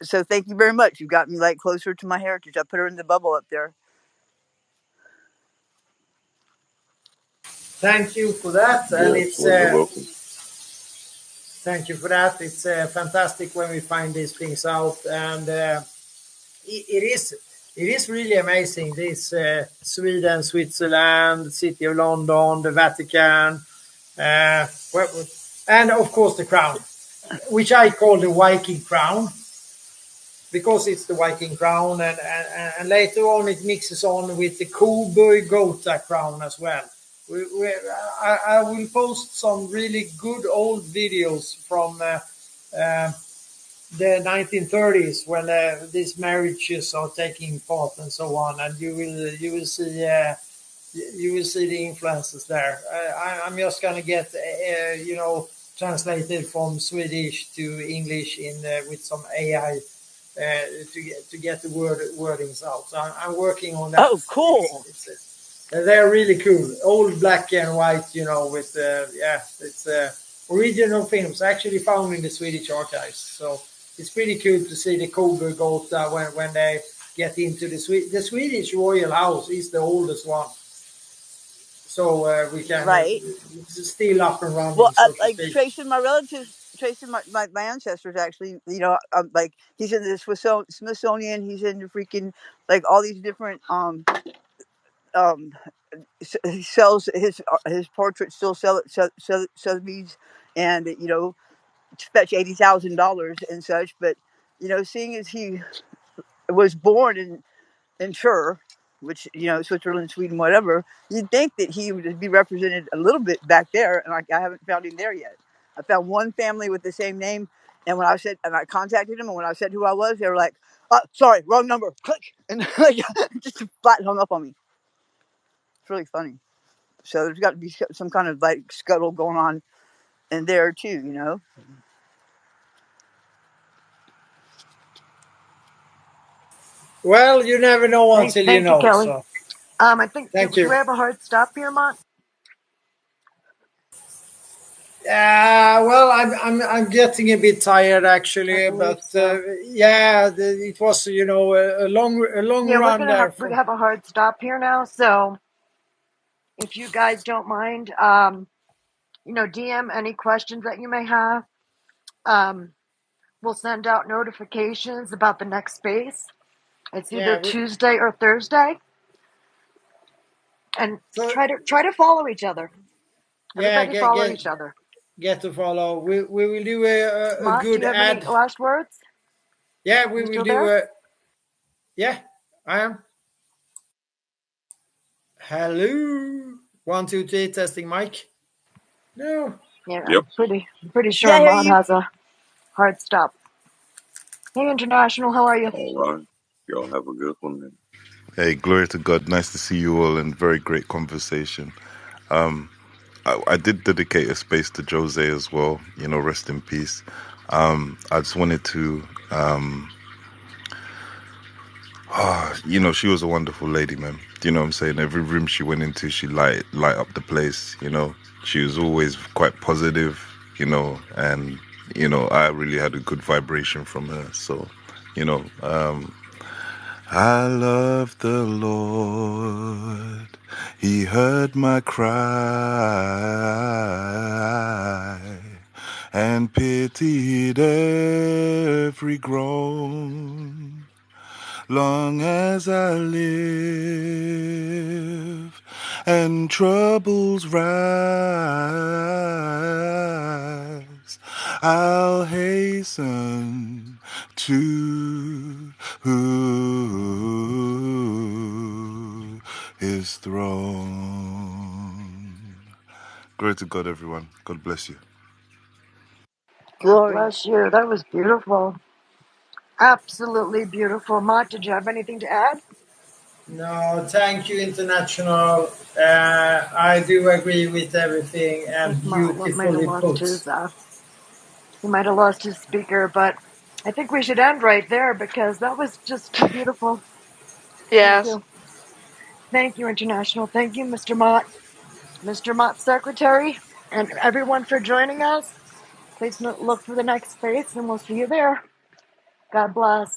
so thank you very much. You got me like closer to my heritage. I put her in the bubble up there. Thank you for that, and Yeah, it's well, you're welcome. thank you for that. It's fantastic when we find these things out, and it is really amazing. This Sweden, Switzerland, City of London, the Vatican, and of course the crown, which I call the Viking crown, because it's the Viking crown, and later on it mixes on with the Coburg Gotha crown as well. I will post some really good old videos from the 1930s when these marriages are taking part and so on, and you will see the influences there. I'm just gonna get translated from Swedish to English with some AI to get the wordings out. So I'm working on that. Oh, cool. They're really cool, old black and white, with it's original films actually found in the Swedish archives. So it's pretty cool to see the Coburg Gotha when they get into the Swedish royal house is the oldest one. So we can Right. still up and running, Well, so to like speak. tracing my relatives, tracing my ancestors. Actually, like he's in the Smithsonian. He's in the freaking like all these different um he sells his portraits, still sell at Sotheby's, and fetch $80,000 and such. But seeing as he was born in Chur, which Switzerland, Sweden, whatever, you'd think that he would be represented a little bit back there, and I haven't found him there yet. I found one family with the same name, and when I said, and I contacted him, and when I said who I was, they were like, "Sorry, wrong number." Click, and like, just flat hung up on me. It's really funny. So there's got to be some kind of like scuttle going on in there too. Well, you never know Thank, until you thank you, know. Kelly. So I think thank do you. we have a hard stop here, Mont? Well, I'm getting a bit tired I actually, believe but so. it was a long Yeah, we're run gonna there have we from. have a hard stop here now. So if you guys don't mind, DM any questions that you may have. Um, we'll send out notifications about the next space. It's either Yeah, Tuesday or Thursday, and so try to follow each other. yeah, Everybody get follow get each other. get to follow. We will do a Mont, do good you have any ad. last words? Yeah, Are we you will still do there? a. Yeah, I am. Hello, 1 2 3 testing mic. No. Yeah, Yep. I'm pretty Yeah, sure I hear Mont you. has a hard stop. Hey, International, how are you? All right. Y'all have a good one then. Hey, glory to God. Nice to see you all and very great conversation. I did dedicate a space to Jose as well, rest in peace. I just wanted to, she was a wonderful lady, man. Do you know what I'm saying? Every room she went into, she light up the place. She was always quite positive, and, I really had a good vibration from her. So, you know, um, I love the Lord. He heard my cry and pitied every groan. Long as I live and troubles rise, I'll hasten to his throne. Glory to God, everyone. God bless you. God Glory. bless you. That was beautiful. Absolutely beautiful. Mott, did you have anything to add? No, thank you, International. I do agree with everything I think and Mott might have beautifully lost put. his he might have lost his speaker, but I think we should end right there because that was just too beautiful. Thank Yes. you. Thank you, International. Thank you, Mr. Mott, Mr. Mott's secretary, and everyone for joining us. Please look for the next space and we'll see you there. God bless.